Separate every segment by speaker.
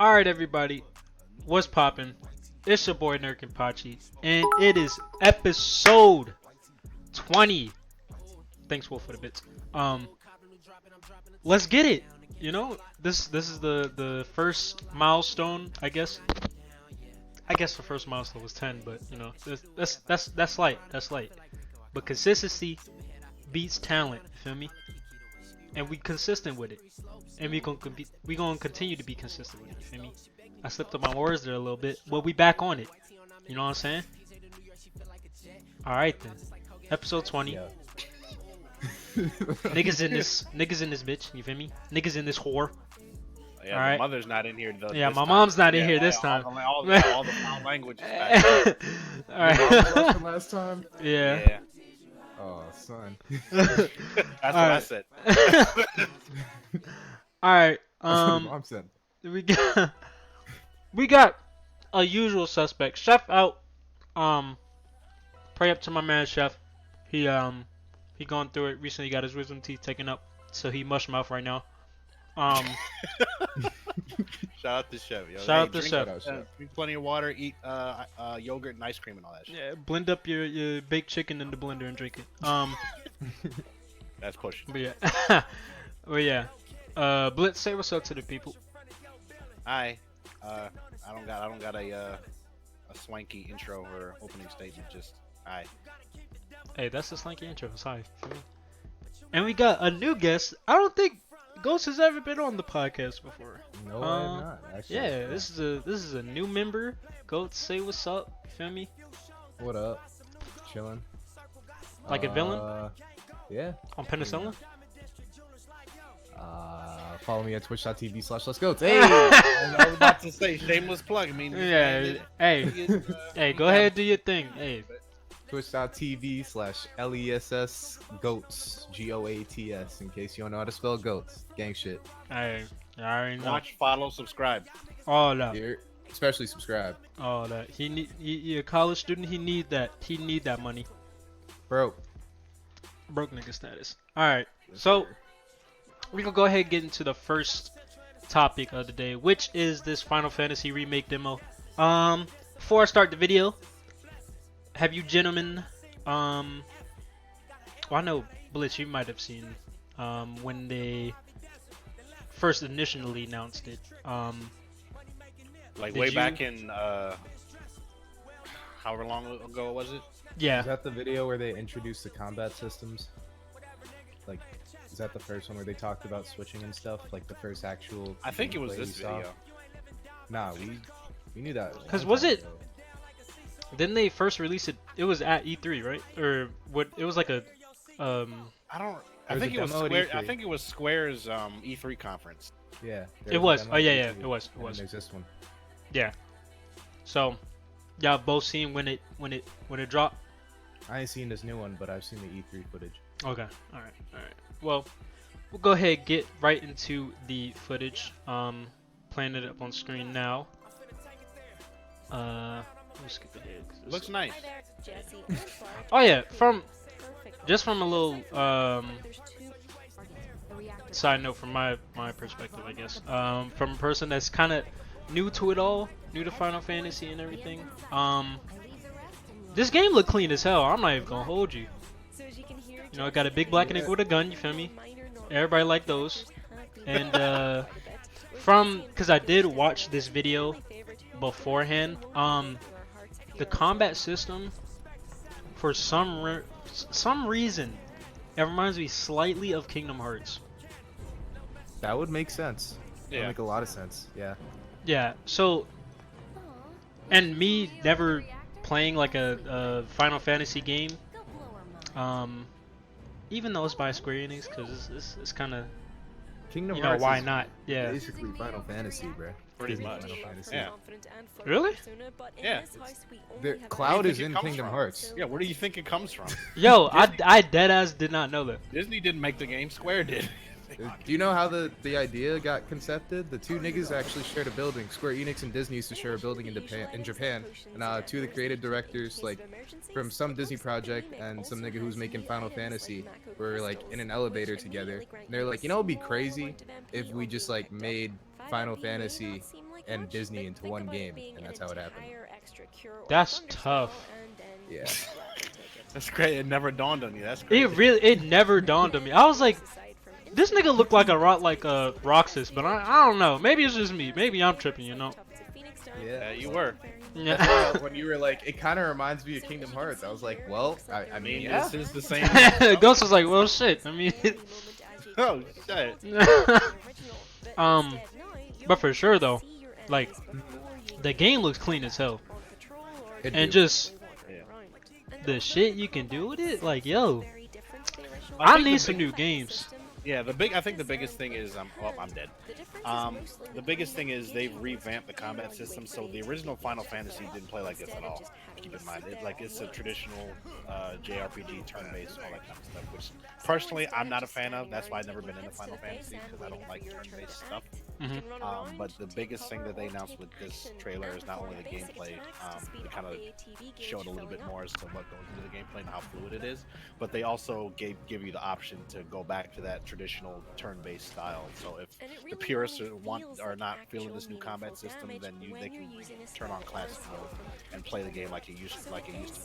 Speaker 1: Alright, everybody. What's poppin'? It's your boy, Kenpachi, and it is episode 20. Thanks, Wolf, for the bits. Let's get it. You know, this is the first milestone, I guess. I guess the first milestone was 10, but you know, that's light. That's light. But consistency beats talent. You feel me? And we consistent with it, and we gonna continue to be consistent with it. You feel me? I slipped up my words there a little bit, but we back on it. You know what I'm saying? All right then, episode 20.
Speaker 2: Yeah.
Speaker 1: Niggas in this bitch. You feel me? Niggas in this whore.
Speaker 3: Yeah,
Speaker 1: All right.
Speaker 3: My mother's not in here.
Speaker 1: Yeah, my mom's not in here this time.
Speaker 3: All the foul language is back.
Speaker 1: All right.
Speaker 2: From last time.
Speaker 1: Yeah.
Speaker 2: Oh, son.
Speaker 3: That's what I said.
Speaker 1: All right.
Speaker 2: I'm saying.
Speaker 1: We got a usual suspect. Chef out. Pray up to my man Chef. He gone through it recently. Got his wisdom teeth taken up, so he mush mouth right now.
Speaker 3: Shout out to Chef. Yo.
Speaker 1: Shout out to Chef.
Speaker 3: Drink plenty of water. Eat yogurt and ice cream and all that shit.
Speaker 1: Yeah, blend up your baked chicken in the blender and drink it.
Speaker 3: That's pushing.
Speaker 1: But yeah. Well, yeah. Blitz, say what's up to the people.
Speaker 3: Hi. I don't got a swanky intro or opening statement. Just hi.
Speaker 1: Hey, that's the slanky intro. Sorry. And we got a new guest. I don't think Ghost has ever been on the podcast before.
Speaker 2: No, I have not. Actually.
Speaker 1: Yeah, this is a new member. Ghost, say what's up. You feel me?
Speaker 2: What up? Chilling.
Speaker 1: Like a villain?
Speaker 2: Yeah.
Speaker 1: On penicillin?
Speaker 2: Follow me at twitch.tv/LessGoats. Hey!
Speaker 3: I was about to say shameless plug. I mean,
Speaker 1: Yeah. Hey, go ahead, do your thing. Hey.
Speaker 2: Twitch.tv/LESS goats. GOATS. In case you don't know how to spell goats. Gang shit.
Speaker 1: Hey, I already know.
Speaker 3: watch, follow, subscribe.
Speaker 1: All that.
Speaker 2: Here. Especially subscribe.
Speaker 1: All that. He a college student. He need that. He need that money.
Speaker 2: Bro.
Speaker 1: Broke nigga status. All right. So we gonna go ahead and get into the first topic of the day, which is this Final Fantasy Remake demo. Before I start the video, have you gentlemen, well, I know Blitz, you might have seen, when they first initially announced it.
Speaker 3: Like
Speaker 1: Did
Speaker 3: way
Speaker 1: you-
Speaker 3: back in however long ago was it?
Speaker 1: Yeah.
Speaker 2: Is that the video where they introduced the combat systems? Like, is that the first one where they talked about switching and stuff? Like the first actual.
Speaker 3: I think it was
Speaker 2: gameplay
Speaker 3: this
Speaker 2: we saw?
Speaker 3: video.
Speaker 2: Nah, we knew that. a long
Speaker 1: 'Cause was
Speaker 2: time
Speaker 1: it-
Speaker 2: ago.
Speaker 1: Didn't they first release it? It was at E3, right? Or what? It was like a,
Speaker 3: I don't. I
Speaker 2: There was
Speaker 3: think
Speaker 2: a
Speaker 3: it was
Speaker 2: demo at
Speaker 3: Square.
Speaker 2: E3.
Speaker 3: I think it was Square's E3 conference.
Speaker 2: Yeah.
Speaker 1: It was. Oh yeah, it was. It
Speaker 2: And
Speaker 1: was.
Speaker 2: there's this one.
Speaker 1: Yeah. So, y'all both seen when it dropped.
Speaker 2: I ain't seen this new one, but I've seen the E3 footage.
Speaker 1: Okay. All right. Well, we'll go ahead and get right into the footage. Playing it up on screen now. Let me skip ahead.
Speaker 3: Looks nice.
Speaker 1: Oh yeah, from a little side note from my perspective, I guess. From a person that's kind of new to it all, new to Final Fantasy and everything. This game look clean as hell. I'm not even gonna hold you. You know, I got a big black nigga with a gun. You feel me? Everybody like those. And cause I did watch this video beforehand. The combat system, for some reason, it reminds me slightly of Kingdom Hearts.
Speaker 2: That would make sense. That would
Speaker 3: Yeah.
Speaker 2: make a lot of sense. Yeah.
Speaker 1: Yeah. So, and me never playing like a Final Fantasy game, even though it's by Square Enix, because it's kind of,
Speaker 2: Kingdom
Speaker 1: you know,
Speaker 2: Hearts
Speaker 1: why
Speaker 2: is
Speaker 1: not? Yeah.
Speaker 2: basically Final Fantasy, bro.
Speaker 3: Pretty
Speaker 2: Disney
Speaker 3: much.
Speaker 2: Final Fantasy.
Speaker 3: Yeah.
Speaker 1: Really?
Speaker 3: Yeah.
Speaker 2: The Cloud is
Speaker 3: think it
Speaker 2: in
Speaker 3: comes
Speaker 2: Kingdom
Speaker 3: from?
Speaker 2: Hearts.
Speaker 3: Yeah. Where do you think it comes from?
Speaker 1: Yo, I deadass did not know that.
Speaker 3: Disney didn't make the game. Square did.
Speaker 2: Do you know how the idea got concepted? The two niggas actually shared a building. Square Enix and Disney used to share a building in Japan. And two of the creative directors, like, from some Disney project and some nigga who's making Final Fantasy, were, like, in an elevator together. And they're like, you know, it'd be crazy if we just, like, made Final Fantasy and Disney into one game, and that's how it happened.
Speaker 1: That's tough.
Speaker 2: Yeah.
Speaker 3: That's great. It never dawned on you. That's great.
Speaker 1: It never dawned on me. I was like, this nigga looked like a Roxas, but I don't know. Maybe it's just me. Maybe I'm tripping, you know.
Speaker 2: Yeah,
Speaker 3: you were.
Speaker 1: Yeah.
Speaker 2: when you were like, it kind of reminds me of Kingdom Hearts. I was like, well, I mean, yeah.
Speaker 3: This is the same.
Speaker 1: Ghost was like, well, shit. I mean.
Speaker 3: Oh shit.
Speaker 1: But for sure though, like, the game looks clean as hell, and just the shit you can do with it, like, yo, I need some new games.
Speaker 3: Yeah, I think the biggest thing is I'm dead. The biggest thing is they've revamped the combat system. So the original Final Fantasy didn't play like this at all. Keep in mind, it's a traditional JRPG, turn-based, all that kind of stuff. Which personally, I'm not a fan of. That's why I've never been into Final Fantasy, because I don't like turn-based stuff. But the biggest thing that they announced with this trailer is not only the gameplay. They kind of showed a little bit more as to what goes into the gameplay and how fluid it is. But they also give you the option to go back to that traditional turn-based style. So if the purists are not feeling this new combat system, then they can turn on classic mode and play the game like it used to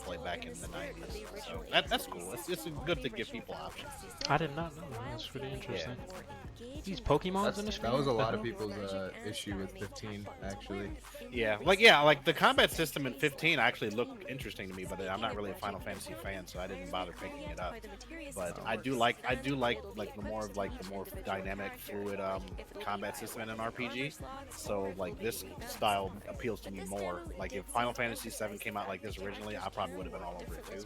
Speaker 3: play back in the 90s. So that's cool. It's good to give people options.
Speaker 1: I did not know that. That's pretty interesting. These Pokemons in the screen?
Speaker 2: That was a lot of people's issue with 15, actually.
Speaker 3: Yeah, like the combat system in 15 actually looked interesting to me, but I'm not really a Final Fantasy fan, so I didn't bother picking it up. But I do like the more dynamic, fluid combat system in an RPG. So like this style appeals to me more. Like if Final Fantasy VII came out like this originally, I probably would have been all over it too.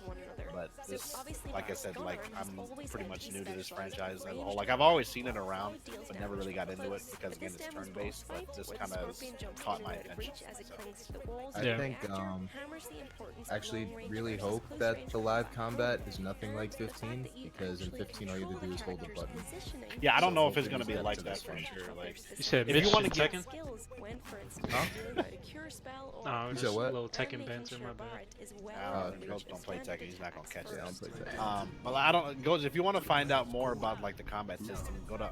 Speaker 3: But this, like I said, like I'm pretty much new to this franchise as a whole. Like I've always seen it around, but never really got into it because again it's turn-based. But this kind of caught my attention. So.
Speaker 2: I think actually really hope that the live combat is nothing like 15, because in 15 all you have to do is hold the button.
Speaker 3: Yeah, I don't know if it's gonna be like that for sure. Like
Speaker 1: You said
Speaker 3: if you want to
Speaker 1: Tekken?
Speaker 2: Huh?
Speaker 1: Oh, just a
Speaker 2: what?
Speaker 1: little Tekken banter, my bad.
Speaker 3: Ghost don't play Tekken. He's not gonna catch it.
Speaker 2: I don't play Tekken.
Speaker 3: But I don't. Ghost, if you want to find out more about like the combat system, go to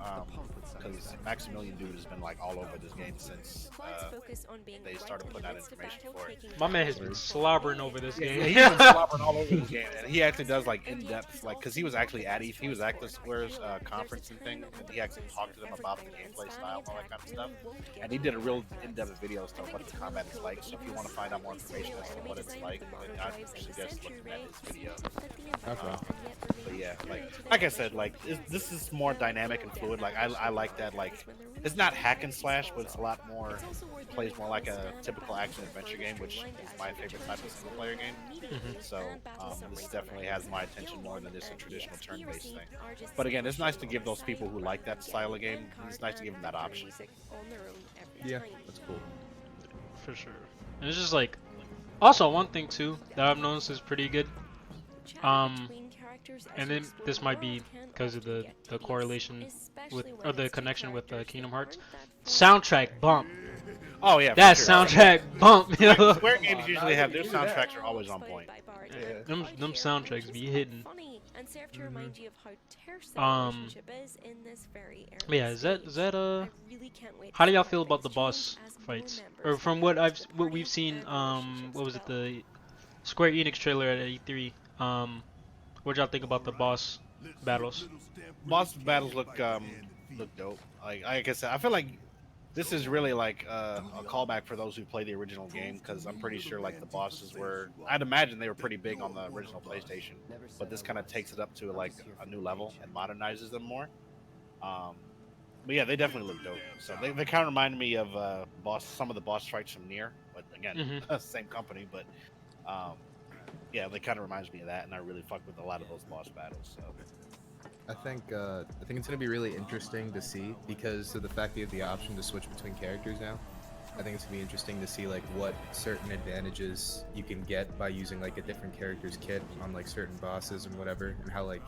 Speaker 3: because Maximilian Dude has been like all over this game since they started putting out information for it.
Speaker 1: My man has been slobbering over this game.
Speaker 3: He's been slobbering all over this game, and he actually does like in-depth, like, because he was actually at the Square's conference and thing, and he actually talked to them about the gameplay style and all that kind of stuff. And he did a real in-depth video as to what the combat is like. So if you want to find out more information as to what it's like, then I suggest looking at his video.
Speaker 2: Okay.
Speaker 3: But yeah, like I said, like this is more dynamic and fluid. Like I like that. Like it's not hack and slash, but it's a lot more, plays more like a typical action adventure game, which is my favorite type of single player game. So this definitely has my attention more than just a traditional turn-based thing. But again, it's nice to give those people who like that style of game, it's nice to give them that option.
Speaker 2: Yeah, that's cool.
Speaker 1: For sure. And it's just like, also one thing too that I've noticed is pretty good. And then this might be because of the correlation with, or the connection with Kingdom Hearts. Soundtrack bump.
Speaker 3: Oh yeah,
Speaker 1: that
Speaker 3: for sure.
Speaker 1: soundtrack bump. You know?
Speaker 3: Square games usually have their soundtracks are always on point.
Speaker 1: Yeah. Them soundtracks be hitting. Yeah, is that how do y'all feel about the boss fights? Or from what we've seen, what was it, the Square Enix trailer at E3? What y'all think about the boss battles?
Speaker 3: Boss battles look dope. Like I said, I feel like this is really like a callback for those who play the original game, because I'm pretty sure like the bosses were, I'd imagine they were pretty big on the original PlayStation, but this kind of takes it up to like a new level and modernizes them more. But yeah, they definitely look dope. So they kind of remind me of some of the boss fights from Nier, but again, same company. But yeah, they kind of reminds me of that, and I really fuck with a lot of those boss battles. So.
Speaker 2: I think it's gonna be really interesting to see, because of the fact that you have the option to switch between characters now. I think it's gonna be interesting to see like what certain advantages you can get by using like a different character's kit on like certain bosses and whatever, and how like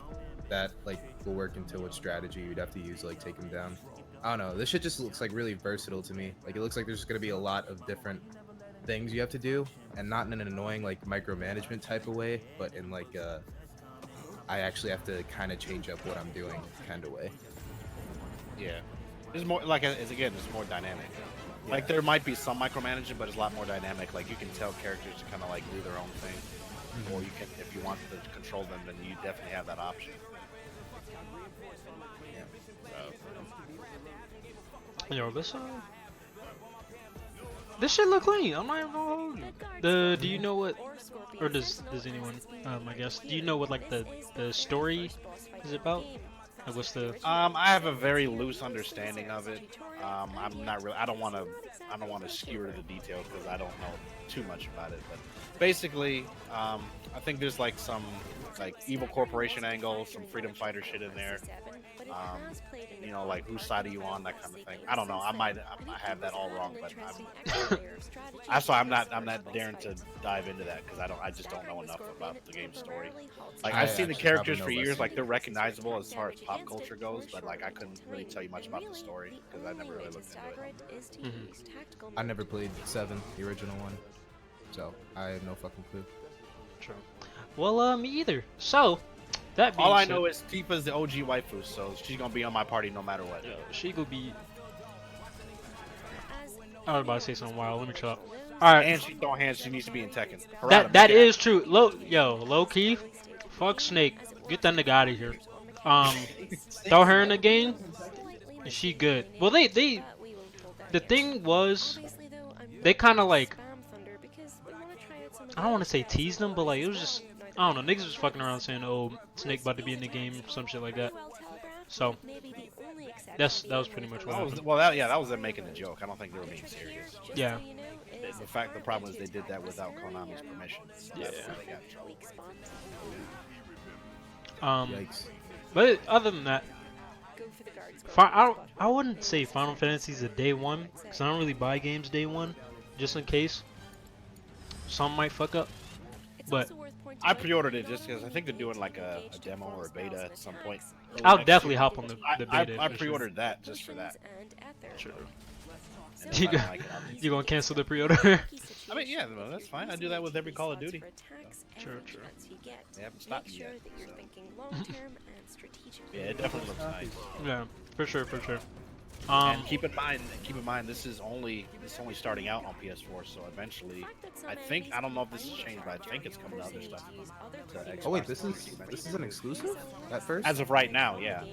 Speaker 2: that like will work into what strategy you'd have to use to like take them down. I don't know. This shit just looks like really versatile to me. Like it looks like there's gonna be a lot of different things you have to do, and not in an annoying like micromanagement type of way, but in like I actually have to kind of change up what I'm doing kind of way.
Speaker 3: Yeah, it's more like it's more dynamic. Like there might be some micromanaging, but it's a lot more dynamic. Like you can tell characters to kind of like do their own thing, or you can, if you want to control them, then you definitely have that option. Yeah. So.
Speaker 1: Yo, this shit look clean. I'm not even gonna hold you. Do you know what, or does anyone? I guess. Do you know what like the story is about? Like, what's the?
Speaker 3: I have a very loose understanding of it. I'm not really. I don't want to skewer to the details because I don't know too much about it. But basically, I think there's like some like evil corporation angle, some freedom fighter shit in there. You know, like whose side are you on, that kind of thing. I don't know. I have that all wrong, but I'm not daring to dive into that because I just don't know enough about the game's story. Like I've seen the characters for years, like they're recognizable as far as pop culture goes, but like I couldn't really tell you much about the story because I never really looked into it.
Speaker 2: I never played 7, the original one, so I have no fucking clue.
Speaker 1: True. Well, me either. So. That being
Speaker 3: all I
Speaker 1: said,
Speaker 3: know is Tifa's the OG waifu, so she's gonna be on my party no matter what.
Speaker 1: Yo, she gonna be. I was about to say something wild. Let me chill out. All right.
Speaker 3: And she throwing hands. She needs to be in Tekken.
Speaker 1: That is true. Low key. Fuck Snake. Get that nigga out of here. Throw her in the game. And she good. Well, the thing was, they kind of like. I don't want to say teased them, but like it was just. I don't know, niggas was fucking around saying, oh, Snake about to be in the game, some shit like that. So, that was pretty much what happened.
Speaker 3: Well, that was them making a joke. I don't think they were being serious.
Speaker 1: Yeah.
Speaker 3: The problem is they did that without Konami's permission. So
Speaker 1: yeah.
Speaker 3: That's why they got in trouble.
Speaker 2: Yikes.
Speaker 1: But other than that, I wouldn't say Final Fantasy's a day one, because I don't really buy games day one, just in case. Some might fuck up. But
Speaker 3: I pre-ordered it just because I think they're doing like a demo or a beta at some point.
Speaker 1: I'll definitely hop on the beta.
Speaker 3: I pre-ordered that just for that.
Speaker 1: Sure.
Speaker 3: You
Speaker 1: gonna cancel the pre-order?
Speaker 3: I mean, yeah, that's fine. I do that with every Call of Duty.
Speaker 1: True.
Speaker 3: They haven't stopped me yet. So. Yeah, it definitely looks nice.
Speaker 1: Yeah, for sure.
Speaker 3: And keep in mind, this is only starting out on PS4. So eventually, I don't know if this has changed, but I think it's coming to other stuff.
Speaker 2: Oh wait, this is an exclusive at first?
Speaker 3: As of right now, yeah.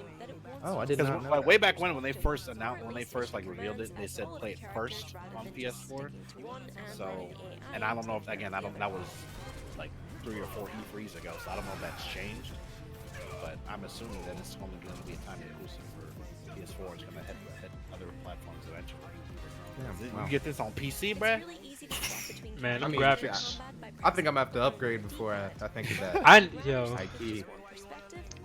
Speaker 2: Oh, I did not know.
Speaker 3: Like, way back when they first like revealed it, they said play it first on PS4. So, and I don't know if that was like 3 or 4 E3s ago, so I don't know if that's changed. But I'm assuming that it's only going to be a time exclusive for PS4. It's going to hit other platforms eventually.
Speaker 2: Yeah, wow.
Speaker 3: You get this on PC, bruh?
Speaker 1: Man,
Speaker 2: I mean,
Speaker 1: graphics.
Speaker 2: I think I'm gonna have to upgrade before I think of that. High-key.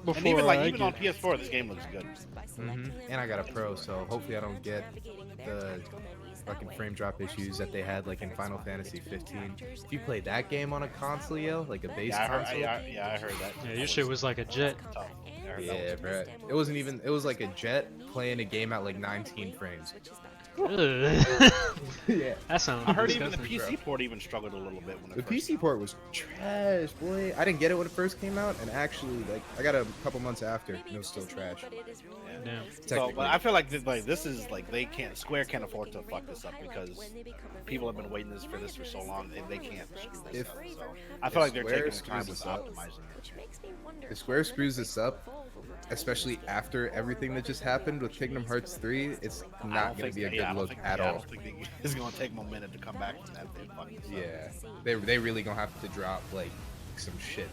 Speaker 3: And even on PS4, this game looks good.
Speaker 2: And I got a Pro, so hopefully I don't get the fucking frame drop issues that they had like in Final Fantasy 15. If you played that game on a console, yo, like a base console.
Speaker 3: I heard that.
Speaker 1: Yeah, your shit was like a jet.
Speaker 2: Yeah, bro. It wasn't even. It was like a jet playing a game at like 19 frames. Yeah.
Speaker 1: That sounds.
Speaker 3: I heard
Speaker 1: disgusting.
Speaker 3: even the PC port even struggled a little bit when
Speaker 2: the PC port was trash, boy. I didn't get it when it first came out, and actually, like, I got it a couple months after, and it was still trash.
Speaker 1: Yeah.
Speaker 3: So, but I feel like this is like Square can't afford to fuck this up because people have been waiting for this for so long, and they can't screw this up. So I feel like they're taking the time with optimizing it.
Speaker 2: If Square screws this up, especially after everything that just happened with Kingdom Hearts 3, it's not going to be a good look at all.
Speaker 3: I don't think it's going to take them a minute to come back from that.
Speaker 2: Yeah, they really going to have to drop like some shit.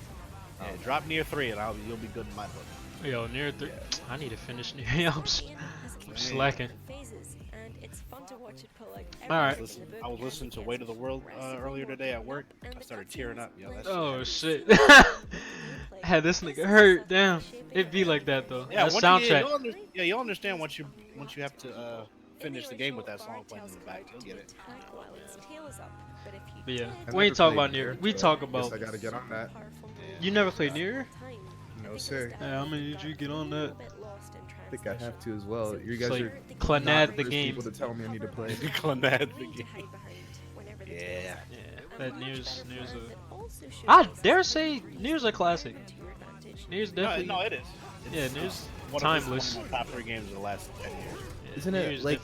Speaker 3: Yeah, drop Nier 3 and you'll be good in my book.
Speaker 1: Yo, Nier 3. I need to finish Nier. I'm slacking. Alright.
Speaker 3: I was listening to Weight of the World earlier today at work. I started tearing up. Yo,
Speaker 1: oh shit. Had this nigga hurt. Damn. It'd be like that though.
Speaker 3: Yeah,
Speaker 1: that soundtrack.
Speaker 3: You'll understand once you have to finish the game with that song playing in the back. You'll get it.
Speaker 1: But yeah, we ain't talking about Nier. We talk about.
Speaker 2: I gotta get on that.
Speaker 1: You never played Nier?
Speaker 2: No sir.
Speaker 1: Yeah, I'm gonna need you to get on that.
Speaker 2: I think I have to as well. You guys
Speaker 1: like
Speaker 2: are
Speaker 1: Clanad the game.
Speaker 2: People to tell me I need to play.
Speaker 3: Clanad the game. Yeah.
Speaker 1: That Nier's a. I dare say Nier's a classic. Nier's definitely.
Speaker 3: No, it is.
Speaker 1: Yeah, Nier's
Speaker 3: one
Speaker 1: timeless.
Speaker 3: Of the top 3 games of the last 10 years.
Speaker 2: Isn't it like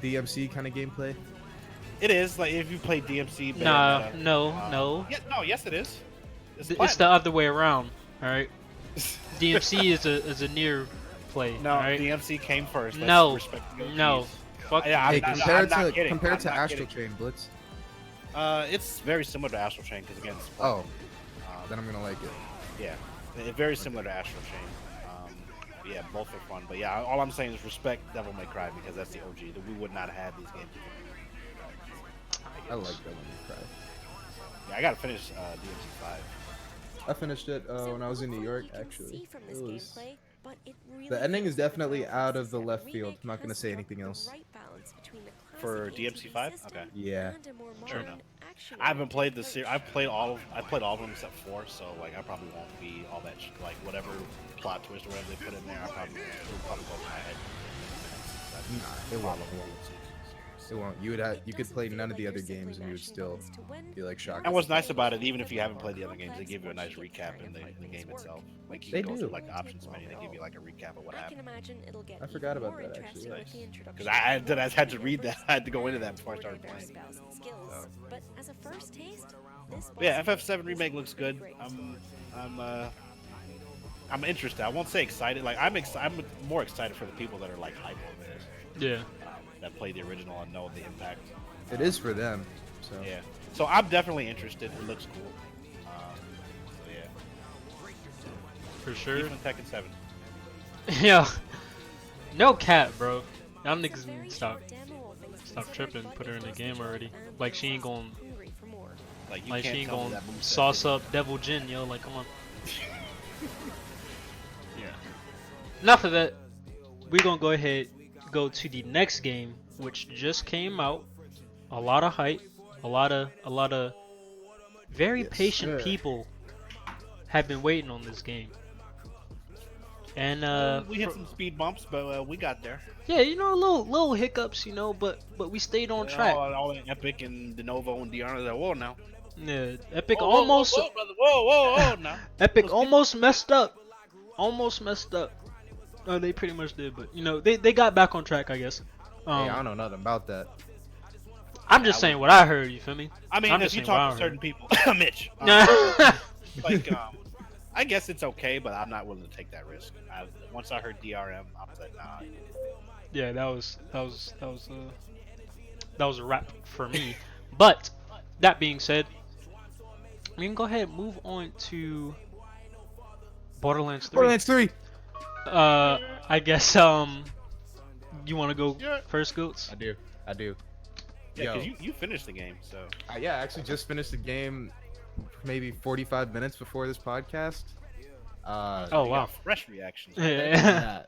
Speaker 2: DMC kind of gameplay?
Speaker 3: It is like if you play DMC.
Speaker 1: Nah,
Speaker 3: Bayonetta,
Speaker 1: no.
Speaker 3: Yeah, no, yes, it is. It's
Speaker 1: It's the other way around. All right. DMC is a near play.
Speaker 3: No,
Speaker 1: all right?
Speaker 3: DMC came first. Let's
Speaker 1: No,
Speaker 3: respect the OGs.
Speaker 1: no. Fuck.
Speaker 3: Yeah,
Speaker 2: Hey,
Speaker 3: I'm
Speaker 2: compared
Speaker 3: not
Speaker 2: to
Speaker 3: kidding.
Speaker 2: compared
Speaker 3: I'm
Speaker 2: to
Speaker 3: not
Speaker 2: Astral
Speaker 3: kidding.
Speaker 2: Chain, Blitz.
Speaker 3: It's very similar to Astral Chain because again, it's,
Speaker 2: Oh, then I'm gonna like it.
Speaker 3: yeah, it's very similar to Astral Chain. Yeah, both are fun. But yeah, all I'm saying is respect Devil May Cry because that's the OG. That we would not have had these games.
Speaker 2: I like Devil May Cry.
Speaker 3: Yeah, I gotta finish DMC 5.
Speaker 2: I finished it when I was in New York. Actually, it was. The ending is definitely out of the left field. I'm not gonna say anything else.
Speaker 3: For DMC 5? Okay.
Speaker 2: Yeah.
Speaker 3: Sure enough. I haven't played the series. I played all of them except 4. So like, I probably won't be all that like whatever plot twist or whatever they put in there. It'll probably go over my head.
Speaker 2: Nah, it won't. It won't. You could play none of the other games and you would still be like shocked.
Speaker 3: And what's nice about it, even if you haven't played the other games, they give you a nice recap in the game itself. Like you
Speaker 2: They
Speaker 3: go
Speaker 2: do.
Speaker 3: through like the options menu, they give you like a recap of what happened.
Speaker 2: I forgot about that actually.
Speaker 3: Because I had to read that. I had to go into that before I started playing. But yeah, FF7 Remake looks good. I'm interested. I won't say excited. Like I'm more excited for the people that are like hype over this.
Speaker 1: Yeah.
Speaker 3: That play the original and know the impact.
Speaker 2: It is for them. So.
Speaker 3: Yeah. So I'm definitely interested. It looks cool. So yeah.
Speaker 1: For sure.
Speaker 3: Even Tekken 7.
Speaker 1: Yeah. No cat, bro. Y'all niggas need to stop tripping. Put her in the game already. Like she ain't gonna.
Speaker 3: Like,
Speaker 1: Like she
Speaker 3: can't
Speaker 1: ain't
Speaker 3: tell me
Speaker 1: gonna
Speaker 3: that moveset
Speaker 1: sauce
Speaker 3: didn't-
Speaker 1: up Devil Jin, yo. Like come on. Yeah. Enough of that. We're gonna go ahead, go to the next game, which just came out. A lot of hype. A lot of very
Speaker 2: Yes,
Speaker 1: patient
Speaker 2: sir.
Speaker 1: people have been waiting on this game. And
Speaker 3: we hit some speed bumps, but we got there.
Speaker 1: yeah, you know, little hiccups, you know, but we stayed on track.
Speaker 3: All in Epic and Denovo and Diana. Like, whoa, now.
Speaker 1: Yeah, Epic
Speaker 3: Whoa,
Speaker 1: almost
Speaker 3: Whoa, brother. Whoa, now.
Speaker 1: Epic almost messed up. Almost messed up. Oh, they pretty much did, but you know, they got back on track, I guess.
Speaker 2: Hey, I don't know nothing about that.
Speaker 1: I'm just saying what I heard. You feel me?
Speaker 3: I mean,
Speaker 1: I'm
Speaker 3: if
Speaker 1: just
Speaker 3: you
Speaker 1: saying what I
Speaker 3: talk to certain people, Mitch.
Speaker 1: heard.
Speaker 3: Like, I guess it's okay, but I'm not willing to take that risk. Once I heard DRM, I was like, nah.
Speaker 1: Yeah, that was a wrap for me. But that being said, we can go ahead and move on to Borderlands 3.
Speaker 2: Borderlands 3.
Speaker 1: I guess you want to go
Speaker 3: Yeah.
Speaker 1: first, Goats?
Speaker 2: I do.
Speaker 3: Yeah,
Speaker 2: Yo.
Speaker 3: because you finished the game, so.
Speaker 2: Yeah, I actually just finished the game maybe 45 minutes before this podcast.
Speaker 1: Oh
Speaker 3: You
Speaker 1: wow.
Speaker 3: got fresh reactions.
Speaker 1: Yeah.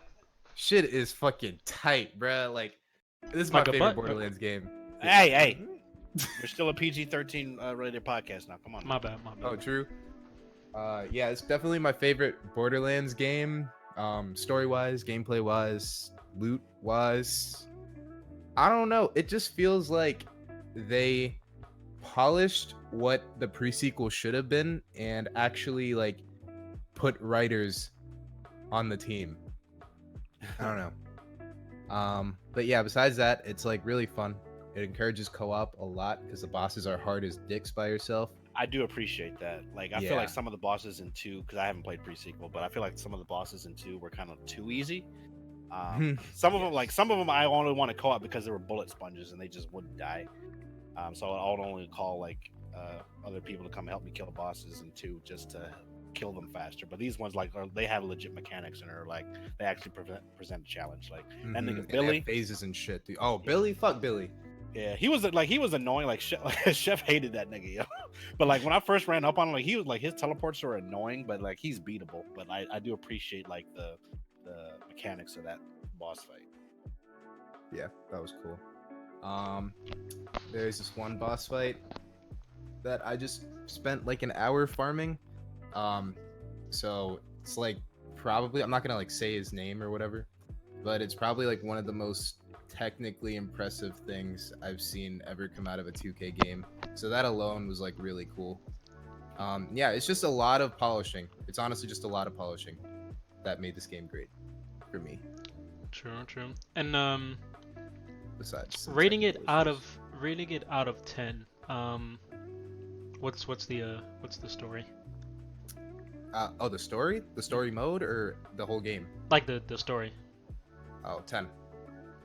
Speaker 2: Shit is fucking tight, bruh. Like, this is my
Speaker 1: Like a
Speaker 2: favorite
Speaker 1: butt?
Speaker 2: Borderlands game.
Speaker 3: Hey, we're still a PG-13 rated podcast now. Come on.
Speaker 1: My bad.
Speaker 2: Oh, true. Yeah, it's definitely my favorite Borderlands game. Story-wise, gameplay-wise, loot-wise. I don't know. It just feels like they polished what the pre-sequel should have been and actually like put writers on the team. I don't know. But yeah, besides that, it's like really fun. It encourages co-op a lot because the bosses are hard as dicks by yourself.
Speaker 3: I do appreciate that. Like, I feel like some of the bosses in 2, because I haven't played pre-sequel, but I feel like some of the bosses in 2 were kind of too easy. Some of them, I only want to co-op because they were bullet sponges and they just wouldn't die. So I would only call like other people to come help me kill bosses in 2 just to kill them faster. But these ones they have legit mechanics and are like they actually present a challenge. Like that nigga Billy
Speaker 2: phases and shit. Dude. Oh, Billy, fuck Billy.
Speaker 3: Yeah, he was annoying. Like Chef hated that nigga, yo. But like when I first ran up on him, like he was like his teleports are annoying, but like he's beatable. But I do appreciate like the mechanics of that boss fight.
Speaker 2: Yeah, that was cool. There's this one boss fight that I just spent like an hour farming. So it's like probably I'm not gonna like say his name or whatever, but it's probably like one of the most technically impressive things I've seen ever come out of a 2K game. So that alone was like really cool. Yeah, it's just a lot of polishing. It's honestly just a lot of polishing that made this game great for me.
Speaker 1: True. And
Speaker 2: besides the
Speaker 1: rating it
Speaker 2: technical
Speaker 1: out
Speaker 2: issues.
Speaker 1: of 10. What's the story?
Speaker 2: Oh, the story mode, or the whole game?
Speaker 1: Like the story.
Speaker 2: Oh, 10.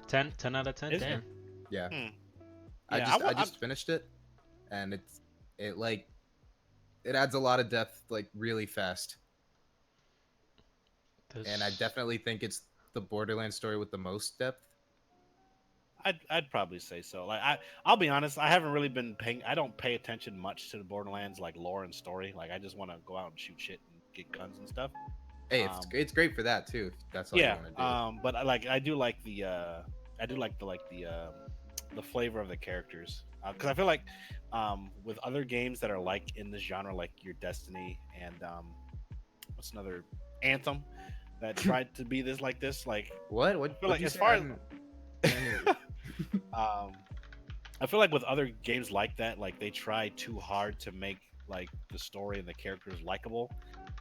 Speaker 1: 10 out of 10.
Speaker 3: Is it?
Speaker 1: Damn.
Speaker 2: Yeah.
Speaker 3: Hmm.
Speaker 2: I
Speaker 3: Yeah,
Speaker 2: just finished it, and it like it adds a lot of depth like really fast, and I
Speaker 1: This-
Speaker 2: definitely think it's the Borderlands story with the most depth.
Speaker 3: I'd probably say so. Like I'll be honest, I haven't really been paying. I don't pay attention much to the Borderlands like lore and story. Like I just want to go out and shoot shit and get guns and stuff.
Speaker 2: Hey, it's great for that too. If that's all
Speaker 3: Yeah.
Speaker 2: you want to do.
Speaker 3: But I do like the flavor of the characters because I feel like with other games that are like in this genre, like your Destiny and what's another Anthem that tried to be this like this, like
Speaker 2: What?
Speaker 3: feel
Speaker 2: What?
Speaker 3: like as far as I feel like with other games like that, like they try too hard to make like the story and the characters likable.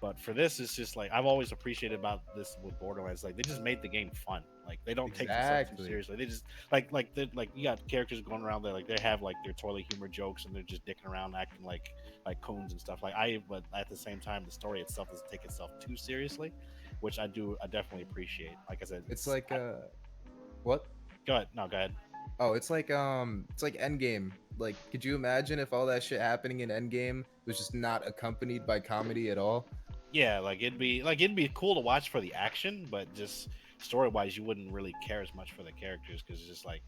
Speaker 3: But for this, it's just like I've always appreciated about this with Borderlands. Like they just made the game fun. Like they don't take themselves too
Speaker 2: Exactly.
Speaker 3: seriously. They just like you got characters going around there, like they have like their toilet humor jokes and they're just dicking around, acting like coons and stuff. But at the same time, the story itself doesn't take itself too seriously, which I definitely appreciate. Like I said,
Speaker 2: It's like what?
Speaker 3: Go ahead. No, go ahead.
Speaker 2: Oh, it's like Endgame. Like, could you imagine if all that shit happening in Endgame was just not accompanied by comedy at all?
Speaker 3: Yeah, like it'd be cool to watch for the action, but just story wise, you wouldn't really care as much for the characters because it's just like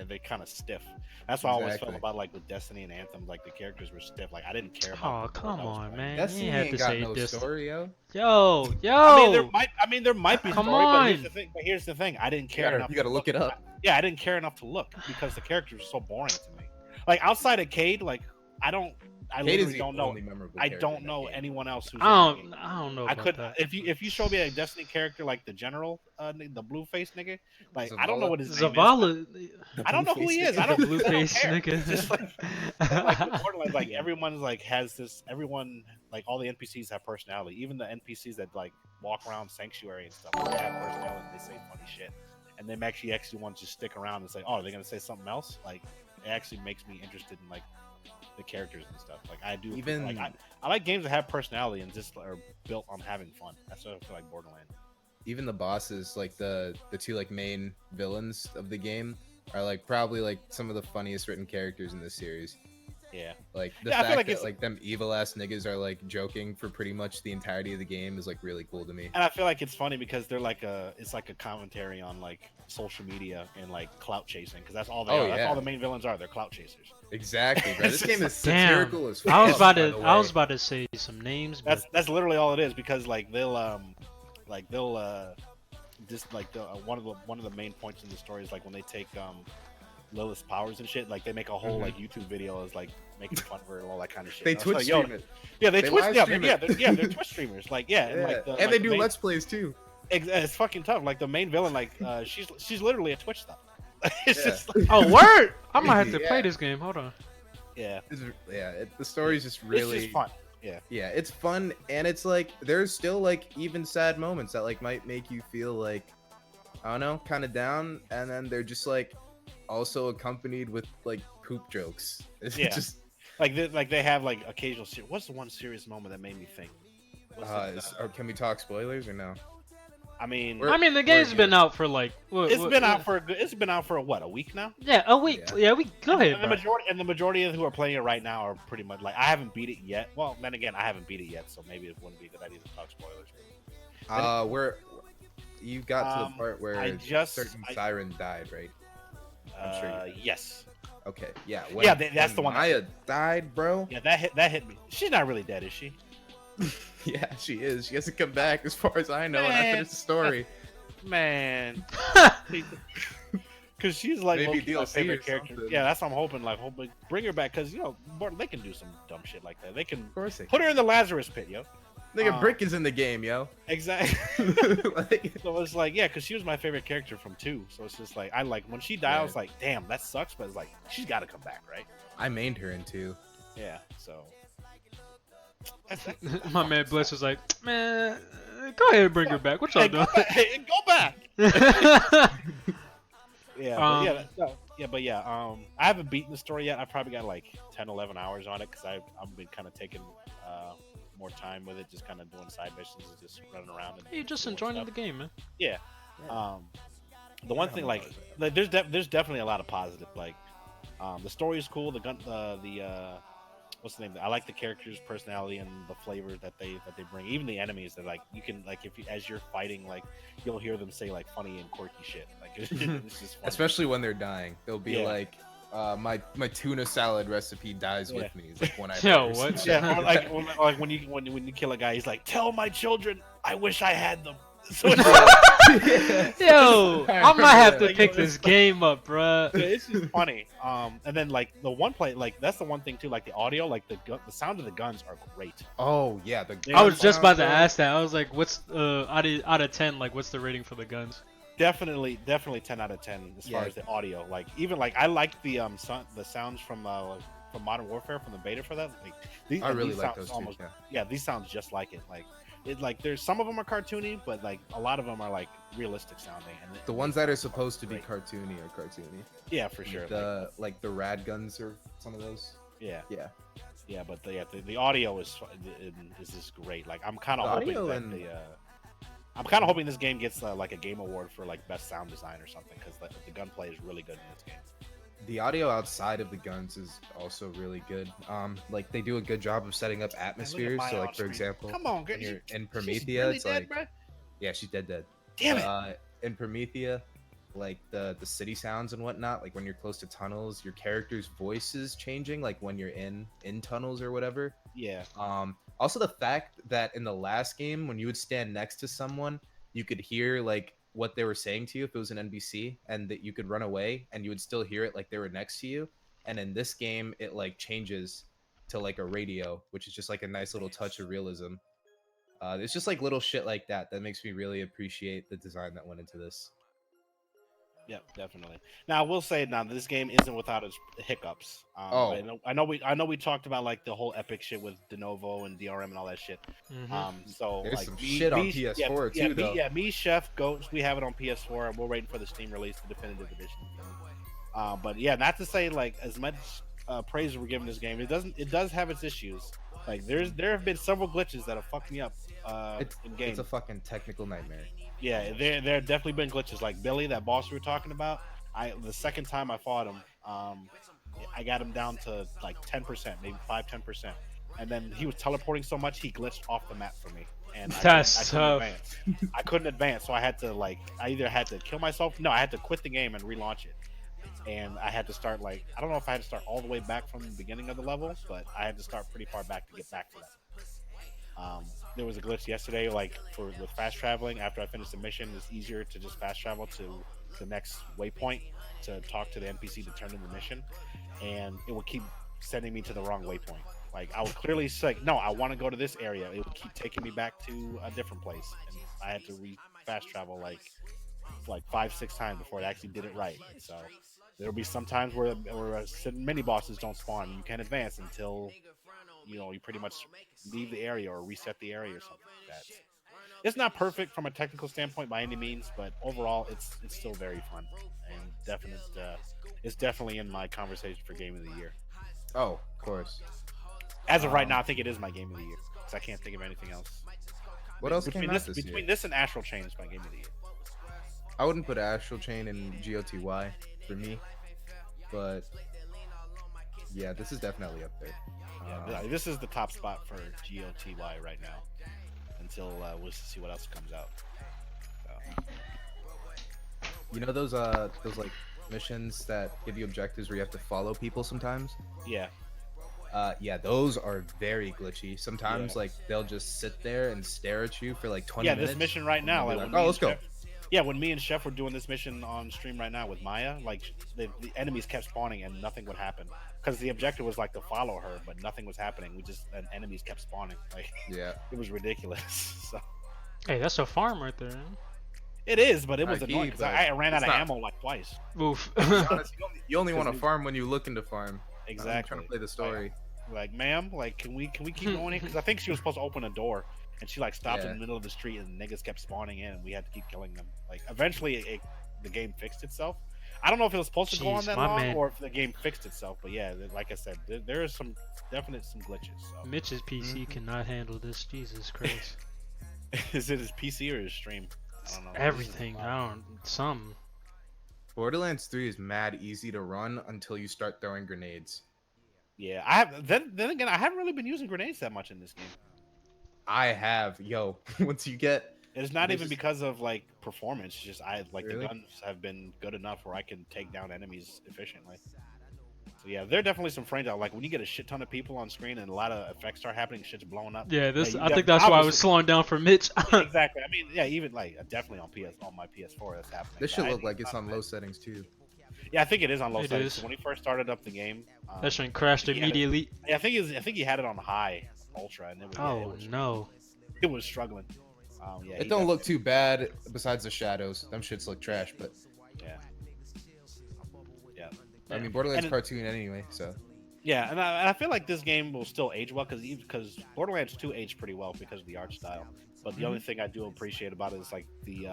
Speaker 3: they kind of stiff. That's what I always felt
Speaker 2: Exactly.
Speaker 3: about like with Destiny and Anthem, like the characters were stiff. Like I didn't care
Speaker 1: Oh,
Speaker 3: about.
Speaker 1: come on, man.
Speaker 2: Destiny
Speaker 1: You ain't have
Speaker 2: ain't
Speaker 1: to
Speaker 2: got
Speaker 1: say
Speaker 2: no
Speaker 1: this.
Speaker 2: story, yo.
Speaker 1: Yo.
Speaker 3: I mean, there might be
Speaker 1: Come
Speaker 3: story,
Speaker 1: on.
Speaker 3: but here's the thing. I didn't care enough.
Speaker 2: You gotta look it up.
Speaker 3: Yeah, I didn't care enough to look because the characters were so boring to me. Like outside of Cade, like I
Speaker 2: Cade is
Speaker 3: literally
Speaker 2: the
Speaker 3: don't know.
Speaker 2: only memorable
Speaker 3: I
Speaker 2: character
Speaker 3: don't
Speaker 2: in that
Speaker 3: know
Speaker 2: game.
Speaker 3: anyone else who's.
Speaker 1: I
Speaker 3: in the game.
Speaker 1: don't know
Speaker 3: I
Speaker 1: about
Speaker 3: could
Speaker 1: that.
Speaker 3: if you show me a Destiny character like the general, the blue face nigga, like I don't know
Speaker 2: Zavala?
Speaker 3: what his name is.
Speaker 1: Zavala,
Speaker 3: I don't know who he is. I
Speaker 1: the
Speaker 3: don't
Speaker 1: blue
Speaker 3: I don't
Speaker 1: face
Speaker 3: care.
Speaker 1: nigga.
Speaker 3: It's just like with Borderlands, like everyone's like has this. Everyone like all the NPCs have personality. Even the NPCs that like walk around Sanctuary and stuff, they have personality. And they say funny shit, and they actually want to stick around and say, "Oh, are they gonna say something else?" Like it actually makes me interested in like the characters and stuff. Like I do.
Speaker 2: Even-
Speaker 3: like I like games that have personality and just are built on having fun. That's what I feel like Borderlands.
Speaker 2: Even the bosses, like the two like main villains of the game, are like probably like some of the funniest written characters in this series.
Speaker 3: Yeah.
Speaker 2: Like the
Speaker 3: Yeah, I feel
Speaker 2: fact
Speaker 3: like
Speaker 2: that
Speaker 3: it's-
Speaker 2: like them evil ass niggas are like joking for pretty much the entirety of the game is like really cool to me.
Speaker 3: And I feel like it's funny because they're like it's like a commentary on like social media and like clout chasing because that's all they
Speaker 2: Oh,
Speaker 3: are. That's
Speaker 2: yeah.
Speaker 3: all the main villains are. They're clout chasers.
Speaker 2: Exactly, bro. This game is
Speaker 1: Damn.
Speaker 2: satirical as fuck.
Speaker 1: I was about
Speaker 2: by
Speaker 1: to
Speaker 2: the
Speaker 1: I was
Speaker 2: way.
Speaker 1: about to say some names, but
Speaker 3: That's literally all it is because like they'll just like one of the main points in the story is like when they take Lilith's powers and shit. Like they make a whole like YouTube video is like making fun of her and all that kind of shit.
Speaker 2: They
Speaker 3: And I was
Speaker 2: Twitch
Speaker 3: like, yo,
Speaker 2: stream it.
Speaker 3: Yeah, they
Speaker 2: They
Speaker 3: Twitch.
Speaker 2: live
Speaker 3: Yeah,
Speaker 2: stream
Speaker 3: they're Twitch streamers. Like yeah, and, like,
Speaker 2: And
Speaker 3: like,
Speaker 2: they
Speaker 3: the
Speaker 2: do
Speaker 3: main-
Speaker 2: let's plays too.
Speaker 3: It's fucking tough. Like the main villain, like she's literally a Twitch star. It's
Speaker 2: Yeah.
Speaker 3: just like,
Speaker 1: oh word! I might have to
Speaker 2: Yeah.
Speaker 1: play this game. Hold on.
Speaker 3: yeah,
Speaker 2: The story's just really
Speaker 3: it's just fun.
Speaker 2: Yeah, it's fun, and it's like there's still like even sad moments that like might make you feel like I don't know, kind of down, and then they're just like also accompanied with like poop jokes. It's
Speaker 3: Yeah.
Speaker 2: just
Speaker 3: Like they have like occasional. What's the one serious moment that made me think?
Speaker 2: or can we talk spoilers or no?
Speaker 3: I mean,
Speaker 2: We're-
Speaker 1: I mean, the game's
Speaker 2: good.
Speaker 1: been out for like
Speaker 3: it's been out for what, a week now?
Speaker 1: Yeah, a week.
Speaker 2: Yeah.
Speaker 1: Yeah, we go ahead.
Speaker 3: And the
Speaker 1: bro.
Speaker 3: majority of who are playing it right now are pretty much like I haven't beat it yet. Well, then again, I haven't beat it yet, so maybe it wouldn't be a good idea to talk spoilers.
Speaker 2: Where you got to the part where
Speaker 3: I just-
Speaker 2: certain
Speaker 3: I-
Speaker 2: siren died, right? I'm sure you-
Speaker 3: Yes.
Speaker 2: Okay, yeah.
Speaker 3: Yeah, that's the one that-
Speaker 2: Maya died, bro.
Speaker 3: Yeah, that hit me. She's not really dead, is she?
Speaker 2: Yeah, she is. She hasn't come back, as far as I know. And I
Speaker 3: Man.
Speaker 2: finished the story.
Speaker 3: Man. Because she's like
Speaker 2: Maybe
Speaker 3: low-key my
Speaker 2: DLC
Speaker 3: favorite
Speaker 2: or
Speaker 3: character.
Speaker 2: something.
Speaker 3: Yeah, that's what I'm hoping. Like, bring her back because they can do some dumb shit like that. They can
Speaker 2: Of course, they
Speaker 3: put her in the Lazarus pit, yo.
Speaker 2: Nigga, Brick is in the game, yo.
Speaker 3: Exactly.
Speaker 2: Like,
Speaker 3: So it's like, yeah, because she was my favorite character from 2. So it's just like, I like when she died, I was like, damn, that sucks. But it's like, she's got to come back, right?
Speaker 2: I mained her in 2.
Speaker 3: Yeah. So.
Speaker 1: My man Blitz was like, man, go ahead and bring her back. What y'all
Speaker 3: Hey,
Speaker 1: doing?
Speaker 3: go back. Hey, go back. Yeah.
Speaker 1: Um,
Speaker 3: but but yeah, I haven't beaten the story yet. I probably got like 10, 11 hours on it because I've been kind of taking more time with it, just kind of doing side missions and just running around. And
Speaker 1: You're just
Speaker 3: doing
Speaker 1: enjoying
Speaker 3: stuff.
Speaker 1: the game, man.
Speaker 3: Yeah. The one thing, like there's definitely a lot of positive. Like, the story is cool. The what's the name? I like the characters' personality and the flavor that they bring. Even the enemies, that like you can like if you, as you're fighting, like you'll hear them say like funny and quirky shit. Like it's just funny.
Speaker 2: Especially when they're dying, they'll be like, my tuna salad recipe dies with me. It's like one I
Speaker 1: what?
Speaker 3: Yeah, or like when you kill a guy, he's like, tell my children I wish I had them. So
Speaker 1: Yo, I might have to pick this game up, bruh.
Speaker 3: yeah, it's just funny. And then like the one play, like that's the one thing too. Like the audio, like the sound of the guns are great.
Speaker 2: Oh yeah,
Speaker 1: I was just about to ask that. I was like, what's out of 10? Like, what's the rating for the guns?
Speaker 3: Definitely 10 out of 10 as far as the audio. Like even like I like the sounds from Modern Warfare, from the beta for that. Like
Speaker 2: I really like those
Speaker 3: almost,
Speaker 2: too.
Speaker 3: Yeah, these sounds just like it. Like there's some of them are cartoony, but like a lot of them are like realistic sounding. And
Speaker 2: the ones that are supposed to be cartoony are cartoony.
Speaker 3: Yeah, for sure.
Speaker 2: Like the rad guns or some of those.
Speaker 3: Yeah.
Speaker 2: Yeah,
Speaker 3: But the audio is just great. Like I'm kind of hoping that I'm kind of hoping this game gets like a game award for like best sound design or something, because the gunplay is really good in this game.
Speaker 2: The audio outside of the guns is also really good. Like they do a good job of setting up atmospheres. So like for example,
Speaker 3: come on, girl,
Speaker 2: when you're in Promethea,
Speaker 3: really
Speaker 2: it's
Speaker 3: dead,
Speaker 2: like,
Speaker 3: bro?
Speaker 2: yeah, she's dead.
Speaker 3: Damn it!
Speaker 2: In Promethea, like the city sounds and whatnot, like when you're close to tunnels, your character's voice is changing, like when you're in tunnels or whatever.
Speaker 3: Yeah.
Speaker 2: Also the fact that in the last game, when you would stand next to someone, you could hear like what they were saying to you if it was an NPC, and that you could run away and you would still hear it like they were next to you. And in this game, it like changes to like a radio, which is just like a nice little touch of realism. It's just like little shit like that makes me really appreciate the design that went into this.
Speaker 3: Yep, definitely. Now I will say, now this game isn't without its hiccups. I know we talked about like the whole epic shit with de novo and DRM and all that shit. So
Speaker 2: there's
Speaker 3: like
Speaker 2: some shit on PS4 too, though.
Speaker 3: Me, Chef, Goats, we have it on PS4, and we're waiting for the Steam release, the definitive edition. But yeah, not to say like as much praise we're giving this game, it does have its issues. Like there have been several glitches that have fucked me up in game.
Speaker 2: It's a fucking technical nightmare.
Speaker 3: Yeah, there have definitely been glitches. Like Billy, that boss we were talking about. The second time I fought him, I got him down to like 10%, maybe 5-10%, and then he was teleporting so much he glitched off the map for me. And I couldn't advance, so I had to I either had to kill myself. No, I had to quit the game and relaunch it. And I had to start I don't know if I had to start all the way back from the beginning of the level, but I had to start pretty far back to get back to that. There was a glitch yesterday, with fast traveling. After I finished the mission, it's easier to just fast travel to the next waypoint to talk to the NPC to turn in the mission, and it would keep sending me to the wrong waypoint. Like I would clearly say, no, I want to go to this area. It would keep taking me back to a different place, and I had to fast travel like 5-6 times before it actually did it right. So there'll be some times where mini bosses don't spawn. You can't advance until you pretty much leave the area or reset the area or something like that. It's not perfect from a technical standpoint by any means, but overall it's still very fun and it's definitely in my conversation for game of the year.
Speaker 2: Oh, of course.
Speaker 3: As of right now, I think it is my game of the year because I can't think of anything else.
Speaker 2: What else came out this year?
Speaker 3: Between this and Astral Chain is my game of the year.
Speaker 2: I wouldn't put Astral Chain in GOTY for me, but yeah, this is definitely up there.
Speaker 3: Yeah, this is the top spot for GOTY right now until we'll see what else comes out.
Speaker 2: You know those like missions that give you objectives where you have to follow people sometimes?
Speaker 3: Yeah.
Speaker 2: Yeah, those are very glitchy. Sometimes like they'll just sit there and stare at you for like 20 minutes.
Speaker 3: Yeah, this mission right now.
Speaker 2: Oh, let's go.
Speaker 3: Yeah, when me and Chef were doing this mission on stream right now with Maya, like the enemies kept spawning and nothing would happen because the objective was like to follow her, but nothing was happening. And enemies kept spawning. Like, yeah, it was ridiculous. So.
Speaker 1: Hey, that's a farm right there.
Speaker 3: It is, but it was annoying because I ran out of ammo like twice.
Speaker 1: Oof.
Speaker 2: You only want to farm when you're looking to farm.
Speaker 3: Exactly.
Speaker 2: I'm trying to play the story.
Speaker 3: Like, ma'am, like, can we keep going here? Because I think she was supposed to open a door. And she stopped in the middle of the street, and niggas kept spawning in, and we had to keep killing them. Like eventually, the game fixed itself. I don't know if it was supposed to go on
Speaker 1: Jeez,
Speaker 3: that
Speaker 1: my
Speaker 3: long
Speaker 1: man.
Speaker 3: or if the game fixed itself, but yeah, like I said, there is some glitches. So.
Speaker 1: Mitch's PC cannot handle this. Jesus Christ.
Speaker 3: Is it his PC or his stream? I don't know.
Speaker 1: Everything. I don't. Some.
Speaker 2: Borderlands 3 is mad easy to run until you start throwing grenades.
Speaker 3: Yeah, I have. Then again, I haven't really been using grenades that much in this game.
Speaker 2: I have, yo. Once you get,
Speaker 3: It's not
Speaker 2: they
Speaker 3: even
Speaker 2: just-
Speaker 3: because of like performance. It's just I like
Speaker 2: Really?
Speaker 3: the guns have been good enough where I can take down enemies efficiently. So yeah, there are definitely some frames out. Like when you get a shit ton of people on screen and a lot of effects start happening, shit's blowing up.
Speaker 1: Yeah, this.
Speaker 3: you
Speaker 1: I
Speaker 3: got-
Speaker 1: think that's why I was
Speaker 3: obviously-
Speaker 1: slowing down for Mitch.
Speaker 3: Exactly. I mean, yeah, even like definitely on my PS4 that's happening.
Speaker 2: this
Speaker 3: But
Speaker 2: should
Speaker 3: I
Speaker 2: look
Speaker 3: think
Speaker 2: like it's
Speaker 3: not
Speaker 2: on
Speaker 3: bad.
Speaker 2: low settings too.
Speaker 3: Yeah, I think it is on low
Speaker 1: It
Speaker 3: settings.
Speaker 1: is.
Speaker 3: So when he first started up the game,
Speaker 1: That shit crashed
Speaker 3: he had it-
Speaker 1: immediately.
Speaker 3: yeah, I think he had it on high ultra, and it was,
Speaker 1: Oh no.
Speaker 3: it was struggling. Yeah,
Speaker 2: It don't look too bad besides the shadows. Them shits look trash, but
Speaker 3: Yeah. Yeah.
Speaker 2: I mean Borderlands
Speaker 3: And it-
Speaker 2: cartoon anyway, so
Speaker 3: Yeah, and I feel like this game will still age well because Borderlands 2 aged pretty well because of the art style. But the only thing I do appreciate about it is like the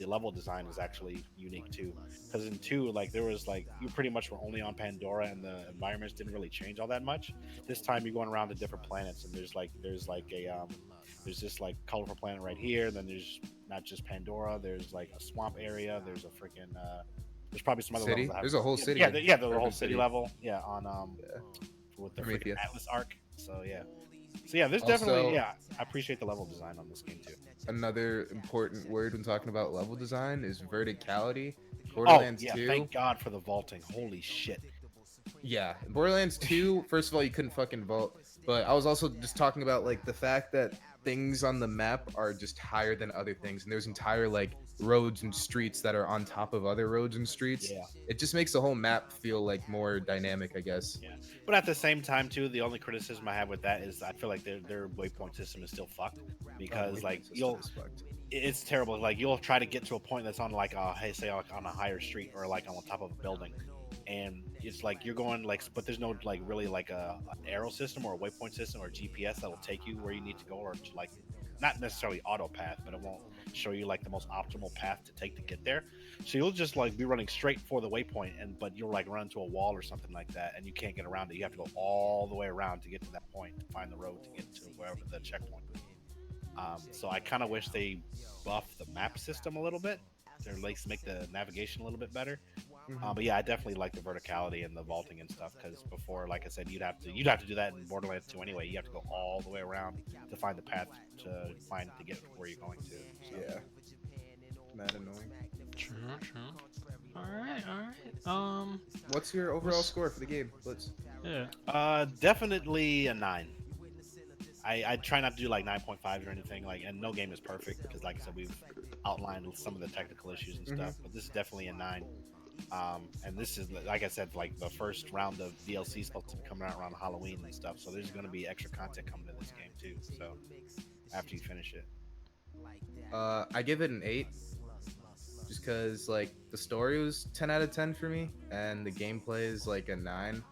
Speaker 3: level design is actually unique too. Because in 2, like there was like you pretty much were only on Pandora and the environments didn't really change all that much. This time you're going around to different planets and there's this like colorful planet right here. Then there's not just Pandora. There's like a swamp area. There's a freaking there's probably some other
Speaker 2: City?
Speaker 3: levels that have-
Speaker 2: There's a whole city.
Speaker 3: Yeah, there's a whole
Speaker 2: Urban
Speaker 3: city
Speaker 2: city.
Speaker 3: level. Yeah, on with the freaking
Speaker 2: Prometheus.
Speaker 3: Atlas arc. So yeah, there's
Speaker 2: Also-
Speaker 3: definitely I appreciate the level design on this game too.
Speaker 2: another important word when talking about level design is verticality.
Speaker 3: Oh
Speaker 2: Borderlands
Speaker 3: yeah,
Speaker 2: 2.
Speaker 3: thank God for the vaulting. Holy shit.
Speaker 2: Yeah, Borderlands 2, first of all, you couldn't fucking vault. But I was also just talking about like the fact that things on the map are just higher than other things, and there's entire like roads and streets that are on top of other roads and streets.
Speaker 3: Yeah.
Speaker 2: It just makes the whole map feel like more dynamic, I guess.
Speaker 3: Yeah, but at the same time too, the only criticism I have with that is I feel like their waypoint system is still fucked because like it's terrible. Like you'll try to get to a point that's on like say like on a higher street or like on the top of a building, and it's like you're going like, but there's no like really like an arrow system or a waypoint system or GPS that will take you where you need to go or to like not necessarily auto path, but it won't show you like the most optimal path to take to get there. So you'll just like be running straight for the waypoint, but you'll like run into a wall or something like that, and you can't get around it. You have to go all the way around to get to that point to find the road to get to wherever the checkpoint. So I kind of wish they buffed the map system a little bit. They're like to make the navigation a little bit better. But yeah, I definitely like the verticality and the vaulting and stuff because before, like I said, you'd have to do that in Borderlands 2 anyway. You have to go all the way around to find the path to get where you're going to. So.
Speaker 2: Yeah. Mad annoying.
Speaker 1: True. Alright.
Speaker 2: What's your overall score for the game? Let's.
Speaker 1: Yeah.
Speaker 3: Definitely a 9. I try not to do like 9.5s or anything, like, and no game is perfect because, like I said, we've outlined some of the technical issues and stuff. But this is definitely a 9. And this is, like I said, like the first round of DLC is supposed to be coming out around Halloween and stuff. So there's going to be extra content coming to this game too. So after you finish it,
Speaker 2: I give it an 8. Just because like the story was 10 out of 10 for me, and the gameplay is like a 9.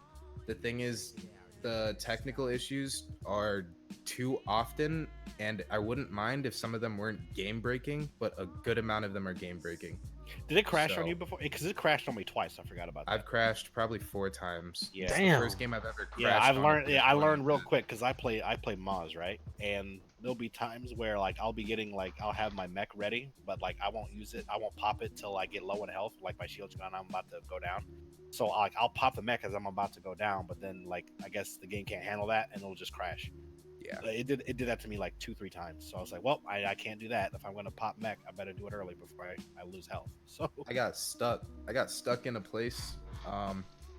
Speaker 2: The thing is, the technical issues are too often, and I wouldn't mind if some of them weren't game breaking, but a good amount of them are game breaking.
Speaker 3: did it crash on
Speaker 2: So-
Speaker 3: you before? Because it crashed on me twice. I forgot about that.
Speaker 2: I've crashed probably 4 times.
Speaker 3: Yeah.
Speaker 2: It's the
Speaker 1: Damn.
Speaker 2: first game I've ever crashed.
Speaker 3: Yeah, I've
Speaker 2: on
Speaker 3: learned. Yeah, I
Speaker 2: PS4.
Speaker 3: learned real quick because I play Moz, right? And there'll be times where like I'll be getting like I'll have my mech ready, but like I won't use it. I won't pop it till I get low in health. Like my shield's gone, I'm about to go down. So like I'll pop the mech as I'm about to go down, but then like I guess the game can't handle that and it'll just crash.
Speaker 2: Yeah.
Speaker 3: It did that to me like 2-3 times. So I was like, well, I can't do that. If I'm gonna pop mech, I better do it early before I lose health. So
Speaker 2: I got stuck in a place.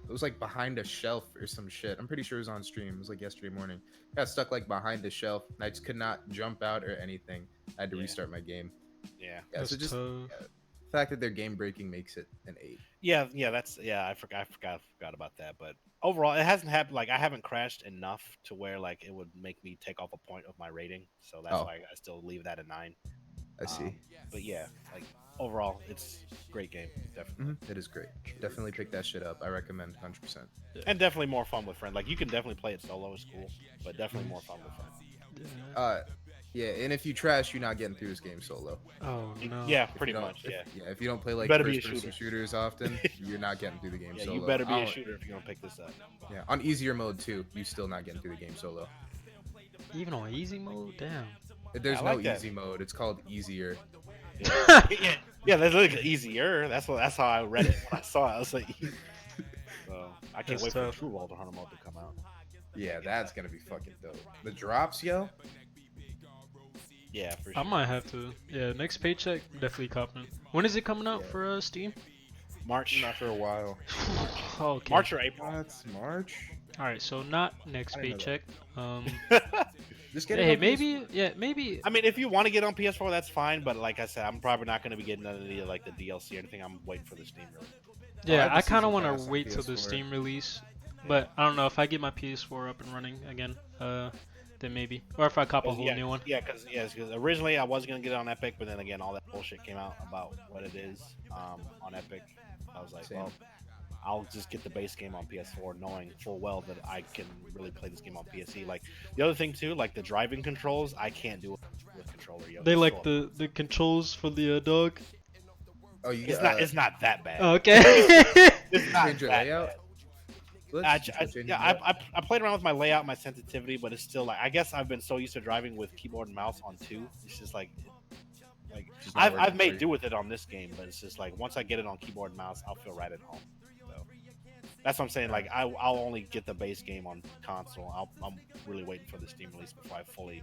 Speaker 2: It was like behind a shelf or some shit. I'm pretty sure it was on stream. It was like yesterday morning. Got stuck like behind the shelf, and I just could not jump out or anything. I had to
Speaker 3: Yeah.
Speaker 2: restart my game.
Speaker 3: yeah.
Speaker 2: Yeah, so
Speaker 1: That's
Speaker 2: just
Speaker 1: tough.
Speaker 2: the fact that they're game breaking makes it an 8.
Speaker 3: Yeah, that's I forgot about that. But overall, it hasn't happened. Like I haven't crashed enough to where like it would make me take off a point of my rating. So that's
Speaker 2: Oh.
Speaker 3: why I still leave that at 9.
Speaker 2: I see.
Speaker 3: But yeah, like overall, it's a great game, definitely,
Speaker 2: It is great. Definitely pick that shit up. I recommend 100%.
Speaker 3: and definitely more fun with friends. Like you can definitely play it solo, it's cool, but definitely more fun with friends.
Speaker 2: Uh, Yeah, and if you trash, you're not getting through this game solo.
Speaker 1: Oh no.
Speaker 3: Yeah,
Speaker 2: If
Speaker 3: pretty
Speaker 2: you don't-
Speaker 3: much.
Speaker 2: if-
Speaker 3: Yeah.
Speaker 2: If you don't play like
Speaker 3: better be a
Speaker 2: first-person
Speaker 3: shooter.
Speaker 2: shooters often, you're not getting through the game
Speaker 3: Yeah,
Speaker 2: solo.
Speaker 3: you better be a
Speaker 2: I'll-
Speaker 3: shooter if you're gonna pick this up.
Speaker 2: Yeah, on easier mode too, you still not getting through the game solo.
Speaker 1: Even on easy mode, damn.
Speaker 2: There's
Speaker 3: I
Speaker 2: no
Speaker 3: like that.
Speaker 2: easy mode. It's called easier.
Speaker 3: Yeah, that's like easier. That's how I read it when I saw it. I was like, so I can't
Speaker 1: That's
Speaker 3: wait
Speaker 1: tough.
Speaker 3: for True Walter Hunter mode to come out.
Speaker 2: Yeah, that's gonna be fucking dope. The drops, yo.
Speaker 3: Yeah, for sure.
Speaker 1: I might have to. Yeah, next paycheck, definitely copping. When is it coming out
Speaker 2: Yeah.
Speaker 1: for Steam?
Speaker 3: March,
Speaker 2: Not for a while.
Speaker 1: Okay.
Speaker 3: March or April.
Speaker 2: That's March.
Speaker 1: All right, so not next
Speaker 2: I didn't know
Speaker 1: paycheck.
Speaker 2: Just get it.
Speaker 1: Hey,
Speaker 2: on
Speaker 1: maybe, yeah, maybe.
Speaker 3: I mean, if you want to get on PS4, that's fine. But like I said, I'm probably not going to be getting none of the like the DLC or anything. I'm waiting for the Steam release.
Speaker 1: Yeah,
Speaker 2: have the
Speaker 1: I kind of
Speaker 2: season
Speaker 1: want
Speaker 2: pass
Speaker 1: to
Speaker 2: on
Speaker 1: wait till the
Speaker 2: PS4.
Speaker 1: Steam release, but I don't know if I get my PS4 up and running again. Then maybe, or if I cop a whole new one.
Speaker 3: Yeah, because originally I was going to get it on Epic, but then again, all that bullshit came out about what it is on Epic. I was like,
Speaker 2: Same.
Speaker 3: well, I'll just get the base game on PS4, knowing full well that I can really play this game on PSE. Like the other thing too, like the driving controls, I can't do it with controller. Yo.
Speaker 1: They
Speaker 3: It's
Speaker 1: like
Speaker 3: so-
Speaker 1: the controls for the dog.
Speaker 2: Oh, you
Speaker 3: It's
Speaker 2: got.
Speaker 3: not. It's not that bad.
Speaker 1: Okay.
Speaker 3: It's not
Speaker 2: change your
Speaker 3: that
Speaker 2: layout?
Speaker 3: bad.
Speaker 2: Let's
Speaker 3: I,
Speaker 2: change
Speaker 3: yeah,
Speaker 2: it.
Speaker 3: I played around with my layout, my sensitivity, but it's still like I guess I've been so used to driving with keyboard and mouse on 2. It's just like
Speaker 2: Just not
Speaker 3: I've
Speaker 2: working for
Speaker 3: made
Speaker 2: you.
Speaker 3: do with it on this game, but it's just like once I get it on keyboard and mouse, I'll feel right at home. So that's what I'm saying. Like I'll only get the base game on console. I'm really waiting for the Steam release before I fully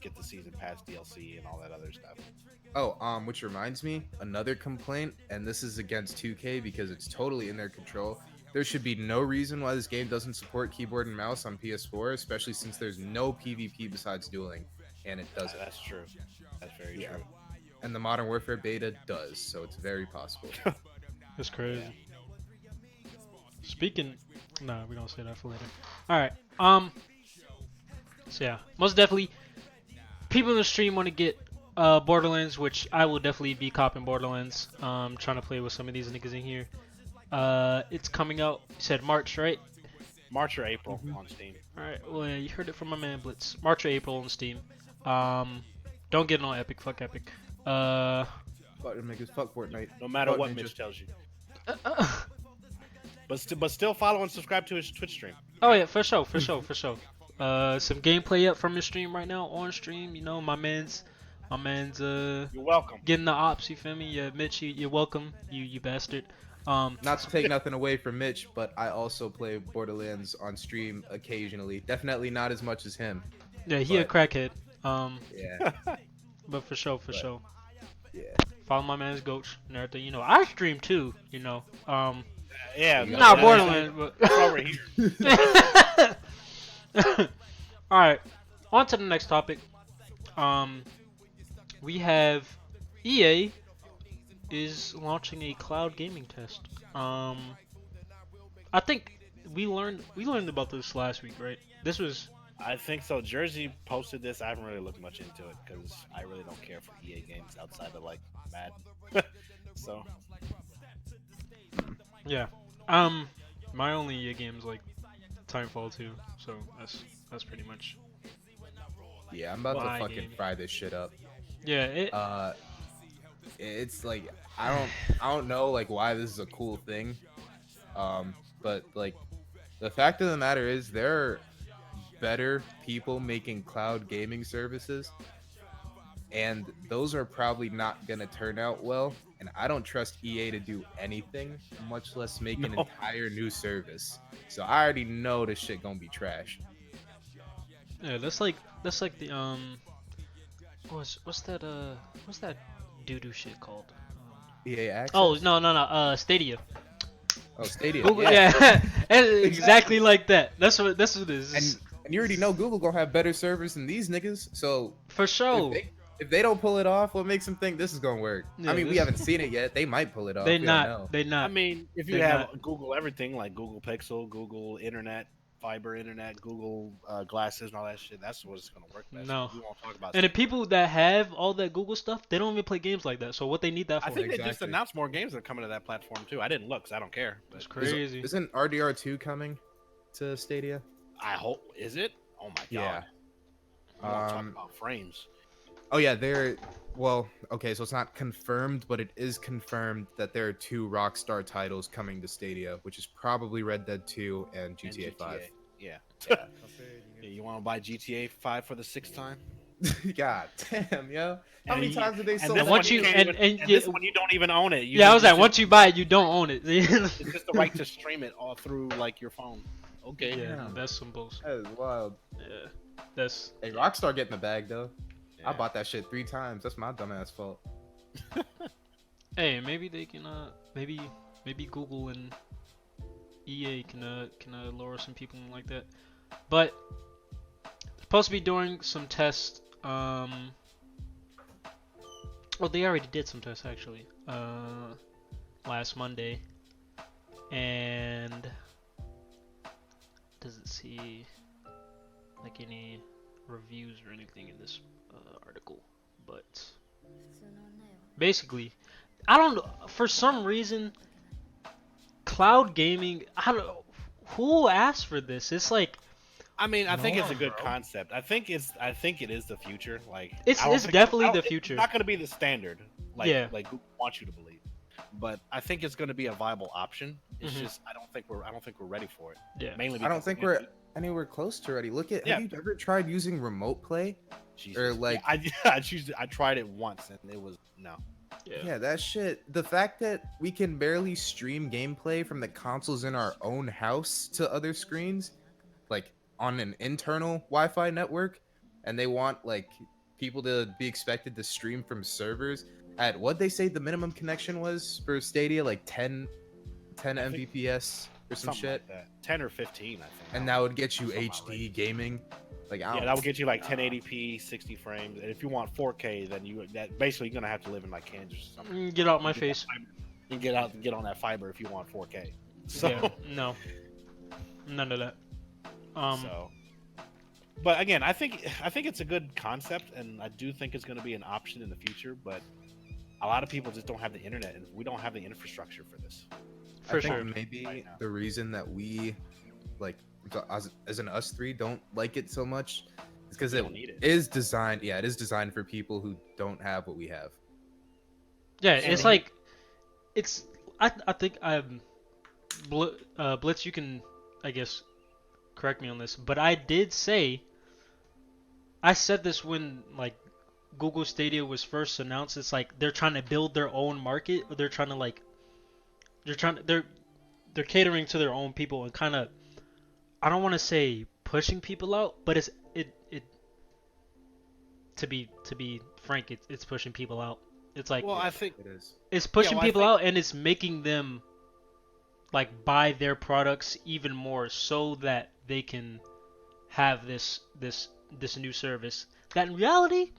Speaker 3: get the season pass DLC and all that other stuff.
Speaker 2: Oh, which reminds me, another complaint, and this is against 2K because it's totally in their control. There should be no reason why this game doesn't support keyboard and mouse on PS4, especially since there's no PvP besides dueling, and it doesn't.
Speaker 3: That's true. That's very
Speaker 2: Yeah.
Speaker 3: true.
Speaker 2: And the Modern Warfare beta does, so it's very possible.
Speaker 1: That's crazy. Speaking, nah, we don't say that for later. All right. So yeah, most definitely, people in the stream want to get Borderlands, which I will definitely be copping Borderlands. Trying to play with some of these niggas in here. It's coming out. You said March, right?
Speaker 3: March or April on Steam.
Speaker 1: All right. Well, yeah, you heard it from my man Blitz. March or April on Steam. Don't get it on Epic. Fuck Epic.
Speaker 2: Fuck niggas, fuck Fortnite.
Speaker 3: No matter
Speaker 2: Fuck
Speaker 3: what
Speaker 2: Ninja.
Speaker 3: Mitch tells you. But still follow and subscribe to his Twitch stream.
Speaker 1: Oh yeah, for sure. Some gameplay up from his stream right now on stream. You know, my man's
Speaker 3: You're welcome.
Speaker 1: getting the ops. You feel me? Yeah, Mitch, you're welcome. You bastard.
Speaker 2: Not to take nothing away from Mitch, but I also play Borderlands on stream occasionally. Definitely not as much as him.
Speaker 1: Yeah, he a
Speaker 2: but-
Speaker 1: crackhead.
Speaker 2: Yeah,
Speaker 1: But for sure.
Speaker 2: yeah.
Speaker 1: Follow my man's goats and everything. You know, I stream too. You know,
Speaker 3: Yeah.
Speaker 1: not Borderlands, but.
Speaker 3: It's over here.
Speaker 1: All right, on to the next topic. We have EA is launching a cloud gaming test. I think we learned about this last week, right? This was
Speaker 3: I think so. Jersey posted this. I haven't really looked much into it because I really don't care for EA games outside of like Madden. So
Speaker 1: yeah. My only EA game is like Timefall 2, so that's pretty much.
Speaker 2: Yeah, I'm about
Speaker 1: My
Speaker 2: to fucking
Speaker 1: game.
Speaker 2: fry this shit up.
Speaker 1: Yeah.
Speaker 2: It's like I don't know like why this is a cool thing, but like the fact of the matter is there are better people making cloud gaming services, and those are probably not gonna turn out well. And I don't trust EA to do anything, much less make an
Speaker 3: No.
Speaker 2: entire new service. So I already know this shit gonna be trash.
Speaker 1: Yeah, that's like the what's that doo-doo shit called?
Speaker 2: EA Access.
Speaker 1: Oh no, Stadia.
Speaker 2: Oh, Stadia.
Speaker 1: Google, yeah, exactly like that. That's what it is.
Speaker 2: And you already know Google gonna have better servers than these niggas. So
Speaker 1: For sure.
Speaker 2: if they don't pull it off, what makes them think this is gonna work?
Speaker 1: Yeah,
Speaker 2: I mean, we
Speaker 1: this-
Speaker 2: haven't seen it yet. They might pull it off.
Speaker 1: They
Speaker 2: We don't know.
Speaker 1: not. They not.
Speaker 3: I mean, if you
Speaker 1: They're
Speaker 3: have Google everything like Google Pixel, Google Internet, fiber internet, Google glasses, and all that shit, that's what it's gonna work best.
Speaker 1: No.
Speaker 3: We won't talk about.
Speaker 1: And the people that have all that Google stuff, they don't even play games like that. So what they need that for?
Speaker 3: I think they just
Speaker 2: Exactly.
Speaker 3: announced more games that are coming to that platform too. I didn't look, so I don't care. But
Speaker 1: It's crazy.
Speaker 2: Isn't RDR2 coming to Stadia?
Speaker 3: I hope is it? Oh my god.
Speaker 2: Yeah.
Speaker 3: You want to talk about frames?
Speaker 2: Oh yeah, well, okay, so it's not confirmed, but it is confirmed that there are 2 Rockstar titles coming to Stadia, which is probably Red Dead 2 and GTA 5.
Speaker 3: Yeah. Yeah. You want to buy GTA 5 for the 6th time?
Speaker 2: God damn, yo. How many
Speaker 3: And
Speaker 2: times did they
Speaker 3: and
Speaker 2: sell
Speaker 3: this
Speaker 2: that
Speaker 3: one
Speaker 1: once
Speaker 3: you
Speaker 1: you-
Speaker 3: can't
Speaker 1: and-
Speaker 3: even-
Speaker 1: and
Speaker 3: this
Speaker 1: you-
Speaker 3: one you don't even own it.
Speaker 1: Yeah, I was
Speaker 3: it's
Speaker 1: like,
Speaker 3: just-
Speaker 1: once you buy it, you don't own it.
Speaker 3: it's just the right to stream it all through like your phone. Okay.
Speaker 1: Yeah,
Speaker 2: Damn.
Speaker 1: that's some bullshit.
Speaker 2: That is wild.
Speaker 1: Yeah, that's
Speaker 2: Hey, Rockstar getting the bag though. I
Speaker 3: Yeah.
Speaker 2: bought that shit 3 times. That's my dumbass fault.
Speaker 1: hey, maybe they can maybe Google and EA can lower some people like that. But supposed to be doing some tests. Well, they already did some tests actually. Last Monday, and doesn't see like any reviews or anything in this article, but basically, I don't know, for some reason, cloud gaming, I don't know who asked for this. It's like
Speaker 3: I mean, I think it's a
Speaker 2: No,
Speaker 3: good
Speaker 2: bro.
Speaker 3: concept. I think it is the future. Like
Speaker 1: It's-
Speaker 3: I don't
Speaker 1: it's
Speaker 3: think-
Speaker 1: definitely
Speaker 3: I don't-
Speaker 1: the future.
Speaker 3: It's not going to be the standard. Like
Speaker 1: Yeah.
Speaker 3: like Google wants you to believe. But I think it's going to be a viable option. It's
Speaker 1: Mhm.
Speaker 3: just I don't think we're ready for it.
Speaker 1: yeah,
Speaker 3: Mainly
Speaker 2: I don't
Speaker 3: because
Speaker 2: think
Speaker 3: again,
Speaker 2: we're anywhere close to ready. Look at
Speaker 3: Yeah.
Speaker 2: have you ever tried using remote play?
Speaker 3: Jesus.
Speaker 2: or, like-
Speaker 3: I tried it once and it was no.
Speaker 2: Yeah, that shit. The fact that we can barely stream gameplay from the consoles in our own house to other screens, like on an internal Wi-Fi network, and they want like people to be expected to stream from servers at what they say the minimum connection was for Stadia, like 10
Speaker 3: I think-
Speaker 2: Mbps or some
Speaker 3: Something
Speaker 2: shit,
Speaker 3: like that. 10 or 15, I think.
Speaker 2: and that would get you
Speaker 3: Something
Speaker 2: HD
Speaker 3: outrageous.
Speaker 2: gaming. Like, I
Speaker 3: Yeah,
Speaker 2: don't,
Speaker 3: that would get you like 1080p, 60 frames. And if you want 4K, then that basically you're gonna have to live in like Kansas or something.
Speaker 1: Get out my
Speaker 3: Get that
Speaker 1: face.
Speaker 3: fiber- And get on that fiber if you want 4K. So,
Speaker 1: Yeah, no, none of that.
Speaker 3: so. But again, I think it's a good concept, and I do think it's going to be an option in the future. But a lot of people just don't have the internet, and we don't have the infrastructure for this.
Speaker 1: For
Speaker 2: I think
Speaker 1: sure.
Speaker 2: maybe
Speaker 3: Right now.
Speaker 2: the reason that we like as an us 3 don't like it so much is because
Speaker 3: We
Speaker 2: it
Speaker 3: don't need it.
Speaker 2: is designed. Yeah, it is designed for people who don't have what we have.
Speaker 1: Yeah,
Speaker 3: And
Speaker 1: it's
Speaker 3: then-
Speaker 1: like, it's. I think Blitz. You can, I guess, correct me on this, but I did say. I said this when like Google Stadia was first announced. It's like they're trying to build their own market. Or they're trying to like. They're catering to their own people and kind of. I don't want to say pushing people out, but it. To be frank, it's pushing people out. It's like
Speaker 3: Well, I think
Speaker 2: It is.
Speaker 1: it's pushing
Speaker 3: well, I
Speaker 1: people
Speaker 3: think-
Speaker 1: out, and it's making them like buy their products even more so that they can have this new service that in reality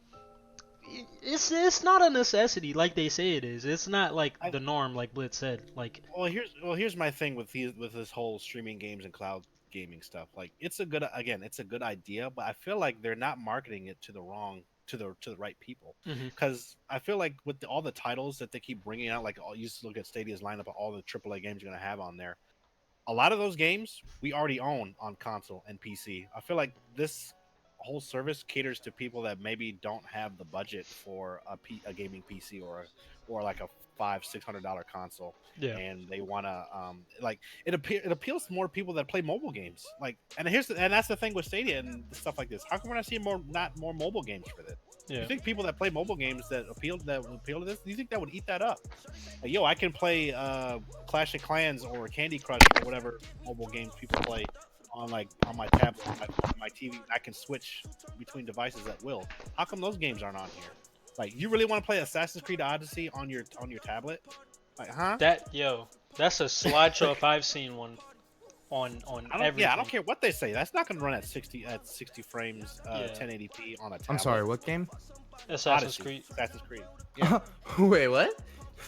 Speaker 1: it's not a necessity like they say it is. It's not like the norm, like Blitz said. Like,
Speaker 3: here's my thing with this whole streaming games and cloud gaming stuff. Like, it's a good idea, but I feel like they're not marketing it to the right people.
Speaker 1: Mhm.
Speaker 3: Because I feel like with all the titles that they keep bringing out, like you just look at Stadia's lineup of all the AAA games you're gonna have on there. A lot of those games we already own on console and PC. I feel like this whole service caters to people that maybe don't have the budget for a gaming PC or like a $500-$600 console,
Speaker 1: yeah,
Speaker 3: and they want to like it appeals to more people that play mobile games. Like, and that's the thing with Stadia and stuff like this. How come we're not seeing more mobile games for this?
Speaker 1: yeah.
Speaker 3: You think people that play mobile games that appeal to this? Do you think that would eat that up? Like, yo, I can play Clash of Clans or Candy Crush or whatever mobile games people play on my tablet, on my TV. I can switch between devices at will. How come those games aren't on here? Like, you really want to play Assassin's Creed Odyssey on your tablet? Like, huh?
Speaker 1: That's a slideshow if I've seen one on everything.
Speaker 3: I don't care what they say. That's not going to run at 60 frames,
Speaker 1: Yeah.
Speaker 3: 1080p on a tablet.
Speaker 2: I'm sorry, what game?
Speaker 1: Assassin's
Speaker 3: Odyssey.
Speaker 1: Creed.
Speaker 3: Assassin's Creed. Yeah.
Speaker 2: Wait, what?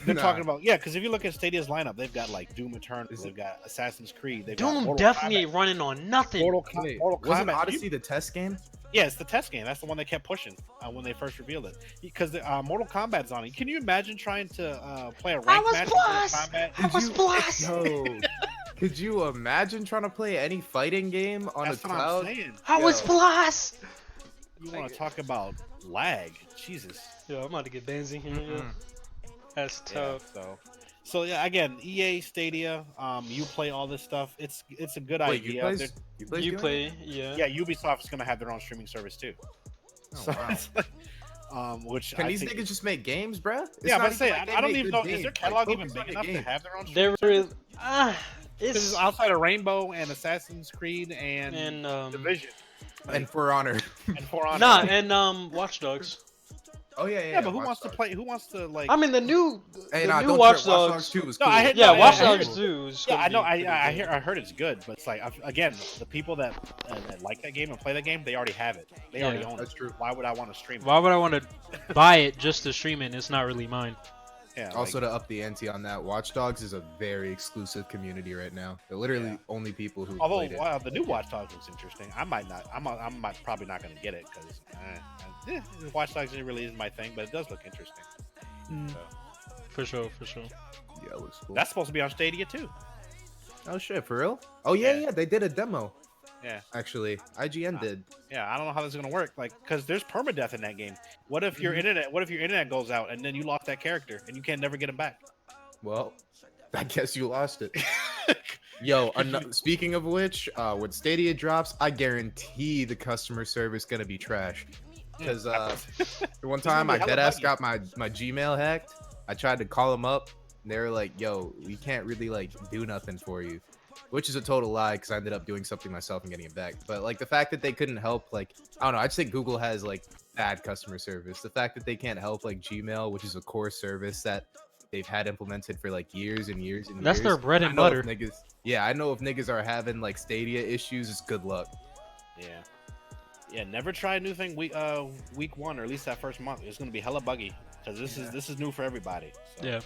Speaker 3: They're
Speaker 2: Nah.
Speaker 3: talking about because if you look at Stadia's lineup, they've got like Doom Eternal, they've got Assassin's Creed, they've got
Speaker 1: Doom
Speaker 3: Mortal
Speaker 1: definitely
Speaker 3: Kombat.
Speaker 1: ain't running on nothing.
Speaker 3: Mortal
Speaker 2: Wait,
Speaker 3: Kombat.
Speaker 2: wasn't Odyssey the test game?
Speaker 3: Yeah, it's the test game. That's the one they kept pushing when they first revealed it. Because Mortal Kombat's on it. Can you imagine trying to play a ranked match in Mortal Kombat?
Speaker 1: I was blessed.
Speaker 2: No. Could you imagine trying to play any fighting game on
Speaker 3: That's
Speaker 2: a
Speaker 3: what
Speaker 2: cloud?
Speaker 3: I'm saying.
Speaker 1: I was
Speaker 2: Yo.
Speaker 1: blessed.
Speaker 3: You want to talk about lag? Jesus.
Speaker 1: Yo, I'm about to get benzene here. Yo. That's
Speaker 3: Yeah,
Speaker 1: tough.
Speaker 3: so yeah, again, EA Stadia, you play all this stuff. It's a good
Speaker 2: Wait,
Speaker 3: idea.
Speaker 1: You play, yeah.
Speaker 3: Yeah, Ubisoft is gonna have their own streaming service too.
Speaker 2: Oh,
Speaker 3: So
Speaker 2: wow.
Speaker 3: it's like, which
Speaker 2: Can
Speaker 3: I
Speaker 2: these
Speaker 3: think,
Speaker 2: niggas just make games, bruh? It's
Speaker 3: yeah, I'm
Speaker 2: not
Speaker 3: about to say,
Speaker 2: even like they
Speaker 3: I don't
Speaker 2: make
Speaker 3: even
Speaker 2: good
Speaker 3: know, is their
Speaker 2: games.
Speaker 3: catalog
Speaker 2: Like,
Speaker 3: even
Speaker 2: focus
Speaker 3: big
Speaker 2: on the
Speaker 3: enough to
Speaker 2: game.
Speaker 3: have their own
Speaker 1: They're
Speaker 3: streaming
Speaker 1: really,
Speaker 3: This is
Speaker 1: it's
Speaker 3: outside of Rainbow and Assassin's Creed and,
Speaker 1: and
Speaker 3: Division
Speaker 2: And For Honor.
Speaker 3: and For Honor.
Speaker 1: nah, and Watch Dogs.
Speaker 2: Oh yeah,
Speaker 3: yeah, but who
Speaker 2: Watch
Speaker 3: wants to
Speaker 2: Dogs.
Speaker 3: play? Who wants to like?
Speaker 1: I mean, the new
Speaker 2: Hey, nah, don't
Speaker 1: Watch
Speaker 2: trip. Watch
Speaker 1: Dogs.
Speaker 2: Dogs 2 was
Speaker 3: No,
Speaker 2: cool.
Speaker 3: I heard-
Speaker 1: Yeah,
Speaker 3: no,
Speaker 1: Watch
Speaker 3: I heard
Speaker 1: Dogs
Speaker 3: it.
Speaker 1: 2 is
Speaker 3: Yeah,
Speaker 1: gonna
Speaker 3: I know.
Speaker 1: be pretty
Speaker 3: I
Speaker 1: good.
Speaker 3: hear. I heard it's good, but it's like again, the people that like that game and play that game, they already have it. They already own it.
Speaker 2: That's true.
Speaker 3: Why would I want to stream it?
Speaker 1: Why would I want to buy it just to stream it? It's not really mine.
Speaker 3: Yeah.
Speaker 2: Also, to up the ante on that, Watch Dogs is a very exclusive community right now. They're literally only people who
Speaker 3: although
Speaker 2: played it.
Speaker 3: the new Watch Dogs looks interesting, I might not. I'm probably not going to get it because Watch Dogs really isn't my thing, but it does look interesting. So,
Speaker 1: For sure.
Speaker 2: Yeah, it looks cool.
Speaker 3: that's supposed to be on Stadia too.
Speaker 2: Oh shit, for real? Oh yeah,
Speaker 3: Yeah.
Speaker 2: they did a demo.
Speaker 3: Yeah.
Speaker 2: Actually, IGN did.
Speaker 3: Yeah, I don't know how this is gonna work. Like, because there's permadeath in that game. What if your internet goes out and then you lost that character and you can never get him back?
Speaker 2: Well, I guess you lost it. Yo, speaking of which, when Stadia drops, I guarantee the customer service gonna be trash. Because one time I deadass got my Gmail hacked. I tried to call them up, and they were like, "Yo, we can't really like do nothing for you," which is a total lie because I ended up doing something myself and getting it back. But like the fact that they couldn't help, like I don't know, I just think Google has like bad customer service. The fact that they can't help like Gmail, which is a core service that they've had implemented for like years and years and
Speaker 1: That's
Speaker 2: years.
Speaker 1: their bread and
Speaker 2: I know if
Speaker 1: butter.
Speaker 2: niggas, yeah, I know if niggas are having like Stadia issues, it's good luck.
Speaker 3: Yeah. Yeah, never try a new thing week 1 or at least that first month. It's gonna be hella buggy because this is new for everybody. So.
Speaker 1: Yeah,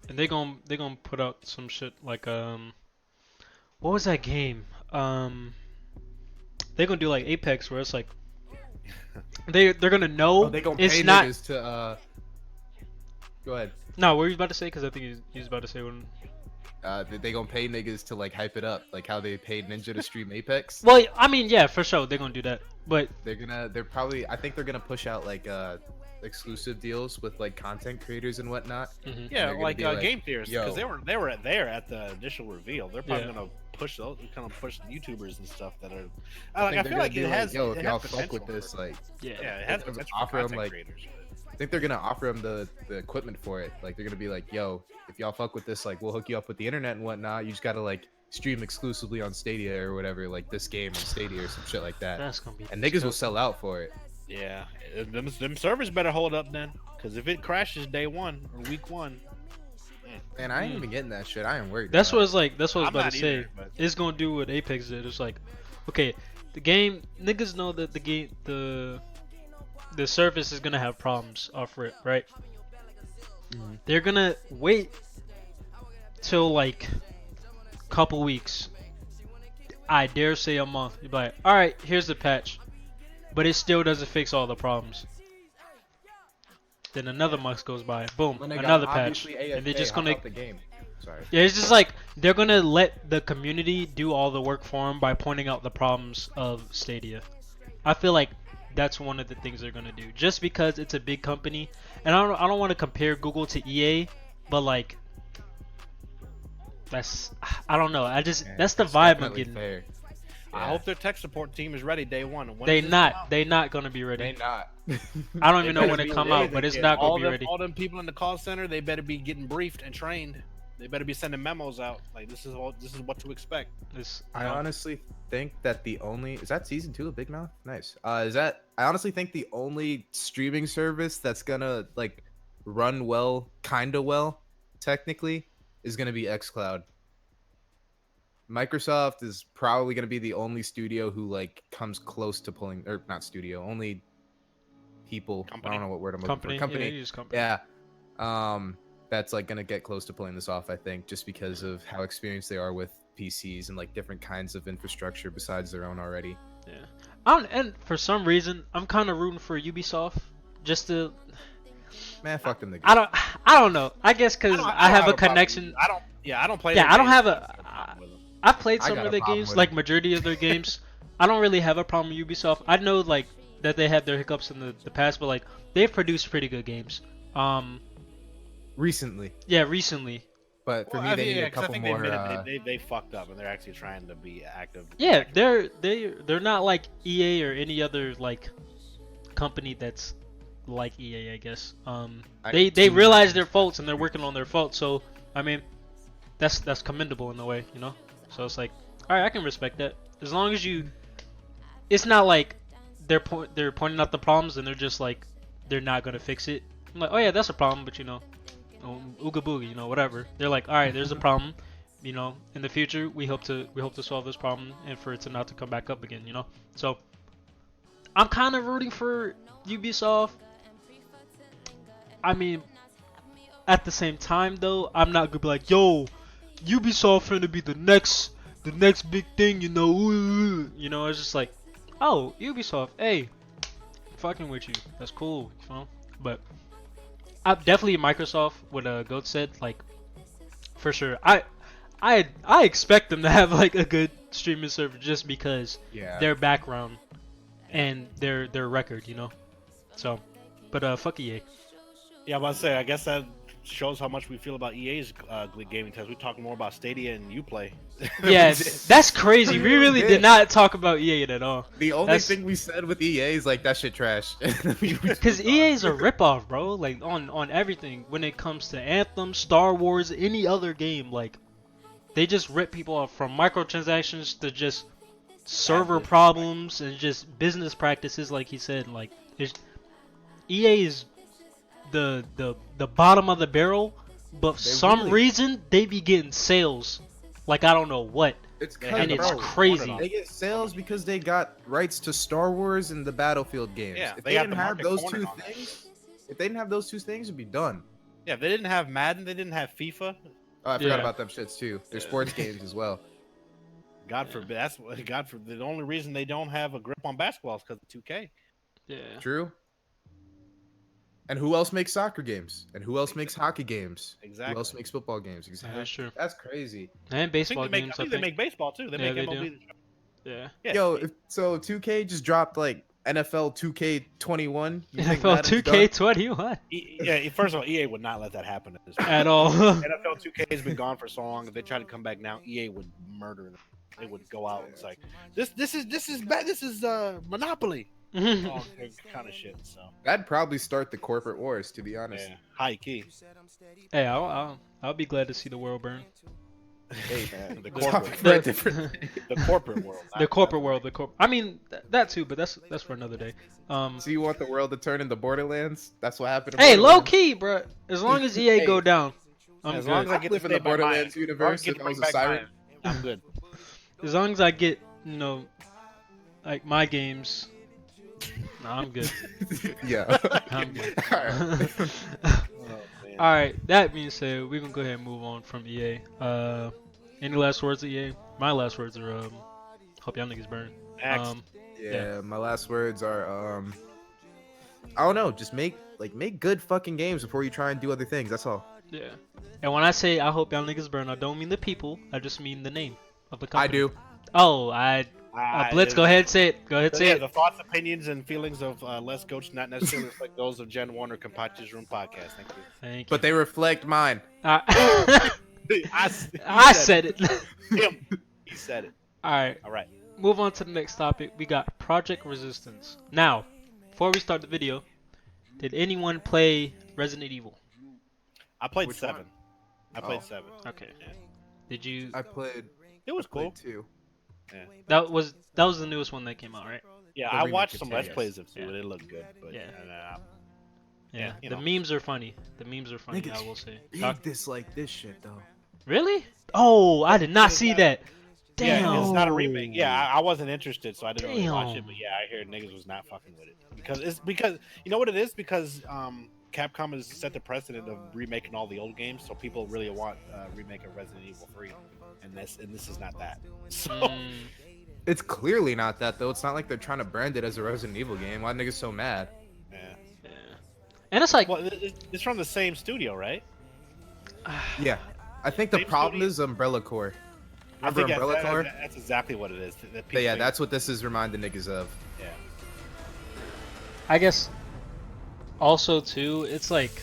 Speaker 1: and they gonna put out some shit like what was that game? They're gonna do like Apex where it's like they're gonna know
Speaker 2: They gonna
Speaker 1: it's
Speaker 2: pay
Speaker 1: not.
Speaker 2: niggas to Go ahead.
Speaker 1: No, what were you about to say? Because I think he was about to say one.
Speaker 2: They gonna pay niggas to like hype it up, like how they paid Ninja to stream Apex.
Speaker 1: Well, I mean, yeah, for sure they're gonna do that, but
Speaker 2: I think they're gonna push out like exclusive deals with like content creators and whatnot.
Speaker 1: mhm.
Speaker 3: Yeah,
Speaker 2: They're gonna
Speaker 3: like
Speaker 2: be like,
Speaker 3: game theorists
Speaker 2: "Yo."
Speaker 3: because they were there at the initial reveal. They're probably
Speaker 1: Yeah.
Speaker 3: gonna push those, kind of push YouTubers and stuff that are.
Speaker 2: I
Speaker 3: I feel like it has.
Speaker 2: yo,
Speaker 3: it
Speaker 2: if
Speaker 3: has
Speaker 2: y'all fuck
Speaker 3: potential
Speaker 2: with this,
Speaker 3: for-
Speaker 2: like,
Speaker 1: Yeah,
Speaker 3: yeah, it has
Speaker 2: they're gonna
Speaker 3: potential for
Speaker 2: offer 'em,
Speaker 3: content
Speaker 2: like-
Speaker 3: creators.
Speaker 2: I think they're gonna offer them the equipment for it. Like they're gonna be like, yo, if y'all fuck with this, like we'll hook you up with the internet and whatnot. You just gotta like stream exclusively on Stadia or whatever, like this game on Stadia or some shit like that.
Speaker 1: that's gonna be.
Speaker 2: And niggas will sell out for it.
Speaker 3: Yeah, them servers better hold up then, because if it crashes day 1 or week 1,
Speaker 2: Man, I ain't even getting that shit. I ain't worried.
Speaker 1: That's
Speaker 2: about
Speaker 1: what it's like. That's what I was
Speaker 3: I'm
Speaker 1: about
Speaker 3: not
Speaker 1: to say.
Speaker 3: either, but-
Speaker 1: It's gonna do what Apex did. It's like, okay, the game niggas know that the game the service is gonna have problems off rip, right?
Speaker 2: Mhm.
Speaker 1: They're gonna wait till like couple weeks. I dare say a month. You're like, all right, here's the patch, but it still doesn't fix all the problems. Then another month goes by, boom,
Speaker 2: When they got
Speaker 1: another patch,
Speaker 2: obviously AFK,
Speaker 1: and they're just
Speaker 2: hop
Speaker 1: gonna.
Speaker 2: out the game. Sorry.
Speaker 1: Yeah, it's just like they're gonna let the community do all the work for them by pointing out the problems of Stadia. I feel like that's one of the things they're gonna do, just because it's a big company. And I don't want to compare Google to EA, but like I don't know.
Speaker 2: Yeah,
Speaker 1: That's the
Speaker 2: it's
Speaker 1: vibe I'm
Speaker 2: definitely
Speaker 1: getting.
Speaker 2: fair.
Speaker 3: I
Speaker 2: Yeah.
Speaker 3: hope their tech support team is ready day 1. And when
Speaker 1: They
Speaker 3: does this come out?
Speaker 1: they not gonna be
Speaker 2: They
Speaker 1: ready.
Speaker 2: not.
Speaker 1: I don't
Speaker 3: They
Speaker 1: even know
Speaker 3: better
Speaker 1: when it
Speaker 3: be
Speaker 1: come
Speaker 3: ready.
Speaker 1: out, but it's
Speaker 2: Yeah,
Speaker 1: not gonna
Speaker 3: all
Speaker 1: be
Speaker 3: them,
Speaker 1: ready.
Speaker 3: all them people in the call center, they better be getting briefed and trained. They better be sending memos out like this is what to expect.
Speaker 2: I honestly think that is that season 2 of Big Mouth? Nice. I honestly think the only streaming service that's gonna like run well, kinda well, technically, is gonna be xCloud. Microsoft is probably gonna be the only studio who like comes close to pulling, or not studio, only people.
Speaker 3: Company.
Speaker 2: I don't know what word I'm
Speaker 1: company.
Speaker 2: looking for.
Speaker 1: Yeah,
Speaker 2: Company.
Speaker 1: you use company.
Speaker 2: Yeah. That's like gonna get close to pulling this off, I think, just because of how experienced they are with PCs and like different kinds of infrastructure besides their own already.
Speaker 1: Yeah. And for some reason, I'm kind of rooting for Ubisoft, just to.
Speaker 2: Man, fuck them.
Speaker 1: I don't know. I guess because I have a connection.
Speaker 3: I don't play.
Speaker 1: Yeah,
Speaker 3: their
Speaker 1: I don't
Speaker 3: games.
Speaker 1: have a. I've played
Speaker 2: I
Speaker 1: some
Speaker 2: got
Speaker 1: of
Speaker 2: a
Speaker 1: their
Speaker 2: problem
Speaker 1: games,
Speaker 2: with
Speaker 1: like
Speaker 2: it.
Speaker 1: majority of their games. I don't really have a problem with Ubisoft. I know like that they had their hiccups in the past, but like they've produced pretty good games.
Speaker 2: Recently,
Speaker 1: Yeah, recently.
Speaker 2: but for
Speaker 3: Well,
Speaker 2: me,
Speaker 3: I
Speaker 2: they
Speaker 3: think,
Speaker 2: need
Speaker 3: yeah,
Speaker 2: a
Speaker 3: 'cause I
Speaker 2: couple
Speaker 3: think
Speaker 2: more.
Speaker 3: they admitted they fucked up, and they're actually trying to be active.
Speaker 1: Yeah, they're not like EA or any other like company that's like EA, I guess. They realize their faults and they're working on their faults. So I mean, that's commendable in a way, you know. So it's like, all right, I can respect that as long as you. It's not like they're pointing out the problems and they're just like they're not gonna fix it. I'm like, oh yeah, that's a problem, but you know, ooga booga, you know, whatever. They're like, all right, there's a problem. You know, in the future, we hope to solve this problem and for it to not to come back up again. You know, so I'm kind of rooting for Ubisoft. I mean, at the same time though, I'm not gonna be like, yo, Ubisoft finna be the next big thing. You know, you know, it's just like, oh, Ubisoft, hey, fucking with you, that's cool, you know. But definitely Microsoft, what Goat said, like for sure. I expect them to have like a good streaming server just because their background and their record, you know. So, but fuck EA.
Speaker 3: Yeah, I'm about to say. I guess that shows how much we feel about EA's gaming test. We're talking more about Stadia and UPlay.
Speaker 1: Yeah, that's crazy. We really did not talk about EA at all.
Speaker 2: The only thing we said with EA is like that shit trash.
Speaker 1: Because EA is a ripoff, bro. Like on everything when it comes to Anthem, Star Wars, any other game. Like they just rip people off from microtransactions to just server problems and just business practices. Like he said, like EA is the bottom of the barrel, but for some reason they be getting sales. Like I don't know what.
Speaker 2: It's
Speaker 1: crazy.
Speaker 2: They get sales because they got rights to Star Wars and the Battlefield games.
Speaker 3: Yeah,
Speaker 2: if they didn't have those two things, it'd be done.
Speaker 3: Yeah, if they didn't have Madden, they didn't have FIFA.
Speaker 2: Oh, I forgot about them shits too. They're sports games as well.
Speaker 3: God forbid. God forbid. The only reason they don't have a grip on basketball is because of 2K.
Speaker 1: Yeah.
Speaker 2: True. And who else makes soccer games? And who else makes hockey games?
Speaker 3: Exactly.
Speaker 2: Who else makes football games? Exactly.
Speaker 1: That's true.
Speaker 2: That's crazy.
Speaker 1: And baseball games.
Speaker 3: I think they make baseball too. They make MLB.
Speaker 1: Yeah.
Speaker 2: Yo, so 2K just dropped like NFL 2K21.
Speaker 1: NFL 2K21.
Speaker 3: Yeah. First of all, EA would not let that happen at this point.
Speaker 1: At all.
Speaker 3: NFL 2K has been gone for so long. If they try to come back now, EA would murder them. They would go out and it's like, this is bad. This is Monopoly. All kind of shit. So
Speaker 2: that'd probably start the corporate wars, to be honest.
Speaker 3: Yeah, high key.
Speaker 1: Hey, I'll be glad to see the world burn.
Speaker 2: Hey man,
Speaker 3: the corporate world.
Speaker 1: The corporate world. I mean that too, but that's for another day.
Speaker 2: So you want the world to turn into Borderlands? That's what happened.
Speaker 1: Hey, low key, bro. As long as EA go down,
Speaker 3: as long as I get
Speaker 2: live in the Borderlands universe, if I was a siren,
Speaker 3: I'm good.
Speaker 1: As long as I get, you know, like my games. No, I'm good.
Speaker 2: Yeah.
Speaker 1: I'm good.
Speaker 3: Oh,
Speaker 1: Alright, that being said, we can go ahead and move on from EA. Any last words to EA? My last words are, hope y'all niggas burn.
Speaker 2: Yeah, my last words are, I don't know, just make good fucking games before you try and do other things, that's all.
Speaker 1: Yeah. And when I say I hope y'all niggas burn, I don't mean the people, I just mean the name of the company.
Speaker 2: I do.
Speaker 1: Oh, Blitz, go ahead, say it. Go ahead, say it.
Speaker 3: The thoughts, opinions, and feelings of LessGoats not necessarily reflect those of Gen 1 or Kenpachi's Room podcast. Thank you.
Speaker 1: Thank you.
Speaker 2: But they reflect mine.
Speaker 1: I said it.
Speaker 3: He said it.
Speaker 1: All right. Move on to the next topic. We got Project Resistance. Now, before we start the video, did anyone play Resident Evil?
Speaker 3: I played 7. I played 7.
Speaker 1: Okay. Yeah. Did you?
Speaker 2: I played.
Speaker 3: It was cool.
Speaker 2: 2.
Speaker 3: Yeah.
Speaker 1: That was the newest one that came out, right?
Speaker 3: Yeah, I watched some Let's Plays of 2. It looked good, but
Speaker 1: yeah. The memes are funny.
Speaker 2: Niggas
Speaker 1: I will say.
Speaker 2: Big dislike this shit though.
Speaker 1: Really? Oh, I did not see that. Damn.
Speaker 3: Yeah, it's not a remake. Yeah, I wasn't interested, so I didn't really watch it. But yeah, I heard niggas was not fucking with it because you know what it is, because Capcom has set the precedent of remaking all the old games, so people really want a remake of Resident Evil 3, and this is not that. So
Speaker 2: it's clearly not that though. It's not like they're trying to brand it as a Resident Evil game. Why niggas so mad?
Speaker 3: Yeah.
Speaker 1: And it's like,
Speaker 3: well, it's from the same studio, right?
Speaker 2: Yeah, I think the problem is Umbrella Corps. Remember Umbrella Corps?
Speaker 3: That's exactly what it is.
Speaker 2: But yeah, that's what this is reminding niggas of.
Speaker 3: Yeah.
Speaker 1: I guess also too, it's like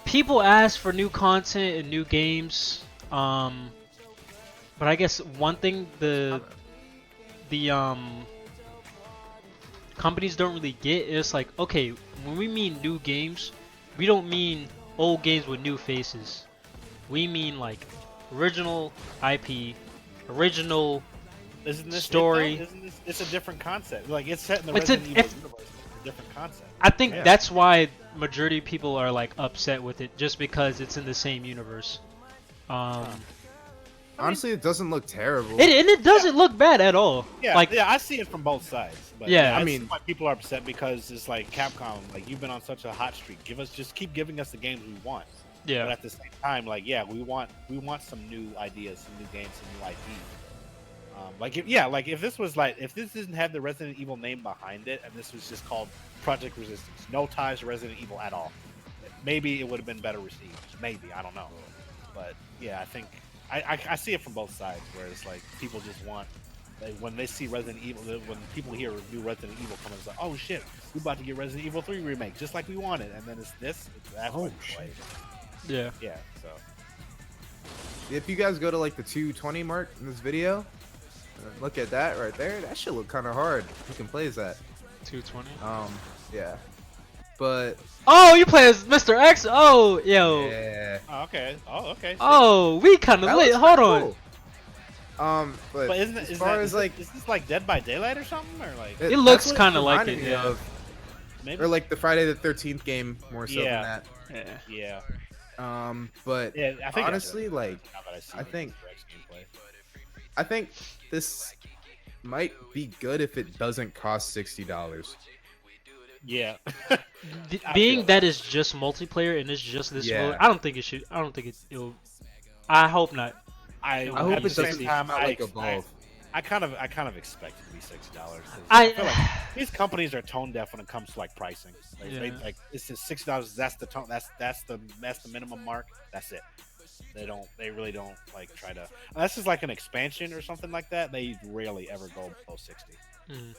Speaker 1: people ask for new content and new games. But I guess one thing the companies don't really get is like, okay, when we mean new games, we don't mean old games with new faces. We mean like original IP, original
Speaker 3: Isn't this
Speaker 1: story.
Speaker 3: Isn't this? It's a different concept. Like it's set in the
Speaker 1: It's a-
Speaker 3: Resident Evil
Speaker 1: if-
Speaker 3: universe. It's a different concept.
Speaker 1: I think
Speaker 2: Yeah.
Speaker 1: that's why majority of people are like upset with it, just because it's in the same universe.
Speaker 2: Honestly, it doesn't look terrible.
Speaker 1: It doesn't look bad at all.
Speaker 3: Yeah,
Speaker 1: Like
Speaker 3: yeah, I see it from both sides. But
Speaker 1: Yeah.
Speaker 3: I
Speaker 2: I
Speaker 3: mean,
Speaker 2: mean-
Speaker 3: why people are upset because it's like Capcom, like you've been on such a hot streak. Just keep giving us the games we want. But
Speaker 1: yeah,
Speaker 3: at the same time, like we want some new ideas, some new games, some new IP. If this was like if this didn't have the Resident Evil name behind it, and this was just called Project Resistance, no ties to Resident Evil at all, maybe it would have been better received. Maybe, I don't know. But yeah, I think I see it from both sides, where it's like people just want, like, when they see Resident Evil, when people hear new Resident Evil coming, it's like, oh shit, we about to get Resident Evil 3 remake just like we wanted, and then it's that.
Speaker 2: Oh,
Speaker 3: shit.
Speaker 1: yeah.
Speaker 3: Yeah, so
Speaker 2: If you guys go to like the 220 mark in this video, look at that right there. That should look kind of hard. Who can play as that?
Speaker 1: 220.
Speaker 2: Yeah. But
Speaker 1: Oh, you play as Mr. X? Oh, yo.
Speaker 2: yeah.
Speaker 3: okay.
Speaker 1: Oh, we kind of
Speaker 2: That
Speaker 1: lit.
Speaker 2: looks
Speaker 1: Hold
Speaker 2: kinda
Speaker 1: on.
Speaker 2: cool. But
Speaker 3: But isn't
Speaker 2: as
Speaker 3: is
Speaker 2: far
Speaker 3: that,
Speaker 2: as
Speaker 3: is,
Speaker 2: like
Speaker 3: is this like Dead by Daylight or something, or like
Speaker 1: It looks
Speaker 2: that's what
Speaker 1: kinda like
Speaker 2: reminded
Speaker 1: it,
Speaker 2: me
Speaker 1: yeah.
Speaker 2: of.
Speaker 3: maybe?
Speaker 2: Or like the Friday the 13th game more so
Speaker 3: Yeah.
Speaker 2: than
Speaker 1: Yeah.
Speaker 2: that. But
Speaker 3: Yeah, I think
Speaker 2: honestly, like
Speaker 3: now that I see
Speaker 2: I think-
Speaker 3: the Rex gameplay.
Speaker 2: I think this might be good if it doesn't cost $60.
Speaker 3: Yeah.
Speaker 1: Being
Speaker 3: feel
Speaker 1: that it's just multiplayer and it's just this
Speaker 2: Yeah.
Speaker 1: mode, I don't think it should. I don't think it'll. I hope not.
Speaker 3: I
Speaker 1: I
Speaker 2: hope
Speaker 3: at
Speaker 2: it
Speaker 3: the same
Speaker 2: doesn't
Speaker 3: time,
Speaker 2: not like Evolve.
Speaker 3: I kind of expect it to be $60.
Speaker 1: I-
Speaker 3: feel like these companies are tone deaf when it comes to like pricing. They
Speaker 1: Yeah.
Speaker 3: like it's just $60. That's the tone. That's the minimum mark. That's it. They really don't like try to. Unless it's like an expansion or something like that. They rarely ever go below 60.
Speaker 1: Mm.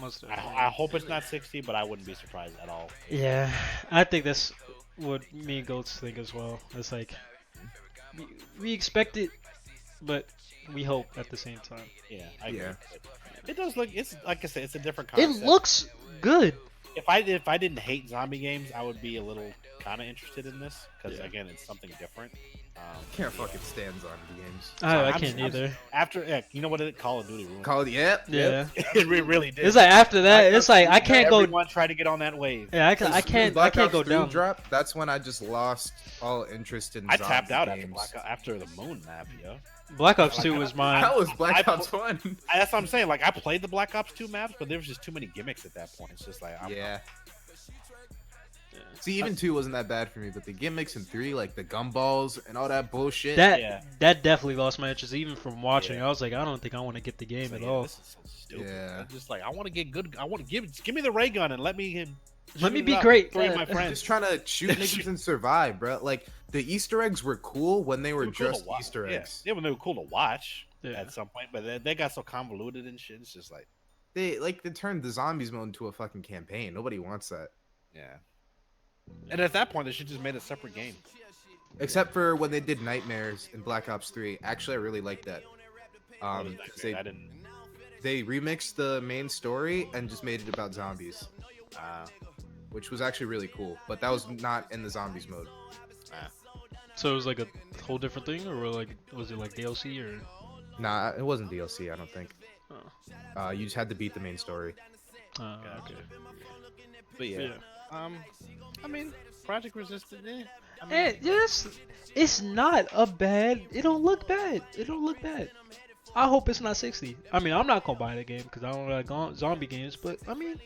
Speaker 1: Most
Speaker 3: I hope it's not 60, but I wouldn't be surprised at all.
Speaker 1: Yeah, I think that's what me and Goats think as well. It's like we expect it, but we hope at the same time.
Speaker 3: Yeah, I agree.
Speaker 2: Yeah.
Speaker 3: It does look. It's like I said. It's a different
Speaker 1: It
Speaker 3: concept.
Speaker 1: looks good.
Speaker 3: If I didn't hate zombie games, I would be a little kind of interested in this because
Speaker 1: Yeah.
Speaker 3: again, it's something different.
Speaker 2: Can't fucking stand zombie games.
Speaker 1: I
Speaker 3: I'm-
Speaker 1: can't
Speaker 3: I'm-
Speaker 1: either.
Speaker 3: After you know what it Call of Duty ruined.
Speaker 2: Call it, yep.
Speaker 1: Yeah,
Speaker 3: it really did.
Speaker 1: it's like after that, it's like I can't go.
Speaker 3: Everyone tried to get on that wave.
Speaker 1: Yeah, I can't go down.
Speaker 2: Drop. That's when I just lost all interest in.
Speaker 3: I tapped out
Speaker 2: games.
Speaker 3: after the moon map, yo.
Speaker 1: Black Ops 2 was mine.
Speaker 2: That was Black
Speaker 3: I-
Speaker 2: Ops 1.
Speaker 3: That's what I'm saying. Like I played the Black Ops 2 maps, but there was just too many gimmicks at that point. It's just like
Speaker 2: Yeah. See, even 2 wasn't that bad for me, but the gimmicks in 3, like the gumballs and all that bullshit.
Speaker 3: Yeah.
Speaker 1: That definitely lost my interest even from watching.
Speaker 3: Yeah.
Speaker 1: I was like, I don't think I want to get the game
Speaker 3: So,
Speaker 1: at
Speaker 3: yeah,
Speaker 1: all.
Speaker 3: This is so stupid.
Speaker 2: Yeah.
Speaker 3: I'm just like I want to get good. I want to give me the ray gun and let me
Speaker 1: Let me
Speaker 3: shoot
Speaker 1: be
Speaker 3: it up
Speaker 1: great.
Speaker 3: with three of
Speaker 1: Yeah.
Speaker 3: my friends.
Speaker 2: Just trying to shoot niggas and survive, bro. Like the Easter eggs were cool when they were
Speaker 3: They were cool to
Speaker 2: just
Speaker 3: watch.
Speaker 2: Easter eggs.
Speaker 3: Yeah, when they were cool to watch
Speaker 1: Yeah.
Speaker 3: at some point, but they got so convoluted and shit. It's just like,
Speaker 2: They turned the zombies mode into a fucking campaign. Nobody wants that.
Speaker 3: yeah. And at that point, they should just made a separate game.
Speaker 2: Except for when they did Nightmares in Black Ops 3. Actually, I really liked that.
Speaker 3: What was that
Speaker 2: 'Cause
Speaker 3: great? I didn't.
Speaker 2: they remixed the main story and just made it about zombies, which was actually really cool. But that was not in the zombies mode.
Speaker 1: So it was like a whole different thing, or was it like DLC or?
Speaker 2: Nah, it wasn't DLC. I don't think.
Speaker 1: Oh.
Speaker 2: You just had to beat the main story.
Speaker 1: Okay.
Speaker 3: But yeah.
Speaker 1: Yeah.
Speaker 3: I mean, Project Resistance. I mean,
Speaker 1: Yes, it's not a bad. It don't look bad. It don't look bad. I hope it's not 60. I mean, I'm not gonna buy the game because I don't like zombie games. But I mean,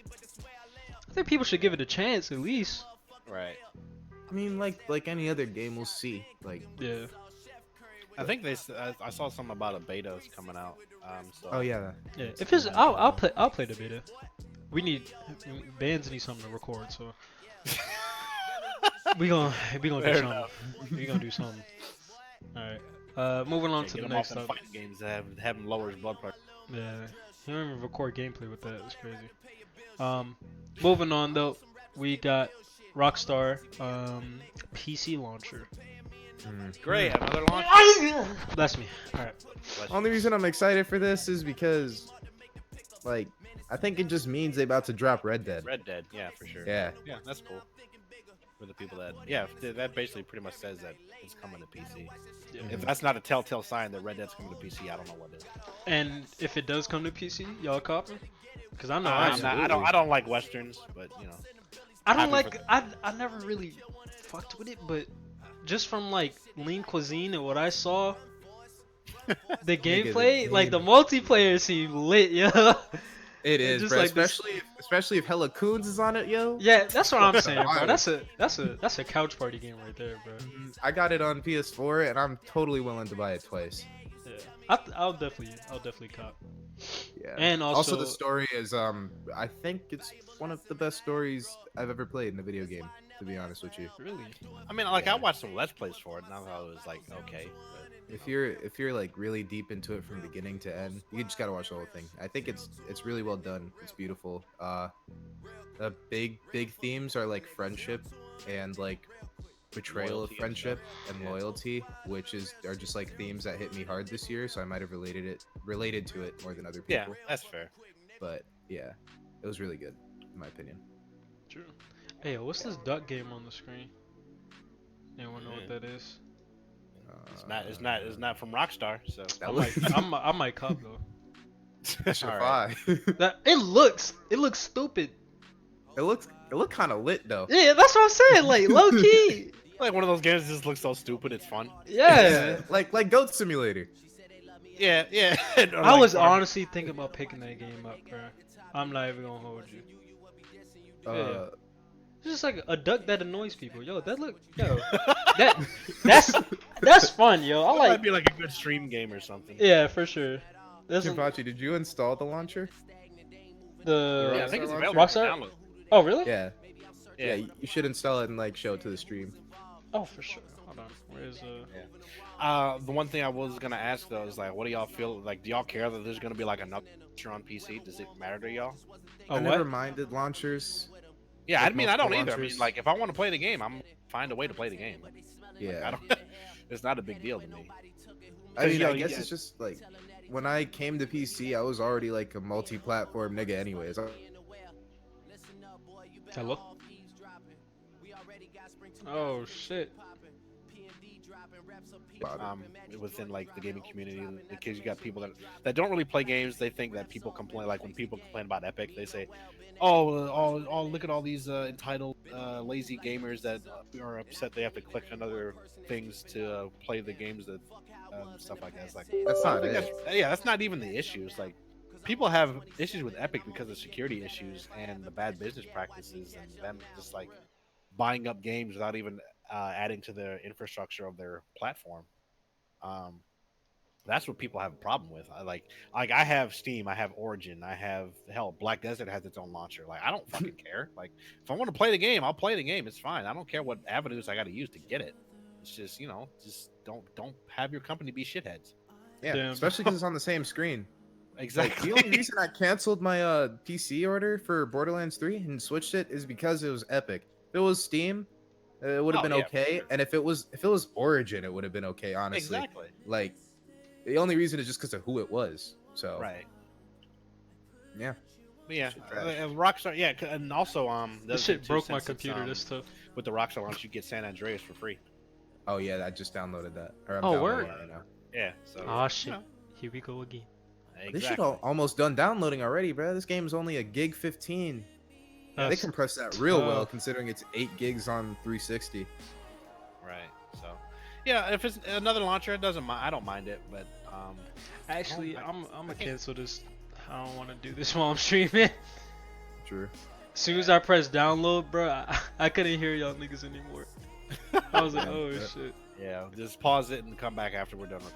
Speaker 1: I think people should give it a chance at least.
Speaker 3: right.
Speaker 2: I mean, like any other game, we'll see. Like,
Speaker 1: Yeah.
Speaker 3: I think I saw something about a beta is coming out. So
Speaker 2: oh yeah,
Speaker 1: Yeah. If it's, I'll play the beta. We need bands need something to record, so we gonna do
Speaker 3: Fair
Speaker 1: something.
Speaker 3: enough.
Speaker 1: We gonna do something. All right. Moving on to
Speaker 3: get
Speaker 1: the
Speaker 3: him
Speaker 1: next
Speaker 3: off them
Speaker 1: topic.
Speaker 3: fighting games that have him lower his blood pressure.
Speaker 1: Yeah. He don't even record gameplay with that. It's crazy. Moving on though, we got Rockstar PC launcher.
Speaker 3: Great, another launch.
Speaker 1: That's me. All right.
Speaker 2: Only reason I'm excited for this is because, like, I think it just means they about to drop Red Dead.
Speaker 3: Red Dead, yeah, for sure.
Speaker 2: Yeah.
Speaker 3: Yeah, that's cool. For the people that, yeah, that basically pretty much says that it's coming to PC.
Speaker 1: Yeah.
Speaker 3: If that's not a telltale sign that Red Dead's coming to PC, I don't know what is.
Speaker 1: And if it does come to PC, y'all copy? Because I know
Speaker 3: I don't like westerns, but you know.
Speaker 1: I don't like. I never really fucked with it, but just from like Lean Cuisine and what I saw, the gameplay, like the multiplayer seemed lit, yo.
Speaker 2: It is,
Speaker 1: Just
Speaker 2: bro.
Speaker 1: like this-
Speaker 2: especially if Hella Coons is on it, yo.
Speaker 1: Yeah, that's what I'm saying, bro.
Speaker 2: Wild.
Speaker 1: That's a couch party game right there, bro.
Speaker 2: I got it on PS4, and I'm totally willing to buy it twice.
Speaker 1: Yeah, I'll definitely cop.
Speaker 2: Yeah.
Speaker 1: And also
Speaker 2: the story is I think it's one of the best stories I've ever played in a video game, to be honest with you.
Speaker 1: really.
Speaker 3: I mean, like I watched some Let's Plays for it, and I thought it was like okay.
Speaker 2: If you're like really deep into it from beginning to end, you just gotta watch the whole thing. I think it's really well done. It's beautiful. The big themes are like friendship and like betrayal
Speaker 3: Loyalty
Speaker 2: of friendship and
Speaker 3: yeah.
Speaker 2: loyalty, which are just like themes that hit me hard this year. So I might have related to it more than other
Speaker 3: Yeah,
Speaker 2: people.
Speaker 3: that's fair.
Speaker 2: But yeah, it was really good in my opinion.
Speaker 1: True. Hey, what's this duck game on the screen? Anyone know what that is?
Speaker 3: It's not from Rockstar, so
Speaker 1: I might cop though.
Speaker 2: Sure,
Speaker 3: Alright.
Speaker 1: That it looks stupid.
Speaker 2: It looked kind of lit though.
Speaker 1: Yeah, that's what I'm saying. Like low key.
Speaker 3: like one of those games that just looks so stupid, it's fun.
Speaker 1: Yeah.
Speaker 2: like Goat Simulator.
Speaker 3: Yeah, yeah.
Speaker 1: I was honestly thinking about picking that game up, bro. I'm not even gonna hold you. Yeah. It's just like a duck that annoys people. Yo, that's fun, yo. I
Speaker 3: It
Speaker 1: like.
Speaker 3: might be like a good stream game or something.
Speaker 1: Yeah, for sure. That's
Speaker 2: Kenpachi, did you install the launcher?
Speaker 1: the.
Speaker 3: Yeah, I think it's available
Speaker 1: Rockstar?
Speaker 3: to download.
Speaker 1: Oh, really?
Speaker 2: Yeah. Yeah, you should install it and like show it to the stream.
Speaker 1: Oh, for sure. Hold on. Where's
Speaker 3: The one thing I was gonna ask though is like, what do y'all feel like? Do y'all care that there's gonna be like another launcher on PC? Does it matter to y'all?
Speaker 1: Oh,
Speaker 2: I
Speaker 1: what?
Speaker 2: never minded launchers.
Speaker 3: Yeah,
Speaker 2: Like
Speaker 3: I mean, I don't
Speaker 2: multiple
Speaker 3: either. I mean,
Speaker 2: launchers.
Speaker 3: like, if I want to play the game, I'm find a way to play the game.
Speaker 2: Yeah.
Speaker 3: I don't. It's not a big deal to me.
Speaker 2: I mean,
Speaker 3: yo,
Speaker 2: I guess
Speaker 3: yeah.
Speaker 2: it's just like when I came to PC, I was already like a multi-platform nigga anyways.
Speaker 1: Hello? Oh, shit.
Speaker 3: Within like the gaming community, because you got people that don't really play games. They think that people complain, like when people complain about Epic, they say, "Oh, look at all these entitled, lazy gamers that are upset they have to click on other things to play the games that stuff like that." It's like
Speaker 2: That's
Speaker 3: I
Speaker 2: not
Speaker 3: don't think
Speaker 2: it.
Speaker 3: that's not even the issue. It's like people have issues with Epic because of security issues and the bad business practices, and them just like buying up games without even adding to the infrastructure of their platform. That's what people have a problem with. I have Steam, I have Origin, I have Black Desert has its own launcher. Like I don't fucking care. Like if I want to play the game, I'll play the game. It's fine. I don't care what avenues I got to use to get it. It's just just don't have your company be shitheads.
Speaker 2: Yeah,
Speaker 1: Damn.
Speaker 2: especially because it's on the same screen.
Speaker 3: Exactly.
Speaker 2: Like, the only reason I canceled my PC order for Borderlands 3 and switched it is because it was Epic. If it was Steam, it would have been
Speaker 3: yeah,
Speaker 2: okay,
Speaker 3: sure.
Speaker 2: and if it was Origin, it would have been okay. Honestly,
Speaker 3: Exactly.
Speaker 2: like the only reason is just because of who it was. So
Speaker 3: Right.
Speaker 2: yeah,
Speaker 3: But yeah,
Speaker 2: Shit trash.
Speaker 3: Rockstar. Yeah, and also the
Speaker 1: This
Speaker 3: other
Speaker 1: shit
Speaker 3: thing, too,
Speaker 1: broke my
Speaker 3: since it's,
Speaker 1: computer. This stuff.
Speaker 3: with the Rockstar launch, you get San Andreas for free.
Speaker 2: oh yeah, I just downloaded that. Or I'm
Speaker 1: Oh,
Speaker 2: downloading
Speaker 1: word?
Speaker 2: it right now.
Speaker 3: Yeah. So.
Speaker 1: Oh shit.
Speaker 3: you know,
Speaker 1: Here we go again.
Speaker 2: They should
Speaker 3: exactly.
Speaker 2: almost done downloading already, bro. This game is only a gig 15. They
Speaker 1: That's
Speaker 2: compress that real well,
Speaker 1: tough.
Speaker 2: considering it's 8 gigs on 360.
Speaker 3: Right. So, yeah, if it's another launcher, it doesn't. I don't mind it, but
Speaker 1: Actually,
Speaker 3: I-
Speaker 1: I'm gonna cancel this. I don't want to do this while I'm streaming.
Speaker 2: True.
Speaker 1: As soon as I press download, bro, I couldn't hear y'all niggas anymore. I was like, oh shit.
Speaker 3: yeah, just pause it and come back after we're done with.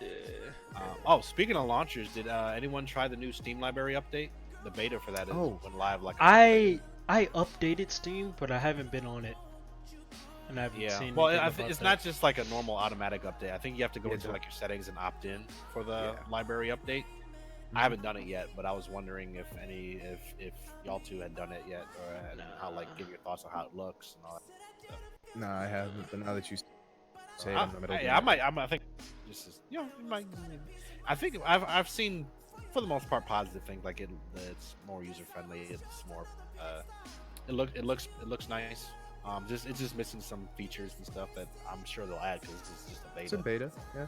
Speaker 1: Yeah.
Speaker 3: Speaking of launchers, did anyone try the new Steam library update? The beta for that went live like.
Speaker 1: I updated Steam, but I haven't been on it, and I haven't
Speaker 3: Yeah.
Speaker 1: seen.
Speaker 3: Well,
Speaker 1: anything
Speaker 3: I
Speaker 1: about
Speaker 3: it's
Speaker 1: that.
Speaker 3: not just like a normal automatic update. I think you have to go
Speaker 2: Yeah,
Speaker 3: into
Speaker 2: it's
Speaker 3: like your settings and opt in for the
Speaker 2: Yeah.
Speaker 3: library update. I haven't done it yet, but I was wondering if y'all two had done it yet, or and how give your thoughts on how it looks and all that stuff.
Speaker 2: No, I haven't. But now that you say it,
Speaker 3: I,
Speaker 2: I'm gonna do
Speaker 3: I might. I think just it might. I think I've seen for the most part positive things. Like it's more user friendly. It's more. It looks nice. It's just missing some features and stuff that I'm sure they'll add because it's just a beta.
Speaker 2: It's a beta, yeah.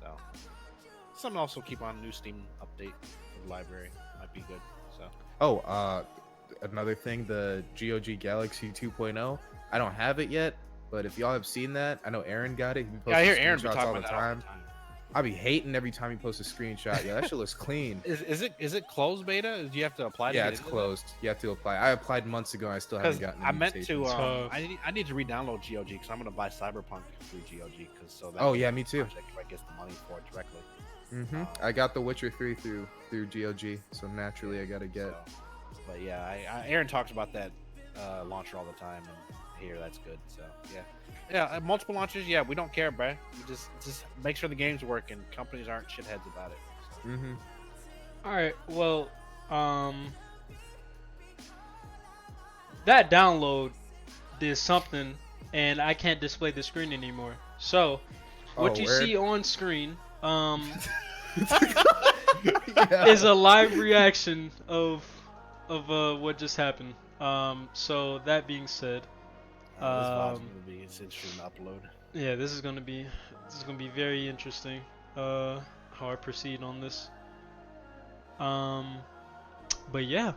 Speaker 3: So something to also keep on new Steam update for the library might be good. So.
Speaker 2: Oh, another thing, the GOG Galaxy 2.0. I don't have it yet, but if y'all have seen that, I know Aaron got it. He posts
Speaker 3: I hear Aaron be
Speaker 2: screenshots
Speaker 3: talking
Speaker 2: all the
Speaker 3: about that all
Speaker 2: time.
Speaker 3: the time.
Speaker 2: I be hating every time he posts a screenshot. Yeah, that shit looks clean.
Speaker 3: Is it closed beta? Do you have to apply?
Speaker 2: Yeah,
Speaker 3: to
Speaker 2: it's closed. You have to apply. I applied months ago. And I still haven't gotten.
Speaker 3: I meant to.
Speaker 1: So-
Speaker 3: I need to re-download GOG because I'm gonna buy Cyberpunk through GOG because so that.
Speaker 2: Oh yeah, me too.
Speaker 3: I guess the money for it directly.
Speaker 2: I got The Witcher 3 through GOG, so naturally I gotta get.
Speaker 3: So, but yeah, Aaron talks about that launcher all the time, and here that's good. So yeah, multiple launchers. Yeah, we don't care, bruh. We just make sure the games work and companies aren't shitheads about it. So.
Speaker 1: All right. Well, that download did something, and I can't display the screen anymore. So, what you see on screen, is a live reaction of what just happened. So that being said,
Speaker 3: It's interesting to upload.
Speaker 1: yeah, this is gonna be very interesting. How I proceed on this. But yeah,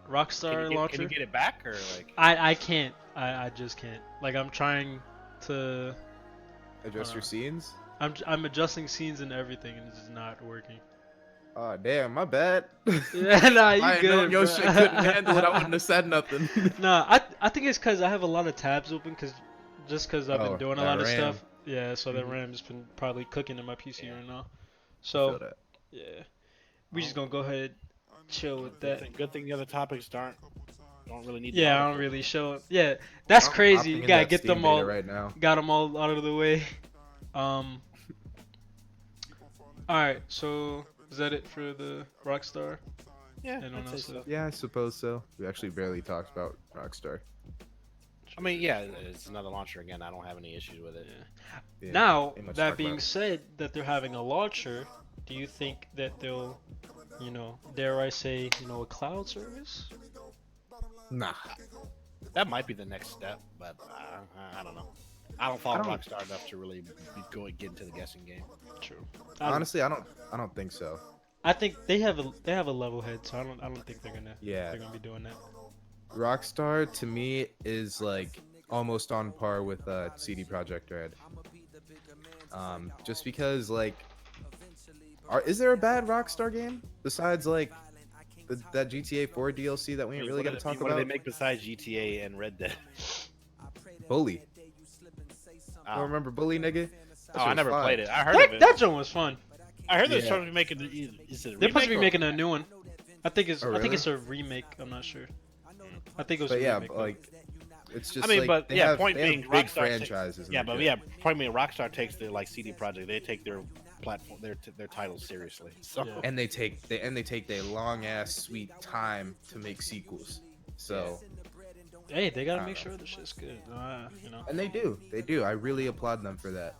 Speaker 1: Rockstar launcher.
Speaker 3: Can you get it back or like?
Speaker 1: I can't. I just can't. Like I'm trying to
Speaker 2: Adjust your scenes.
Speaker 1: I'm adjusting scenes and everything, and it's just not working.
Speaker 2: Oh damn, my bad.
Speaker 1: Yeah, nah, you
Speaker 2: I
Speaker 1: good.
Speaker 2: know your
Speaker 1: bro.
Speaker 2: shit couldn't handle it. I wouldn't have said nothing.
Speaker 1: Nah, I think it's because I have a lot of tabs open, cause I've been doing a
Speaker 2: that
Speaker 1: lot of
Speaker 2: RAM.
Speaker 1: stuff. Yeah, so the RAM's been probably cooking in my PC right now.
Speaker 2: I feel
Speaker 1: So
Speaker 2: that.
Speaker 1: yeah, we just gonna go ahead, chill with that.
Speaker 3: Good thing the other topics don't really need.
Speaker 1: Yeah, I don't really show it. Yeah, that's
Speaker 2: I'm
Speaker 1: crazy.
Speaker 2: hopping
Speaker 1: You
Speaker 2: in
Speaker 1: gotta
Speaker 2: that
Speaker 1: get
Speaker 2: Steam
Speaker 1: them
Speaker 2: beta
Speaker 1: all.
Speaker 2: right now.
Speaker 1: Got them all out of the way. Alright, so is that it for the Rockstar?
Speaker 3: Yeah,
Speaker 1: Anyone
Speaker 3: I'd say
Speaker 1: else?
Speaker 3: so.
Speaker 2: Yeah, I suppose so. We actually barely talked about Rockstar.
Speaker 3: I mean, yeah, it's another launcher again. I don't have any issues with it.
Speaker 2: Yeah,
Speaker 1: Now,
Speaker 2: ain't much to
Speaker 1: that
Speaker 2: talk
Speaker 1: being
Speaker 2: about.
Speaker 1: said, that they're having a launcher, do you think that they'll, dare I say, a cloud service?
Speaker 2: Nah.
Speaker 3: That might be the next step, but I don't know. I don't follow Rockstar enough to really get into the guessing game.
Speaker 1: True.
Speaker 2: Honestly, I don't think so.
Speaker 1: I think they have a level head, so I don't think they're gonna be doing that.
Speaker 2: Rockstar to me is like almost on par with CD Projekt Red. Just because like, is there a bad Rockstar game besides like that GTA 4 DLC that we ain't really got to talk
Speaker 3: What
Speaker 2: about?
Speaker 3: do they make besides GTA and Red Dead?
Speaker 2: Bully.
Speaker 3: Oh.
Speaker 2: Don't remember Bully, nigga?
Speaker 3: Oh, I never played it. I heard of it.
Speaker 1: That joint was fun.
Speaker 3: I heard they're
Speaker 2: Yeah.
Speaker 3: supposed to be making. Is it a
Speaker 1: They're supposed to be
Speaker 3: remake or-
Speaker 1: making a new one. I think it's
Speaker 2: Oh,
Speaker 1: I think
Speaker 2: really?
Speaker 1: it's a remake. I'm not sure. I think it was
Speaker 2: But
Speaker 1: a
Speaker 2: yeah,
Speaker 1: remake.
Speaker 2: but, like it's just.
Speaker 3: I mean,
Speaker 2: like,
Speaker 3: but
Speaker 2: they
Speaker 3: yeah,
Speaker 2: have,
Speaker 3: point
Speaker 2: they have
Speaker 3: being,
Speaker 2: big
Speaker 3: Rockstar
Speaker 2: franchises. and
Speaker 3: Yeah,
Speaker 2: they're
Speaker 3: but
Speaker 2: good.
Speaker 3: yeah, point being, Rockstar takes their like CD Projekt. They take their platform, their titles seriously. So
Speaker 1: Yeah.
Speaker 2: And they take their long ass sweet time to make sequels. So
Speaker 1: Hey, they gotta make sure the shit's good.
Speaker 2: and they do. I really applaud them for that.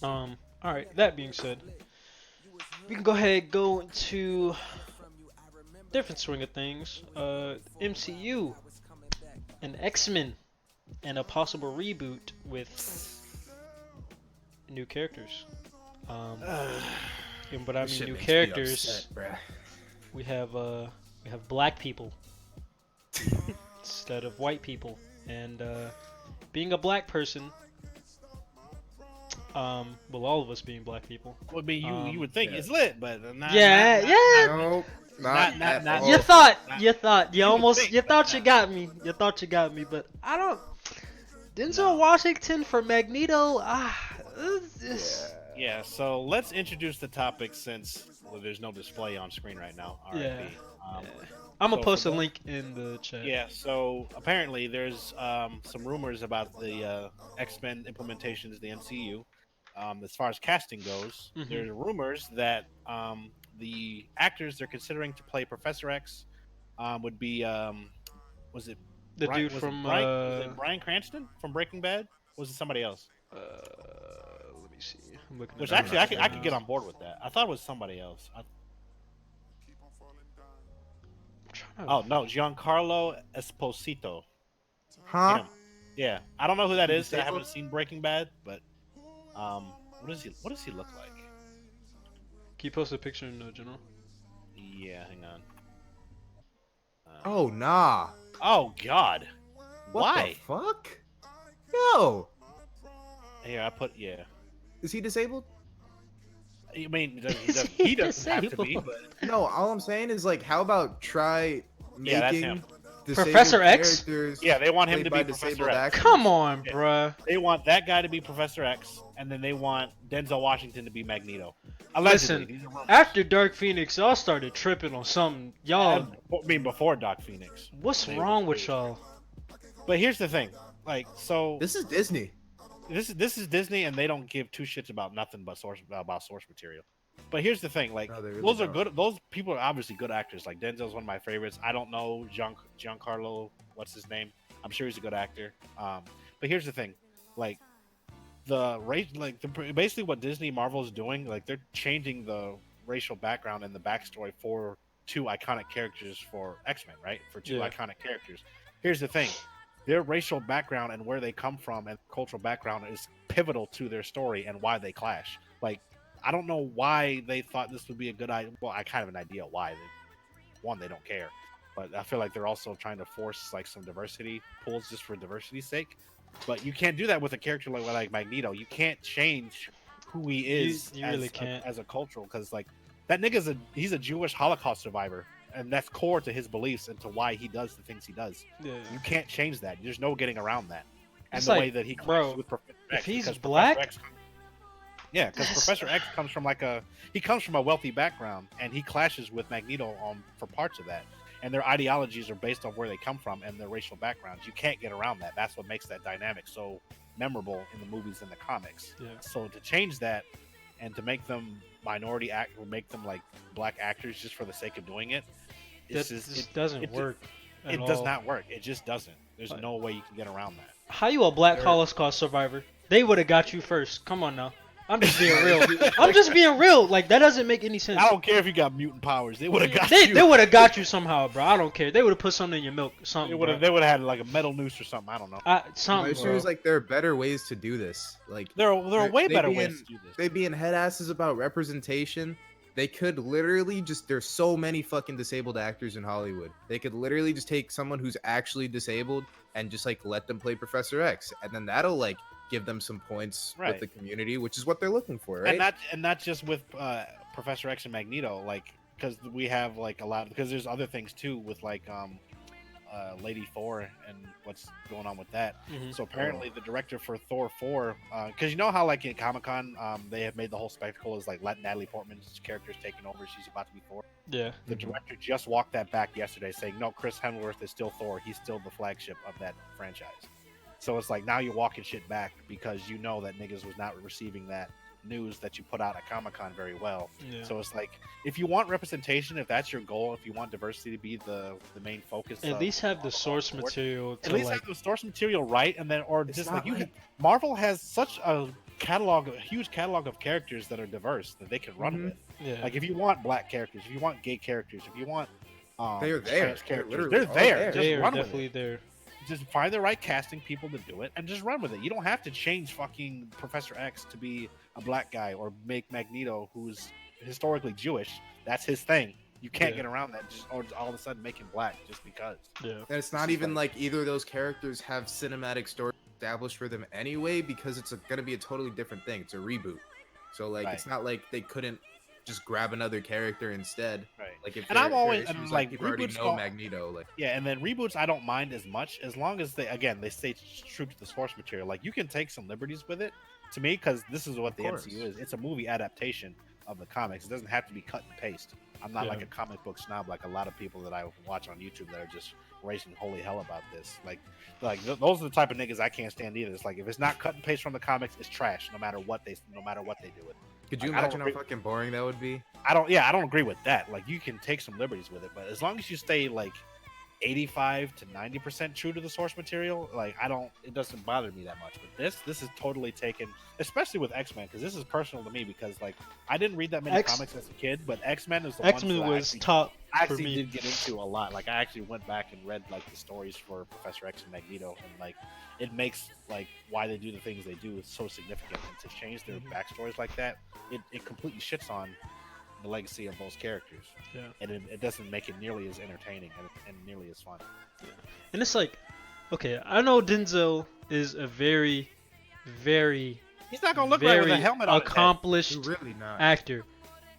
Speaker 1: All right. That being said, we can go ahead and go into different swing of things. MCU, and X-Men, and a possible reboot with new characters. And but I mean
Speaker 2: Shit
Speaker 1: new
Speaker 2: makes me
Speaker 1: characters.
Speaker 2: upset, bruh.
Speaker 1: We have black people instead of white people, and being a black person. Well, all of us being black people.
Speaker 3: would be you would think
Speaker 2: yeah.
Speaker 3: it's lit, but not,
Speaker 1: Yeah,
Speaker 3: not-
Speaker 1: yeah.
Speaker 2: Nope, not at
Speaker 3: not-
Speaker 2: all.
Speaker 1: You thought you almost
Speaker 3: think,
Speaker 1: you
Speaker 3: but
Speaker 1: thought
Speaker 3: not-
Speaker 1: you got me. You thought you got me, but I don't. Denzel Washington for Magneto.
Speaker 3: Yeah, so let's introduce the topic since there's no display on screen right now. RIP.
Speaker 1: Yeah.
Speaker 3: Um,
Speaker 1: I'm gonna
Speaker 3: So
Speaker 1: post
Speaker 3: for
Speaker 1: a
Speaker 3: the-
Speaker 1: link in the chat.
Speaker 3: Yeah, so apparently there's some rumors about the X-Men implementations in the MCU. as far as casting goes,
Speaker 1: Mhm.
Speaker 3: there are rumors that the actors they're considering to play Professor X would be was it
Speaker 1: The
Speaker 3: Brian?
Speaker 1: dude from
Speaker 3: Was it Bryan Cranston from Breaking Bad? Was it somebody else?
Speaker 1: let me see. I'm looking
Speaker 3: Which
Speaker 1: it up
Speaker 2: I'm
Speaker 3: actually
Speaker 2: not
Speaker 1: right
Speaker 3: I could
Speaker 1: now.
Speaker 3: get on board with that. I thought it was somebody else.
Speaker 1: I'm trying to
Speaker 3: Oh no, Giancarlo Esposito.
Speaker 2: Huh?
Speaker 3: Him. Yeah, I don't know who that
Speaker 2: He
Speaker 3: is. I
Speaker 2: disabled?
Speaker 3: haven't seen Breaking Bad, but what does he look like?
Speaker 1: Can you post a picture in the general?
Speaker 3: Yeah, hang on.
Speaker 2: Oh nah.
Speaker 3: Oh God,
Speaker 2: What
Speaker 3: why?
Speaker 2: the fuck? Yo,
Speaker 3: Here I put yeah.
Speaker 2: is he disabled?
Speaker 3: I mean,
Speaker 1: Is
Speaker 3: he doesn't have to be,
Speaker 1: disabled?
Speaker 3: but
Speaker 2: No, all I'm saying is like, how about try
Speaker 3: Yeah, that's
Speaker 2: making
Speaker 3: him.
Speaker 2: disabled
Speaker 1: Professor X?
Speaker 2: characters
Speaker 3: Yeah, they want him
Speaker 2: played
Speaker 3: to
Speaker 2: by
Speaker 3: be Professor
Speaker 2: disabled
Speaker 3: X.
Speaker 2: actors?
Speaker 1: Come on,
Speaker 3: Yeah.
Speaker 1: bruh.
Speaker 3: They want that guy to be Professor X, and then they want Denzel Washington to be Magneto. Allegedly,
Speaker 1: Listen,
Speaker 3: these are rumors.
Speaker 1: after Dark Phoenix, y'all started tripping on something. Y'all,
Speaker 3: I mean, before Doc Phoenix.
Speaker 1: what's
Speaker 3: They
Speaker 1: wrong
Speaker 3: were-
Speaker 1: with y'all?
Speaker 3: But here's the thing, like, so
Speaker 2: This is Disney.
Speaker 3: this is Disney, and they don't give two shits about nothing but source material. But here's the thing, like,
Speaker 2: No, they really
Speaker 3: those are
Speaker 2: don't.
Speaker 3: good. Those people are obviously good actors. Like Denzel's one of my favorites. I don't know Giancarlo, what's his name? I'm sure he's a good actor. But here's the thing, like basically what Disney Marvel is doing, like they're changing the racial background and the backstory for two iconic characters for X-Men, right? For two
Speaker 1: Yeah.
Speaker 3: iconic characters. Here's the thing. Their racial background and where they come from and cultural background is pivotal to their story and why they clash. Like, I don't know why they thought this would be a good idea. Well, I kind of have an idea why. They don't care. But I feel like they're also trying to force like some diversity pools just for diversity's sake. But you can't do that with a character like Magneto. You can't change who he is
Speaker 1: You really can't.
Speaker 3: as a cultural, because like that nigga's he's a Jewish Holocaust survivor, and that's core to his beliefs and to why he does the things he does.
Speaker 1: Yeah.
Speaker 3: You can't change that. There's no getting around that. And
Speaker 1: It's
Speaker 3: the
Speaker 1: like,
Speaker 3: way that he
Speaker 1: bro,
Speaker 3: clashes with Professor X,
Speaker 1: if he's
Speaker 3: because
Speaker 1: black,
Speaker 3: Professor X, yeah, because
Speaker 1: That's-
Speaker 3: Professor X comes from he comes from a wealthy background, and he clashes with Magneto for parts of that. And their ideologies are based on where they come from and their racial backgrounds. You can't get around that. That's what makes that dynamic so memorable in the movies and the comics.
Speaker 1: Yeah.
Speaker 3: So to change that and to make them minority act or make them like black actors just for the sake of doing it,
Speaker 1: that just doesn't work.
Speaker 3: It does not work. It just doesn't. There's no way you can get around that.
Speaker 1: How you a black Holocaust survivor? They would have got you first. Come on now. I'm just being real. I'm just being real. Like, that doesn't make any sense.
Speaker 3: I don't care if you got mutant powers. They would have got
Speaker 1: They
Speaker 3: you.
Speaker 1: would have got you somehow, bro. I don't care. They would have put something in your milk, something.
Speaker 3: They would have had like a metal noose or something. I don't know.
Speaker 1: Something,
Speaker 2: My issue is like there are better ways to do this. Like
Speaker 3: There are way
Speaker 2: they
Speaker 3: better
Speaker 2: being-
Speaker 3: ways to do this.
Speaker 2: they being head asses about representation. They could literally just there's so many fucking disabled actors in Hollywood. They could literally just take someone who's actually disabled and just like let them play Professor X, and then that'll like give them some points
Speaker 3: Right.
Speaker 2: with the community, which is what they're looking for, right?
Speaker 3: And not just with Professor X and Magneto, like because we have like a lot because there's other things too with like Lady Thor and what's going on with that.
Speaker 1: Mhm.
Speaker 3: So apparently the director for Thor 4, because you know how like in Comic-Con they have made the whole spectacle is like let Natalie Portman's character's taking over, she's about to be Thor.
Speaker 1: Yeah.
Speaker 3: The director just walked that back yesterday, saying no, Chris Hemsworth is still Thor. He's still the flagship of that franchise. So it's like now you're walking shit back because you know that niggas was not receiving that news that you put out at Comic-Con very well.
Speaker 1: Yeah.
Speaker 3: So it's like if you want representation, if that's your goal, if you want diversity to be the main focus,
Speaker 1: At
Speaker 3: of
Speaker 1: least have the
Speaker 3: all
Speaker 1: source
Speaker 3: sport,
Speaker 1: material
Speaker 3: At
Speaker 1: to
Speaker 3: least
Speaker 1: like.
Speaker 3: have the source material right, and then or
Speaker 2: It's
Speaker 3: just
Speaker 2: not
Speaker 3: like
Speaker 2: like-
Speaker 3: Marvel has such a huge catalog of characters that are diverse that they can run
Speaker 2: Mhm.
Speaker 3: with.
Speaker 1: Yeah.
Speaker 3: Like if you want black characters, if you want gay characters, if you want
Speaker 2: They're there.
Speaker 3: trans characters,
Speaker 2: They're
Speaker 3: they're
Speaker 2: literally
Speaker 3: there.
Speaker 2: all there.
Speaker 3: Just
Speaker 1: they are
Speaker 3: run with
Speaker 1: definitely
Speaker 3: it.
Speaker 1: there.
Speaker 3: Just find the right casting people to do it and just run with it. You don't have to change fucking Professor X to be a black guy or make Magneto, who's historically Jewish. That's his thing. You can't
Speaker 1: Yeah.
Speaker 3: get around that. Just or all of a sudden make him black just because.
Speaker 1: Yeah.
Speaker 2: And it's not even like either of those characters have cinematic story established for them anyway, because it's going to be a totally different thing. It's a reboot. So like
Speaker 3: Right.
Speaker 2: it's not like they couldn't just grab another character instead.
Speaker 3: Right.
Speaker 2: Like if
Speaker 3: And I'm
Speaker 2: there are
Speaker 3: always-
Speaker 2: issues,
Speaker 3: and,
Speaker 2: like
Speaker 3: like,
Speaker 2: people already
Speaker 3: reboots
Speaker 2: know
Speaker 3: don't-
Speaker 2: Magneto. Like
Speaker 3: Yeah, and then reboots I don't mind as much as long as they stay true to the source material. Like you can take some liberties with it. To me, because this is what the
Speaker 2: course.
Speaker 3: MCU is. It's a movie adaptation of the comics. It doesn't have to be cut and paste. I'm not
Speaker 1: Yeah.
Speaker 3: like a comic book snob like a lot of people that I watch on YouTube that are just raising holy hell about this. Those are the type of niggas I can't stand either. It's like if it's not cut and paste from the comics, it's trash. No matter what they do it.
Speaker 2: Could you
Speaker 3: Like,
Speaker 2: imagine how fucking boring that would be?
Speaker 3: I don't agree with that. Like you can take some liberties with it, but as long as you stay like 85 to 90% true to the source material, like it doesn't bother me that much. But this is totally taken, especially with X-Men, because this is personal to me because like I didn't read that many comics as a kid, but X-Men is the
Speaker 1: X-Men
Speaker 3: one
Speaker 1: was top
Speaker 3: I
Speaker 1: for
Speaker 3: actually
Speaker 1: me.
Speaker 3: did get into a lot. Like I actually went back and read like the stories for Professor X and Magneto, and like it makes like why they do the things they do is so significant. And to change their backstories like that, it completely shits on the legacy of those characters.
Speaker 1: Yeah.
Speaker 3: And it doesn't make it nearly as entertaining and nearly as fun.
Speaker 1: Yeah. And it's like, okay, I know Denzel is a very, very,
Speaker 3: he's not gonna look right with a
Speaker 1: very
Speaker 3: helmet on
Speaker 1: accomplished
Speaker 2: You're really not.
Speaker 1: actor,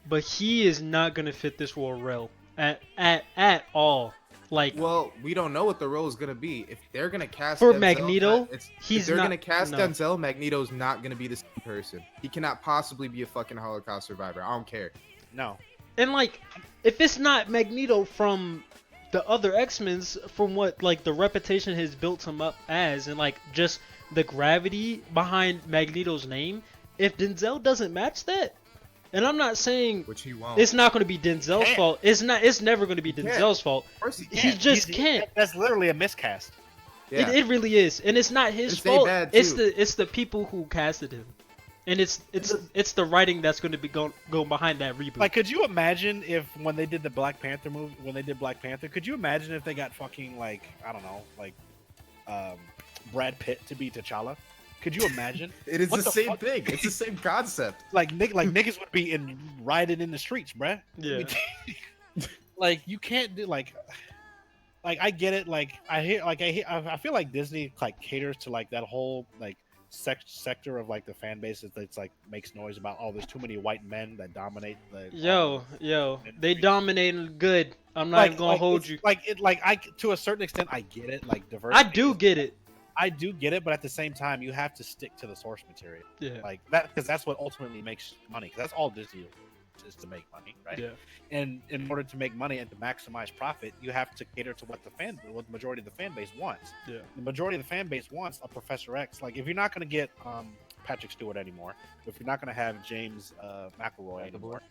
Speaker 1: but he is not gonna fit this role real at all. Like,
Speaker 2: Well, we don't know what the role is gonna be. If they're gonna cast
Speaker 1: For
Speaker 2: Denzel,
Speaker 1: Magneto,
Speaker 2: if
Speaker 1: he's
Speaker 2: they're
Speaker 1: not-
Speaker 2: gonna cast
Speaker 1: no.
Speaker 2: Denzel, Magneto's not gonna be the same person. He cannot possibly be a fucking Holocaust survivor. I don't care.
Speaker 3: No.
Speaker 1: and like, if it's not Magneto from the other X-Men's, from what like the reputation has built him up as, and like just the gravity behind Magneto's name, if Denzel doesn't match that, and I'm not saying
Speaker 2: Which he won't.
Speaker 1: it's not going to be Denzel's
Speaker 3: can't.
Speaker 1: fault. It's not. It's never going to be
Speaker 2: can't.
Speaker 1: Denzel's fault.
Speaker 2: Of course he
Speaker 1: He
Speaker 2: can't.
Speaker 1: just can't.
Speaker 3: That's literally a miscast.
Speaker 2: Yeah.
Speaker 1: It really is, and it's not his
Speaker 2: It's they
Speaker 1: fault.
Speaker 2: bad,
Speaker 1: It's
Speaker 2: too.
Speaker 1: the people who casted him, and it's the writing that's going to be going behind that reboot.
Speaker 3: Like, could you imagine if when they did the Black Panther movie, when they did Black Panther, could you imagine if they got fucking like I don't know, like Brad Pitt to be T'Challa? Could you imagine?
Speaker 2: It is
Speaker 3: What
Speaker 2: the
Speaker 3: the
Speaker 2: same
Speaker 3: fuck?
Speaker 2: thing. It's the same concept.
Speaker 3: like niggas would be riding in the streets, bruh.
Speaker 1: Yeah.
Speaker 3: Like you can't do like I get it. I feel like Disney like caters to like that whole like sector of like the fan base that's like makes noise about there's too many white men that dominate the
Speaker 1: Yo, they dominated good. I'm not even gonna hold you.
Speaker 3: I to a certain extent I get it. Like diversity.
Speaker 1: I do get it.
Speaker 3: I do get it, but at the same time, you have to stick to the source material.
Speaker 1: Yeah.
Speaker 3: Like that, because that's what ultimately makes money. Because that's all Disney is to make money, right?
Speaker 1: Yeah.
Speaker 3: And in order to make money and to maximize profit, you have to cater to what the majority of the fan base wants.
Speaker 1: Yeah.
Speaker 3: The majority of the fan base wants a Professor X. Like if you're not going to get Patrick Stewart anymore, if you're not going to have James McAvoy anymore.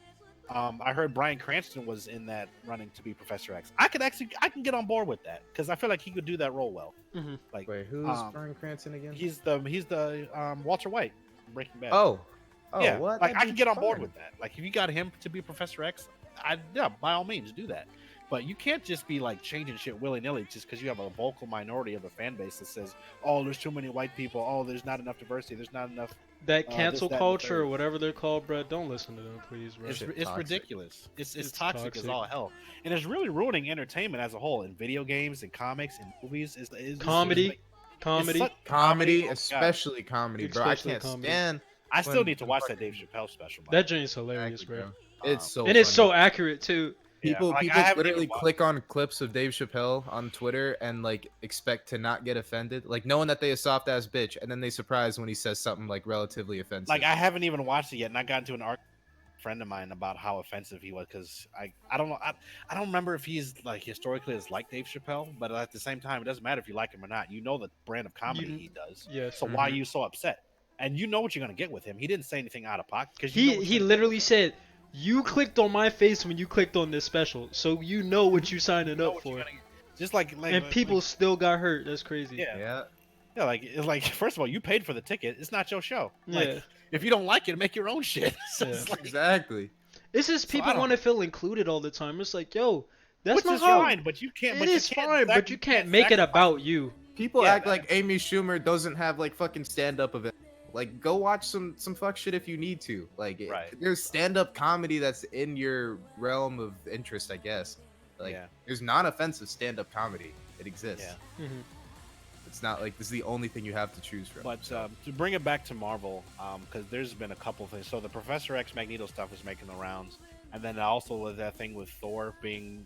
Speaker 3: I heard Bryan Cranston was in that running to be Professor X. I can get on board with that because I feel like he could do that role well.
Speaker 1: Mm-hmm.
Speaker 3: Like,
Speaker 2: Wait, who's Bryan Cranston again?
Speaker 3: he's the Walter White, Breaking Bad.
Speaker 2: Oh,
Speaker 3: yeah.
Speaker 2: what?
Speaker 3: Like I
Speaker 2: That'd
Speaker 3: can
Speaker 2: be
Speaker 3: get on board
Speaker 2: fun.
Speaker 3: with that. Like if you got him to be Professor X, yeah, by all means do that. But you can't just be like changing shit willy nilly just because you have a vocal minority of a fan base that says, "Oh, there's too many white people. Oh, there's not enough diversity. There's not enough."
Speaker 1: That
Speaker 3: this,
Speaker 1: cancel
Speaker 3: that, and the
Speaker 1: culture
Speaker 3: third.
Speaker 1: or whatever they're called, bro. Don't listen to them, please, bro.
Speaker 3: It's
Speaker 2: toxic.
Speaker 3: ridiculous. It's
Speaker 1: It's
Speaker 3: toxic as
Speaker 1: toxic.
Speaker 3: all hell, and it's really ruining entertainment as a whole in video games and comics and movies. Is
Speaker 1: Comedy, comedy.
Speaker 2: Comedy,
Speaker 3: Oh my God.
Speaker 2: especially comedy, bro.
Speaker 1: Especially
Speaker 2: I can't
Speaker 1: comedy.
Speaker 2: stand.
Speaker 3: I still
Speaker 2: when
Speaker 3: need to
Speaker 2: the
Speaker 3: watch that
Speaker 2: fucking-
Speaker 3: Dave Chappelle special.
Speaker 1: That joint's hilarious,
Speaker 2: Exactly,
Speaker 1: bro.
Speaker 2: It's so.
Speaker 1: And it's
Speaker 2: funny.
Speaker 1: so accurate too.
Speaker 2: People,
Speaker 3: Yeah, like, I
Speaker 2: people
Speaker 3: haven't
Speaker 2: literally
Speaker 3: even watched-
Speaker 2: click on clips of Dave Chappelle on Twitter and like expect to not get offended, like knowing that they a soft ass bitch, and then they surprise when he says something like relatively offensive.
Speaker 3: Like I haven't even watched it yet, and I got into an argument with a friend of mine about how offensive he was because I don't know I don't remember if he's like historically is like Dave Chappelle, but at the same time it doesn't matter if you like him or not. You know the brand of comedy
Speaker 1: You-
Speaker 3: he does,
Speaker 1: Yes.
Speaker 3: so why are you so upset? And you know what you're gonna get with him. He didn't say anything out of pocket because
Speaker 1: He literally said, "You clicked on my face when you clicked on this special, so you know what you signing up for."
Speaker 3: Just like
Speaker 1: And people still got hurt. That's crazy.
Speaker 3: yeah.
Speaker 2: yeah,
Speaker 3: Like first of all, you paid for the ticket. It's not your show.
Speaker 1: Yeah.
Speaker 3: Like, if you don't like it, make your own shit. So
Speaker 1: Yeah.
Speaker 3: it's like,
Speaker 2: exactly.
Speaker 1: It's just
Speaker 3: So
Speaker 1: people
Speaker 3: I don't-
Speaker 1: want to feel included all the time. It's like, yo, that's
Speaker 3: which
Speaker 1: not
Speaker 3: is
Speaker 1: how.
Speaker 3: fine, but you can't.
Speaker 1: It
Speaker 3: but you
Speaker 1: is
Speaker 3: can't
Speaker 1: fine, but you can't make it
Speaker 3: sacrifice-
Speaker 1: about you.
Speaker 2: People
Speaker 3: Yeah,
Speaker 2: act like Amy Schumer doesn't have like fucking stand up event. Like, go watch some fuck shit if you need to. Like,
Speaker 3: Right.
Speaker 2: there's stand up comedy that's in your realm of interest, I guess. Like,
Speaker 3: Yeah.
Speaker 2: there's non-offensive stand up comedy. It exists.
Speaker 3: Yeah.
Speaker 1: Mhm.
Speaker 2: It's not like this is the only thing you have to choose from.
Speaker 3: But to bring it back to Marvel, because there's been a couple things. So the Professor X Magneto stuff is making the rounds, and then also with that thing with Thor being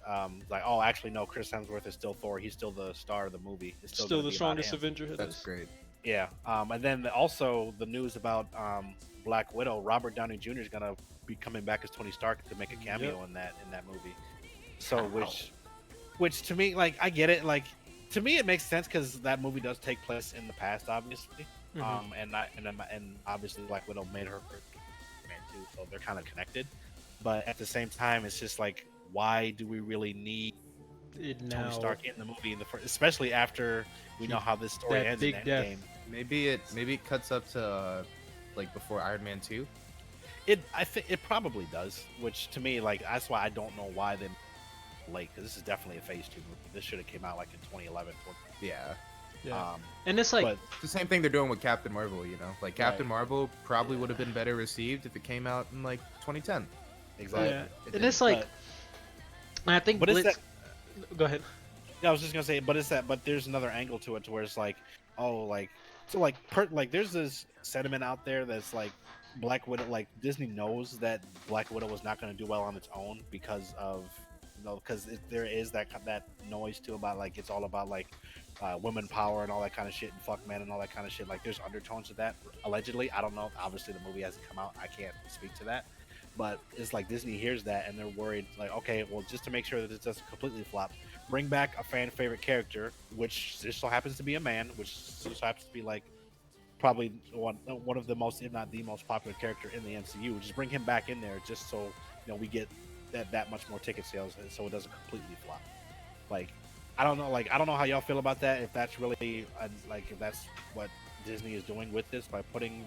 Speaker 3: like, oh, actually no, Chris Hemsworth is still Thor. He's still the star of the movie. It's
Speaker 1: Still
Speaker 3: gonna
Speaker 1: the
Speaker 3: be about
Speaker 1: strongest
Speaker 3: him.
Speaker 1: Avenger. It
Speaker 2: That's
Speaker 1: is.
Speaker 2: great.
Speaker 3: Yeah. And then also the news about Black Widow. Robert Downey Jr. is gonna be coming back as Tony Stark to make a cameo in that movie. So Which to me, like, I get it. Like, to me, it makes sense because that movie does take place in the past, obviously. And obviously, Black Widow made her first man too, so they're kind of connected. But at the same time, it's just like, why do we really need Tony Stark in the movie in the first, especially after we know how this story ends in Endgame?
Speaker 2: Maybe it cuts up to like before Iron Man 2.
Speaker 3: I think it probably does. Which to me, like, that's why I don't know why they late, because this is definitely a Phase 2 movie. This should have came out like in 2011.
Speaker 2: Yeah.
Speaker 1: And it's like
Speaker 2: it's the same thing they're doing with Captain Marvel, you know? Like Captain Marvel probably would have been better received if it came out in like 2010.
Speaker 3: Exactly.
Speaker 1: Yeah. And it's like, I think Blitz... Go ahead.
Speaker 3: Yeah, I was just gonna say, but there's another angle to it, to where it's like, oh, like, so like, there's this sentiment out there that's like, Black Widow, like, Disney knows that Black Widow was not gonna do well on its own because of, because there is that noise too about, like, it's all about like women power and all that kind of shit, and fuck men and all that kind of shit. Like, there's undertones of that, allegedly. I don't know. Obviously, the movie hasn't come out. I can't speak to that. But it's like Disney hears that and they're worried. Like, okay, well, just to make sure that it doesn't completely flop, bring back a fan favorite character, which just so happens to be a man, which just happens to be like probably one of the most, if not the most popular character in the MCU. Just bring him back in there, just so we get that much more ticket sales, so it doesn't completely flop. Like, I don't know how y'all feel about that. If that's really if that's what Disney is doing with this by putting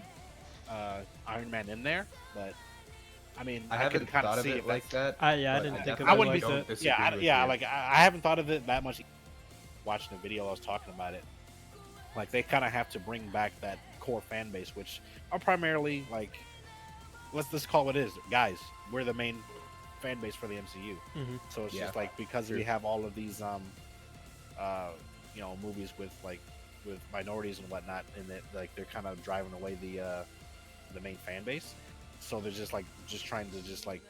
Speaker 3: Iron Man in there, but I mean,
Speaker 2: I haven't
Speaker 3: kind
Speaker 2: thought
Speaker 3: of
Speaker 2: of it like that.
Speaker 1: I didn't think of
Speaker 3: I
Speaker 1: it
Speaker 3: wouldn't
Speaker 1: like
Speaker 3: be,
Speaker 1: that.
Speaker 3: I haven't thought of it that much. Watching the video, I was talking about it. Like, they kind of have to bring back that core fan base, which are primarily like, let's call it what it is, guys. We're the main fan base for the MCU. So it's just like, because we have all of these movies with minorities and whatnot, and that, like, they're kind of driving away the main fan base. So they're just trying to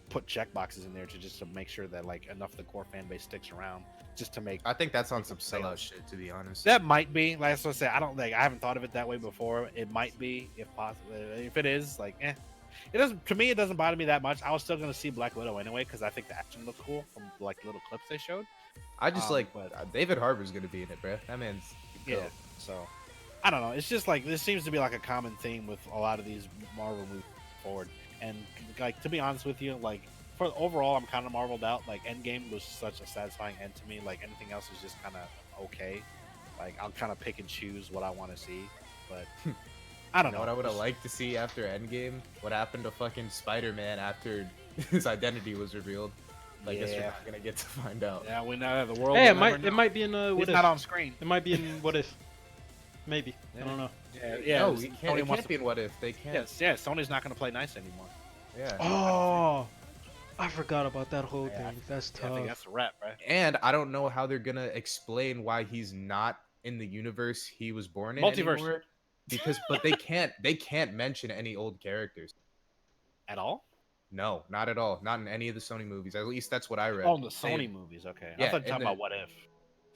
Speaker 3: put check boxes in there to make sure that, like, enough of the core fan base sticks around, just to make.
Speaker 2: I think that's on some sellout shit, to be honest.
Speaker 3: That might be. Like I said, I haven't thought of it that way before. It might be, if possible. If it is, like, it doesn't. To me, it doesn't bother me that much. I was still gonna see Black Widow anyway, because I think the action looked cool from, like, little clips they showed.
Speaker 2: I just David Harbour's gonna be in it, bro. That man's
Speaker 3: good. Yeah. So I don't know. It's just like, this seems to be like a common theme with a lot of these Marvel movies forward. And, like, to be honest with you, like, for overall, I'm kind of marveled out. Like, Endgame was such a satisfying end to me. Like, anything else is just kind of okay. Like, I'll kind of pick and choose what I want to see, but I don't know.
Speaker 2: What I would have liked to see after Endgame? What happened to fucking Spider-Man after his identity was revealed? Like, I guess we're not gonna get to find out.
Speaker 3: Yeah, we know the world.
Speaker 1: Hey, it might be in What
Speaker 3: If.
Speaker 1: If.
Speaker 3: Not on screen.
Speaker 1: It might be in What If. Maybe. I don't know.
Speaker 3: Yeah.
Speaker 2: No, it can't be in What If. They can't.
Speaker 3: Yeah. Sony's not gonna play nice anymore.
Speaker 2: Yeah.
Speaker 1: Oh, I forgot about that whole thing. That's tough.
Speaker 3: I think that's a wrap, right?
Speaker 2: And I don't know how they're gonna explain why he's not in the universe he was born in
Speaker 3: Multiverse.
Speaker 2: anymore. But they can't mention any old characters
Speaker 3: at all.
Speaker 2: No, not at all. Not in any of the Sony movies. At least that's what I read.
Speaker 3: Oh, the Sony movies. Okay.
Speaker 2: Yeah,
Speaker 3: I thought you were talking about What If.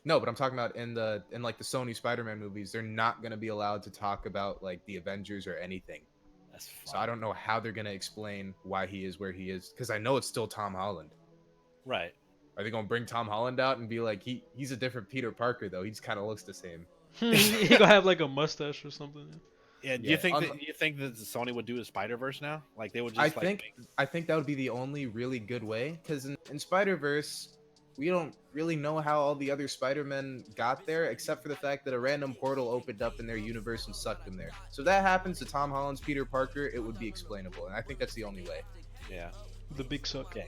Speaker 2: No, but I'm talking about in the Sony Spider-Man movies. They're not gonna be allowed to talk about, like, the Avengers or anything.
Speaker 3: That's fun.
Speaker 2: So I don't know how they're gonna explain why he is where he is, because I know it's still Tom Holland.
Speaker 3: Right.
Speaker 2: Are they gonna bring Tom Holland out and be like, he's a different Peter Parker though? He just kind of looks the same.
Speaker 1: He gonna have like a mustache or something.
Speaker 3: Yeah. Do you think that Sony would do a Spider-Verse now? Like, they would just.
Speaker 2: I think that would be the only really good way, because in Spider-Verse, we don't really know how all the other Spider-Men got there, except for the fact that a random portal opened up in their universe and sucked them there. So if that happens to Tom Holland's Peter Parker, it would be explainable, and I think that's the only way.
Speaker 3: Yeah.
Speaker 1: The big suck.
Speaker 3: Yeah.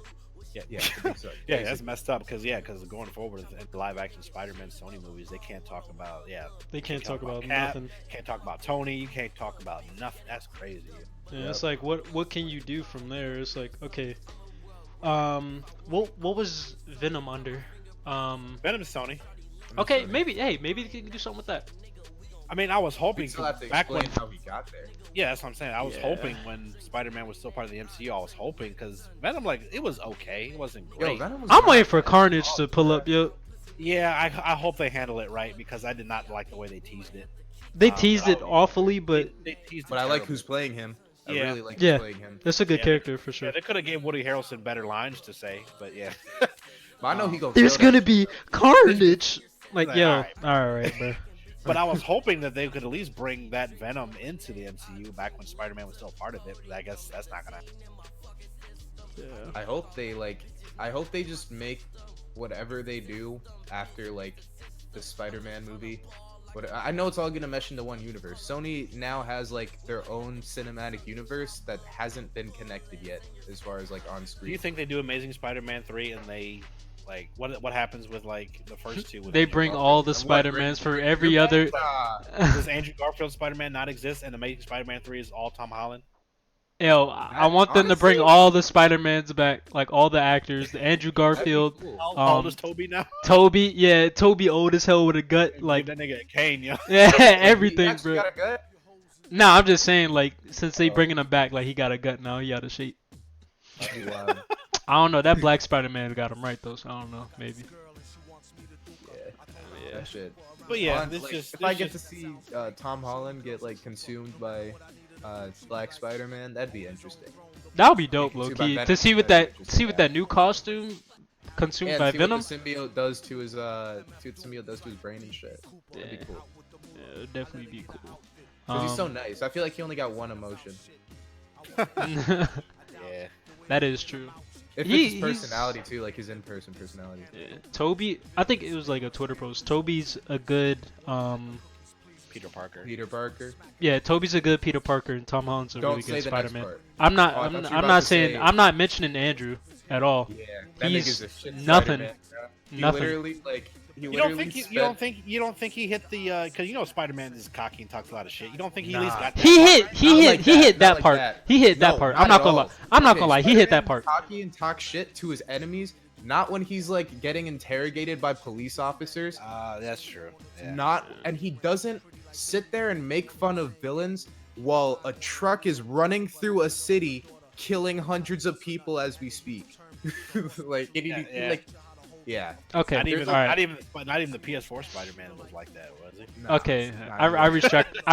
Speaker 2: The big suck.
Speaker 3: Yeah, that's messed up, because going forward in the live-action Spider-Man Sony movies, they can't talk about
Speaker 1: They can't talk about
Speaker 3: Cap,
Speaker 1: nothing.
Speaker 3: Can't talk about Tony. You can't talk about nothing. That's crazy.
Speaker 1: Yeah, it's like, what can you do from there? It's like, okay, what was Venom under?
Speaker 3: Venom is Sony.
Speaker 1: Okay, maybe they can do something with that.
Speaker 3: I mean, I was hoping
Speaker 2: We still have to
Speaker 3: back
Speaker 2: explain
Speaker 3: when
Speaker 2: how he got there.
Speaker 3: Yeah, that's what I'm saying. I was hoping when Spider-Man was still part of the MCU, I was hoping, because Venom, like, it was okay. It wasn't great.
Speaker 1: I'm waiting for Carnage to pull up, yo.
Speaker 3: Yeah, I hope they handle it right, because I did not like the way they teased it.
Speaker 1: They teased it awfully, but
Speaker 3: they teased it
Speaker 2: But I like
Speaker 3: terribly.
Speaker 2: who's playing him. I
Speaker 3: Yeah.
Speaker 2: really like who's playing him.
Speaker 1: That's a good character for sure.
Speaker 3: Yeah, they could have gave Woody Harrelson better lines to say, but yeah.
Speaker 2: But I know he gonna.
Speaker 1: There's
Speaker 2: kill
Speaker 1: gonna
Speaker 2: that
Speaker 1: be carnage. Like,
Speaker 3: Like,
Speaker 1: yo,
Speaker 3: alright.
Speaker 1: alright, bro.
Speaker 3: But I was hoping that they could at least bring that Venom into the MCU back when Spider-Man was still part of it. But I guess that's not gonna.
Speaker 1: Yeah.
Speaker 2: I hope they I hope they just make whatever they do after like the Spider-Man movie. But I know it's all gonna mesh into one universe. Sony now has like their own cinematic universe that hasn't been connected yet, as far as like on
Speaker 3: Do
Speaker 2: screen.
Speaker 3: you think they do Amazing Spider-Man 3 and they like what happens with like the first two? With
Speaker 1: They
Speaker 3: Andrew
Speaker 1: bring
Speaker 3: Garfield?
Speaker 1: all the
Speaker 2: And what,
Speaker 1: Spider-Mans for
Speaker 2: bring
Speaker 1: every
Speaker 2: your
Speaker 1: other.
Speaker 3: Does Andrew Garfield Spider-Man not exist and Amazing Spider-Man 3 is all Tom Holland?
Speaker 1: Yo, I want them to bring
Speaker 2: Honestly-
Speaker 1: all the Spider-Mans back, like all the actors, the Andrew Garfield,
Speaker 2: Cool.
Speaker 3: How old is Toby now?
Speaker 1: Toby, yeah, Toby old as hell with a gut, like,
Speaker 3: Give that nigga a cane, yo.
Speaker 1: yeah,
Speaker 2: He
Speaker 1: everything,
Speaker 2: actually
Speaker 1: bro.
Speaker 2: got a gut?
Speaker 1: Nah, I'm just saying, like, since they
Speaker 2: Oh.
Speaker 1: bringing him back, like, he got a gut now, he got a shape.
Speaker 2: That'd be wild.
Speaker 1: I don't know, that Black Spider-Man got him right, though, so I don't know, maybe.
Speaker 2: Yeah. That shit.
Speaker 3: But yeah,
Speaker 2: Like,
Speaker 3: this just
Speaker 2: if
Speaker 3: this
Speaker 2: I get
Speaker 3: just-
Speaker 2: to see Tom Holland get like consumed by Black Spider-Man, that'd be interesting.
Speaker 1: That would be dope,
Speaker 2: Yeah,
Speaker 1: low
Speaker 2: too bad
Speaker 1: key.
Speaker 2: Venom
Speaker 1: To see with
Speaker 2: died,
Speaker 1: that,
Speaker 2: which is
Speaker 1: see with
Speaker 2: sad.
Speaker 1: that new costume consumed
Speaker 2: Yeah,
Speaker 1: by
Speaker 2: see
Speaker 1: Venom.
Speaker 2: what the symbiote does to his see what the symbiote does to his brain and shit. That'd
Speaker 1: Yeah.
Speaker 2: be cool.
Speaker 1: Yeah, it would definitely be cool.
Speaker 2: Cause he's so nice. I feel like he only got one emotion.
Speaker 3: yeah.
Speaker 1: That is true.
Speaker 2: It fits
Speaker 1: He-
Speaker 2: his personality too, like his in-person personality.
Speaker 1: Yeah. Toby, I think it was like a Twitter post. Toby's a good,
Speaker 3: Peter Parker.
Speaker 2: Peter Parker.
Speaker 1: yeah, Toby's a good Peter Parker, and Tom Holland's a
Speaker 2: Don't
Speaker 1: really
Speaker 2: say
Speaker 1: good
Speaker 2: the next
Speaker 1: Spider-Man.
Speaker 2: part.
Speaker 1: I'm not,
Speaker 2: Oh, I
Speaker 1: I'm,
Speaker 2: thought you were
Speaker 1: I'm
Speaker 2: about
Speaker 1: not
Speaker 2: to
Speaker 1: saying,
Speaker 2: say-
Speaker 1: I'm not mentioning Andrew at all.
Speaker 2: Yeah, that
Speaker 1: He's
Speaker 2: nigga's a shit
Speaker 1: nothing.
Speaker 2: Spider-Man, bro. He
Speaker 1: Nothing.
Speaker 2: literally like he
Speaker 3: You
Speaker 2: literally
Speaker 3: don't think
Speaker 2: spent...
Speaker 3: you don't think he hit the because you know Spider-Man is cocky and talks a lot of shit. You don't think he at least
Speaker 2: Nah.
Speaker 3: got that
Speaker 1: He
Speaker 3: part?
Speaker 1: hit, he
Speaker 2: Not
Speaker 1: hit,
Speaker 2: like
Speaker 1: he
Speaker 2: that,
Speaker 1: hit
Speaker 2: not
Speaker 1: that
Speaker 2: like
Speaker 1: part.
Speaker 2: that.
Speaker 1: He hit that
Speaker 2: No,
Speaker 1: part.
Speaker 2: not
Speaker 1: I'm not
Speaker 2: at
Speaker 1: gonna lie.
Speaker 2: all.
Speaker 1: I'm not
Speaker 2: Okay,
Speaker 1: gonna lie. He hit that
Speaker 2: Spider-Man
Speaker 1: part.
Speaker 2: Cocky and talk shit to his enemies, not when he's like getting interrogated by police officers.
Speaker 3: That's true. Yeah.
Speaker 2: Not, and he doesn't sit there and make fun of villains while a truck is running through a city, killing hundreds of people as we speak. Like,
Speaker 3: Yeah.
Speaker 2: like, yeah.
Speaker 1: Okay,
Speaker 3: Not even,
Speaker 1: all right.
Speaker 3: not even the PS4 Spider-Man was like that, was he?
Speaker 2: Nah,
Speaker 1: Okay,
Speaker 2: not
Speaker 1: I
Speaker 2: really.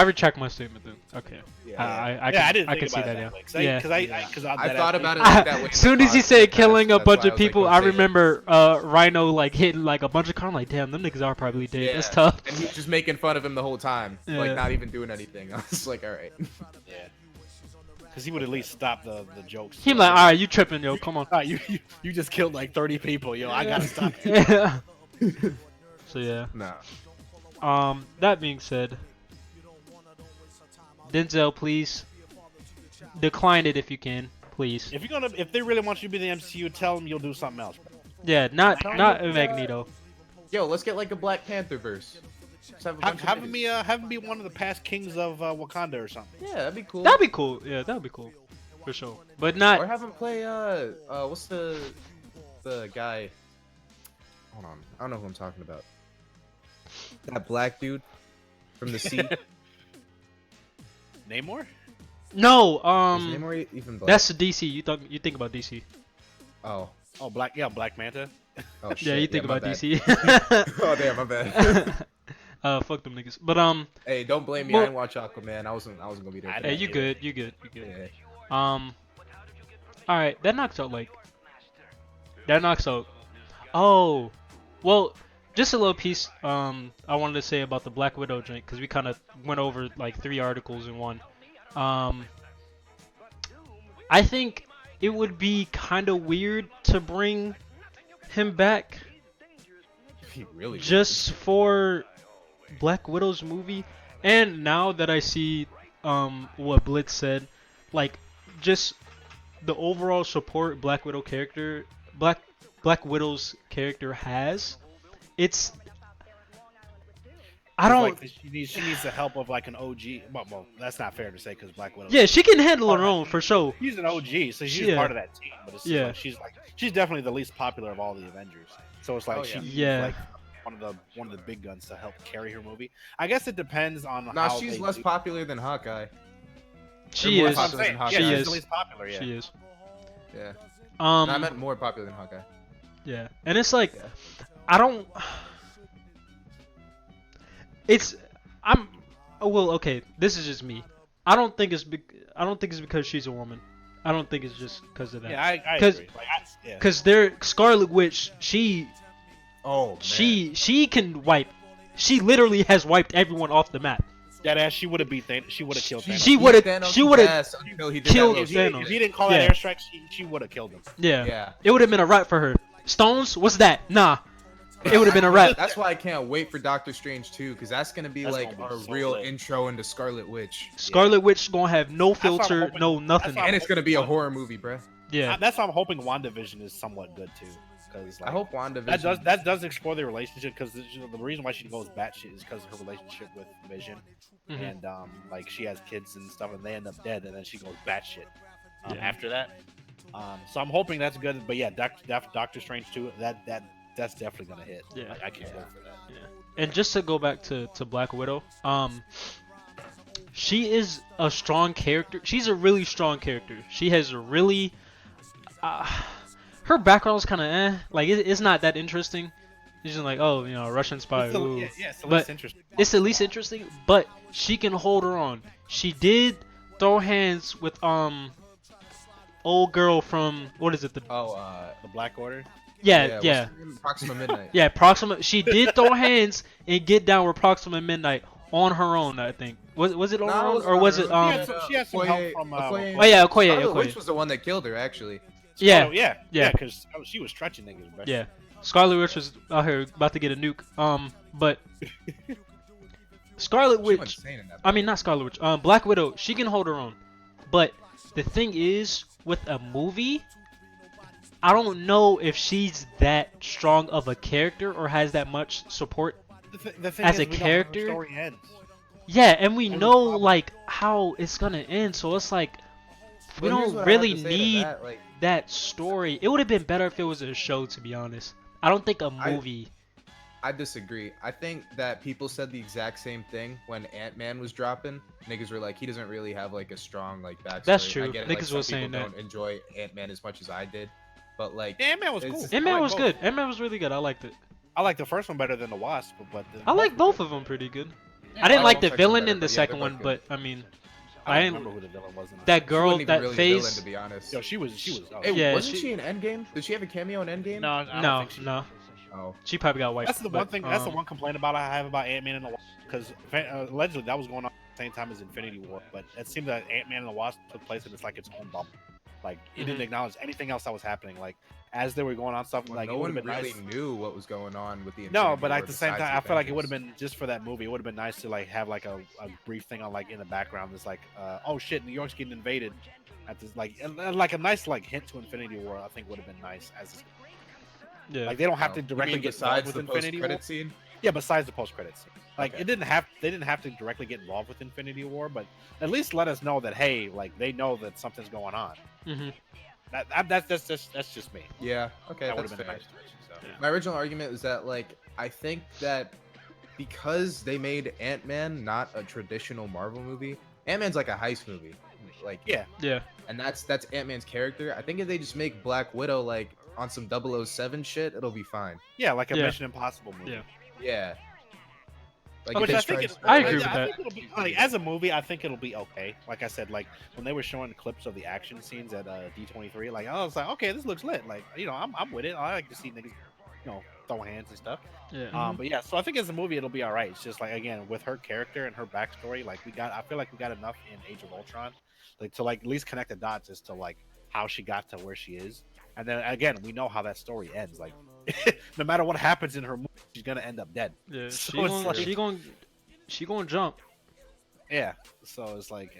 Speaker 1: retract my statement then. Okay,
Speaker 2: Yeah.
Speaker 1: I
Speaker 3: Yeah, I
Speaker 1: can,
Speaker 3: didn't
Speaker 1: I
Speaker 3: think
Speaker 1: can see
Speaker 3: about
Speaker 1: that.
Speaker 3: it
Speaker 1: Yeah,
Speaker 3: way.
Speaker 1: yeah.
Speaker 3: Because
Speaker 2: I thought about it like that way.
Speaker 1: As soon as he said killing a
Speaker 2: That's
Speaker 1: bunch
Speaker 2: why I
Speaker 1: of
Speaker 2: was like,
Speaker 1: people,
Speaker 2: don't
Speaker 1: I
Speaker 2: say it.
Speaker 1: remember Rhino like hitting like a bunch of cars. I'm like, damn, them niggas are probably dead. That's
Speaker 2: Yeah.
Speaker 1: tough.
Speaker 2: And he's just making fun of him the whole time,
Speaker 1: Yeah.
Speaker 2: like not even doing anything. I was like, all right.
Speaker 3: Yeah. Because he would at least stop the jokes.
Speaker 1: He like, all right, you tripping, yo? Come on.
Speaker 3: All right, you just killed like 30 people, yo. I gotta stop you.
Speaker 1: Yeah. So yeah.
Speaker 2: Nah.
Speaker 1: That being said, Denzel, please decline it if you can, please.
Speaker 3: If they really want you to be the MCU, tell them you'll do something else. Bro.
Speaker 1: Yeah, not Magneto.
Speaker 2: Yo, let's get like a Black Panther verse. Just have a bunch of
Speaker 3: Have
Speaker 2: niggas.
Speaker 3: him be one of the past kings of Wakanda or something.
Speaker 2: Yeah, that'd be cool.
Speaker 1: That'd be cool. Yeah, that'd be cool, for sure. But
Speaker 2: Or
Speaker 1: not.
Speaker 2: have him play what's the guy? Hold on, I don't know who I'm talking about. That black dude from the sea.
Speaker 3: Namor?
Speaker 1: No.
Speaker 2: Is his name or even black?
Speaker 1: That's the DC. You think about DC.
Speaker 2: Oh.
Speaker 3: Oh, Black Manta.
Speaker 2: Oh shit.
Speaker 1: Yeah, you think
Speaker 2: my
Speaker 1: about
Speaker 2: bad.
Speaker 1: DC.
Speaker 2: Oh damn, my bad.
Speaker 1: Fuck them niggas. But
Speaker 2: Hey, don't blame me.
Speaker 1: Well-
Speaker 2: I didn't watch Aquaman. I wasn't gonna be there. for
Speaker 1: hey,
Speaker 2: that.
Speaker 1: you good? You good? You good?
Speaker 2: Yeah.
Speaker 1: All right, that knocks out like. That knocks out. Oh, well, just a little piece. I wanted to say about the Black Widow joint because we kind of went over like 3 articles in one. I think it would be kind of weird to bring him back
Speaker 2: He really.
Speaker 1: just for Black Widow's movie. And now that I see what Blitz said, like just the overall support Black Widow's character has, it's I don't.
Speaker 3: Like, she needs the help of like an OG. Well, that's not fair to say because Black Widow.
Speaker 1: Yeah, she can handle her own for sure.
Speaker 3: She's an OG, so she's
Speaker 1: Yeah.
Speaker 3: part of that team. But it's
Speaker 1: Yeah.
Speaker 3: like she's definitely the least popular of all the Avengers. So it's like
Speaker 2: Oh, yeah.
Speaker 3: she's
Speaker 1: Yeah.
Speaker 3: like one of the big guns to help carry her movie. I guess it depends on
Speaker 2: Nah,
Speaker 3: how
Speaker 2: she's
Speaker 3: they
Speaker 2: less
Speaker 3: do-
Speaker 2: popular than Hawkeye.
Speaker 1: She
Speaker 2: more
Speaker 1: is.
Speaker 3: That's what I'm
Speaker 2: popular
Speaker 3: saying.
Speaker 2: than Hawkeye.
Speaker 3: Yeah,
Speaker 1: She
Speaker 3: she's
Speaker 1: is.
Speaker 3: the least popular. Yeah.
Speaker 1: She is.
Speaker 2: Yeah. No, I
Speaker 1: Um.
Speaker 2: meant more popular than Hawkeye.
Speaker 1: Yeah, and it's like,
Speaker 2: Yeah.
Speaker 1: I don't. It's I'm. Oh, well, okay. This is just me. I don't think it's because she's a woman. I don't think it's just because of that.
Speaker 3: Yeah, I
Speaker 1: Cause,
Speaker 3: agree. Like, yeah.
Speaker 1: Cause their Scarlet Witch, she
Speaker 2: Oh man.
Speaker 1: she can wipe. She literally has wiped everyone off the map.
Speaker 3: That ass, she would have beat Thanos. She would have killed Thanos.
Speaker 1: She would have. She would have killed
Speaker 3: If
Speaker 1: Thanos.
Speaker 3: he didn't call that airstrike, she would have killed him.
Speaker 1: Yeah.
Speaker 2: Yeah.
Speaker 1: It would have been a wrap for her. Stones? What's that? Nah. It would have been a wrap.
Speaker 2: That's why I can't wait for Doctor Strange 2, because that's gonna be
Speaker 3: That's
Speaker 2: like
Speaker 3: gonna be
Speaker 2: our
Speaker 3: so
Speaker 2: real
Speaker 3: lit.
Speaker 2: intro into Scarlet Witch.
Speaker 1: Scarlet Witch gonna have no
Speaker 3: what I'm
Speaker 1: filter,
Speaker 3: hoping-
Speaker 1: no nothing.
Speaker 3: that's
Speaker 2: And it's gonna be a horror movie, bruh.
Speaker 1: Yeah.
Speaker 3: That's why I'm hoping WandaVision is somewhat good too, because like,
Speaker 2: I hope WandaVision.
Speaker 3: that does explore the relationship. Because the reason why she goes batshit is because of her relationship with Vision,
Speaker 1: Mhm.
Speaker 3: and like she has kids and stuff, and they end up dead, and then she goes batshit
Speaker 1: Yeah.
Speaker 3: after that. So I'm hoping that's good. But yeah, Doctor Strange 2, that's definitely gonna hit.
Speaker 1: Yeah.
Speaker 3: I can't wait for that.
Speaker 1: And just to go back to Black Widow, she is a strong character. She's a really strong character. She has a really, her background is kind of like it's not that interesting. It's just like, oh, you know, Russian spy.
Speaker 3: It's still,
Speaker 1: ooh.
Speaker 3: it's
Speaker 1: But
Speaker 3: interesting.
Speaker 1: It's at least interesting, but she can hold her own. She did throw hands with old girl from what is it? The
Speaker 3: The Black Order.
Speaker 1: yeah.
Speaker 2: what's her name? Proxima Midnight.
Speaker 1: Yeah, Proxima. She did throw hands and get down with Proxima Midnight on her own. I think was it on her own or was it
Speaker 3: She had some help from.
Speaker 1: Oh yeah, Okoye.
Speaker 2: Scarlet Witch
Speaker 1: Okoye.
Speaker 2: was the one that killed her, actually.
Speaker 1: Yeah,
Speaker 3: yeah, because she was stretching niggas, bro.
Speaker 1: yeah. Scarlet Witch was out here about to get a nuke. But Scarlet
Speaker 2: She went
Speaker 1: Witch.
Speaker 2: insane in that.
Speaker 1: I mean, not Scarlet Witch. Black Widow. She can hold her own. But the thing is, with a movie, I don't know if she's that strong of a character or has that much support.
Speaker 3: The thing
Speaker 1: As
Speaker 3: is,
Speaker 1: a
Speaker 3: we know how the
Speaker 1: character?
Speaker 3: story ends.
Speaker 1: Yeah, and we
Speaker 3: Every
Speaker 1: know
Speaker 3: problem-
Speaker 1: like how it's gonna end, so it's like we
Speaker 2: Well, here's
Speaker 1: don't
Speaker 2: what I have
Speaker 1: really
Speaker 2: to say to
Speaker 1: need
Speaker 2: that, like,
Speaker 1: that story. It would have been better if it was a show, to be honest. I don't think a movie.
Speaker 2: I disagree. I think that people said the exact same thing when Ant-Man was dropping. Niggas were like, he doesn't really have like a strong like backstory.
Speaker 1: That's
Speaker 2: I
Speaker 1: true.
Speaker 2: get it,
Speaker 1: Niggas
Speaker 2: like, some
Speaker 1: was saying
Speaker 2: people
Speaker 1: that.
Speaker 2: don't enjoy Ant-Man as much as I did, but like,
Speaker 3: Yeah, Ant-Man was
Speaker 2: It's-
Speaker 3: cool.
Speaker 1: Ant-Man
Speaker 3: I like
Speaker 1: was
Speaker 3: both.
Speaker 1: good. Ant-Man was really good. I liked it.
Speaker 3: I like the first one better than the Wasp, but
Speaker 1: I like both of them pretty good. I didn't
Speaker 2: I
Speaker 1: like
Speaker 2: like
Speaker 1: the
Speaker 2: second
Speaker 1: villain
Speaker 2: better,
Speaker 1: in the
Speaker 2: but yeah,
Speaker 1: second
Speaker 2: they're
Speaker 1: one,
Speaker 2: both
Speaker 1: but
Speaker 2: good.
Speaker 1: I mean,
Speaker 3: I
Speaker 1: I
Speaker 3: don't
Speaker 1: didn't.
Speaker 3: remember who the villain was. In the
Speaker 1: That
Speaker 2: she
Speaker 1: girl,
Speaker 2: wasn't even
Speaker 1: that
Speaker 2: really the villain,
Speaker 1: phase.
Speaker 2: to be honest.
Speaker 3: Yo, she was. Oh,
Speaker 2: Hey,
Speaker 1: Yeah,
Speaker 2: wasn't
Speaker 1: she-
Speaker 2: she in Endgame? Did she have a cameo in Endgame?
Speaker 3: No, I don't
Speaker 1: No,
Speaker 3: think she-
Speaker 1: no.
Speaker 2: Oh,
Speaker 1: She probably got wiped.
Speaker 3: That's the
Speaker 1: but,
Speaker 3: one thing. That's the one complaint about I have about Ant-Man and the Wasp, because allegedly that was going on at the same time as Infinity War, but it seemed that Ant-Man and the Wasp took place in its like its own bubble. Like it didn't acknowledge anything else that was happening. Like as they were going on stuff,
Speaker 2: well,
Speaker 3: like
Speaker 2: no
Speaker 3: it would
Speaker 2: one
Speaker 3: have been
Speaker 2: really
Speaker 3: nice.
Speaker 2: knew what was going on with the.
Speaker 3: No,
Speaker 2: Infinity
Speaker 3: but
Speaker 2: War
Speaker 3: at the same
Speaker 2: besides
Speaker 3: time, I feel like it would
Speaker 2: Avengers.
Speaker 3: have been just for that movie. It would have been nice to like have like a brief thing on like in the background. That's like, oh shit, New York's getting invaded. At this like a nice like hint to Infinity War. I think would have been nice as
Speaker 1: Yeah.
Speaker 3: like they don't have
Speaker 2: Oh,
Speaker 3: to
Speaker 2: you
Speaker 3: directly
Speaker 2: mean
Speaker 3: get
Speaker 2: besides
Speaker 3: involved
Speaker 2: the
Speaker 3: with Infinity War.
Speaker 2: post-credit scene.
Speaker 3: Yeah, besides the post credits. Like
Speaker 2: Okay.
Speaker 3: they didn't have to directly get involved with Infinity War, but at least let us know that hey, like they know that something's going on.
Speaker 1: hmm
Speaker 3: That's just me.
Speaker 2: Yeah. Okay,
Speaker 3: That would
Speaker 2: that's
Speaker 3: have been
Speaker 2: fair.
Speaker 3: nice. So.
Speaker 2: My original argument was that like I think that because they made Ant-Man not a traditional Marvel movie, Ant-Man's like a heist movie. Like
Speaker 3: Yeah,
Speaker 1: Yeah.
Speaker 2: and that's Ant-Man's character. I think if they just make Black Widow like on some 007 shit, it'll be fine.
Speaker 3: yeah, like a
Speaker 1: Yeah.
Speaker 3: Mission Impossible movie.
Speaker 1: Yeah.
Speaker 2: Yeah. Like
Speaker 3: Which
Speaker 2: if
Speaker 3: I
Speaker 2: they
Speaker 3: think
Speaker 2: tried-
Speaker 1: I agree with
Speaker 3: I
Speaker 1: that.
Speaker 3: think it'll be, like, as a movie, I think it'll be okay. Like I said, like when they were showing clips of the action scenes at D23, like I was like, okay, this looks lit. Like you know, I'm with it. I like to see niggas, you know, throwing hands and stuff.
Speaker 1: Yeah.
Speaker 3: But yeah, so I think as a movie, it'll be all right. It's just like again with her character and her backstory, like I feel like we got enough in Age of Ultron, like to like at least connect the dots as to like how she got to where she is. And then again, we know how that story ends. Like no matter what happens in her movie, she's gonna end up dead.
Speaker 1: Yeah.
Speaker 3: So
Speaker 1: She
Speaker 3: it's
Speaker 1: gon'
Speaker 3: like-
Speaker 1: she gon' jump.
Speaker 3: Yeah, so it's like,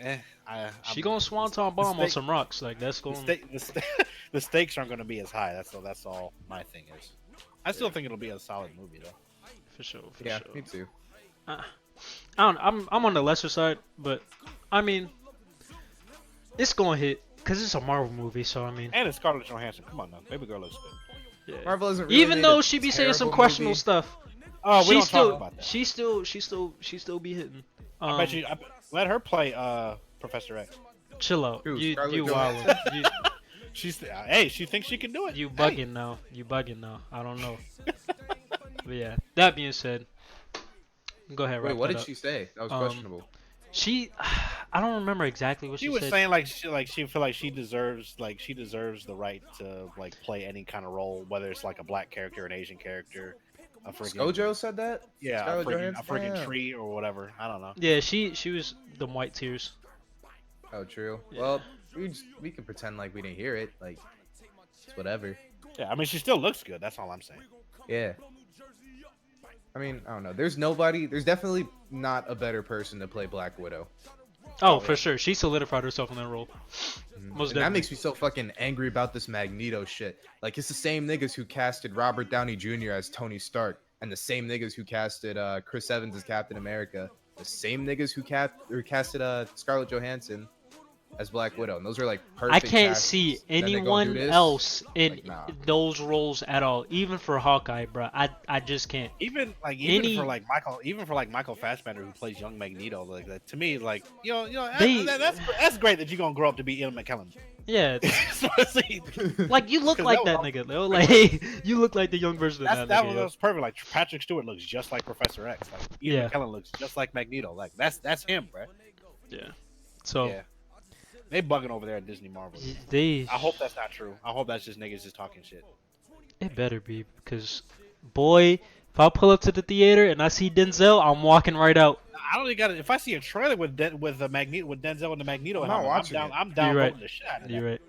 Speaker 1: She gonna swanton bomb on
Speaker 3: mistake-
Speaker 1: some rocks. Like that's
Speaker 3: the,
Speaker 1: going.
Speaker 3: the stakes aren't going to be as high. That's all my thing is. I still think it'll be a solid movie though.
Speaker 1: For sure. For
Speaker 2: Yeah,
Speaker 1: sure.
Speaker 2: me too.
Speaker 1: I don't. I'm on the lesser side, but I mean, it's gonna hit because it's a Marvel movie. So I mean,
Speaker 3: And it's Scarlett Johansson. Come on now, baby girl looks good.
Speaker 1: yeah.
Speaker 2: Marvel isn't really
Speaker 1: Even
Speaker 2: made
Speaker 1: though
Speaker 2: a
Speaker 1: she be saying some
Speaker 2: terrible
Speaker 1: questionable
Speaker 2: movie.
Speaker 1: stuff,
Speaker 3: Oh, we
Speaker 1: she
Speaker 3: don't
Speaker 1: still,
Speaker 3: talk about that.
Speaker 1: she still be hitting.
Speaker 3: I bet you. Let her play Professor X.
Speaker 1: Chill out.
Speaker 2: Who,
Speaker 1: You
Speaker 2: Scarlett
Speaker 1: wild.
Speaker 2: Johansson?
Speaker 1: You,
Speaker 3: She's hey, she thinks she can do it.
Speaker 1: you
Speaker 3: Hey.
Speaker 1: bugging now. You bugging now. I don't know. But yeah. That being said, go ahead.
Speaker 2: Wait,
Speaker 1: wrap
Speaker 2: what
Speaker 1: that
Speaker 2: did
Speaker 1: up.
Speaker 2: she say? That was
Speaker 1: Um,
Speaker 2: questionable.
Speaker 1: She, I don't remember exactly what
Speaker 3: She
Speaker 1: she
Speaker 3: was
Speaker 1: said.
Speaker 3: saying she feel like she deserves the right to like play any kind of role, whether it's like a black character, an Asian character, a freaking
Speaker 2: Skojo said that.
Speaker 3: yeah,
Speaker 2: Scarlett Johansson.
Speaker 3: a freaking
Speaker 2: Yeah.
Speaker 3: tree or whatever. I don't know.
Speaker 1: Yeah, she was the white tears.
Speaker 2: Oh, true.
Speaker 1: Yeah.
Speaker 2: Well, we can pretend like we didn't hear it. Like, it's whatever.
Speaker 3: Yeah, I mean she still looks good. That's all I'm saying.
Speaker 2: Yeah. I mean, I don't know. There's definitely not a better person to play Black Widow.
Speaker 1: Oh, for sure. She solidified herself in that role. Most
Speaker 2: And that
Speaker 1: definitely.
Speaker 2: makes me so fucking angry about this Magneto shit. Like, it's the same niggas who casted Robert Downey Jr. as Tony Stark, and the same niggas who casted Chris Evans as Captain America, the same niggas who casted Scarlett Johansson as Black Widow, and those are like perfect.
Speaker 1: I can't
Speaker 2: casts.
Speaker 1: see
Speaker 2: Then they gonna do
Speaker 1: anyone
Speaker 2: this?
Speaker 1: else in
Speaker 2: Like, nah.
Speaker 1: those roles at all. Even for Hawkeye, bro. I just can't.
Speaker 3: Even for Michael Fassbender who plays young Magneto, like that, to me, like that's great that you're gonna grow up to be Ian McKellen.
Speaker 1: Yeah.
Speaker 3: See,
Speaker 1: Like you look
Speaker 3: 'Cause
Speaker 1: like
Speaker 3: that
Speaker 1: that
Speaker 3: was-
Speaker 1: nigga, though. Like you look like the young version of that
Speaker 3: that
Speaker 1: nigga. yo.
Speaker 3: was perfect. Like Patrick Stewart looks just like Professor X. Like Ian
Speaker 1: Yeah.
Speaker 3: McKellen looks just like Magneto. Like that's him, bro.
Speaker 1: Yeah. So
Speaker 3: Yeah. They bugging over there at Disney Marvel.
Speaker 1: they.
Speaker 3: I hope that's not true. I hope that's just niggas just talking shit.
Speaker 1: It better be because, boy, if I pull up to the theater and I see Denzel, I'm walking right out.
Speaker 3: I don't even got it. If I see a trailer with Denzel and the Magneto,
Speaker 2: I'm not
Speaker 3: helmet,
Speaker 2: watching
Speaker 3: I'm
Speaker 2: it.
Speaker 3: I'm
Speaker 1: You're
Speaker 3: downloading
Speaker 1: right.
Speaker 3: the shit out of
Speaker 1: You're
Speaker 3: that.
Speaker 1: right.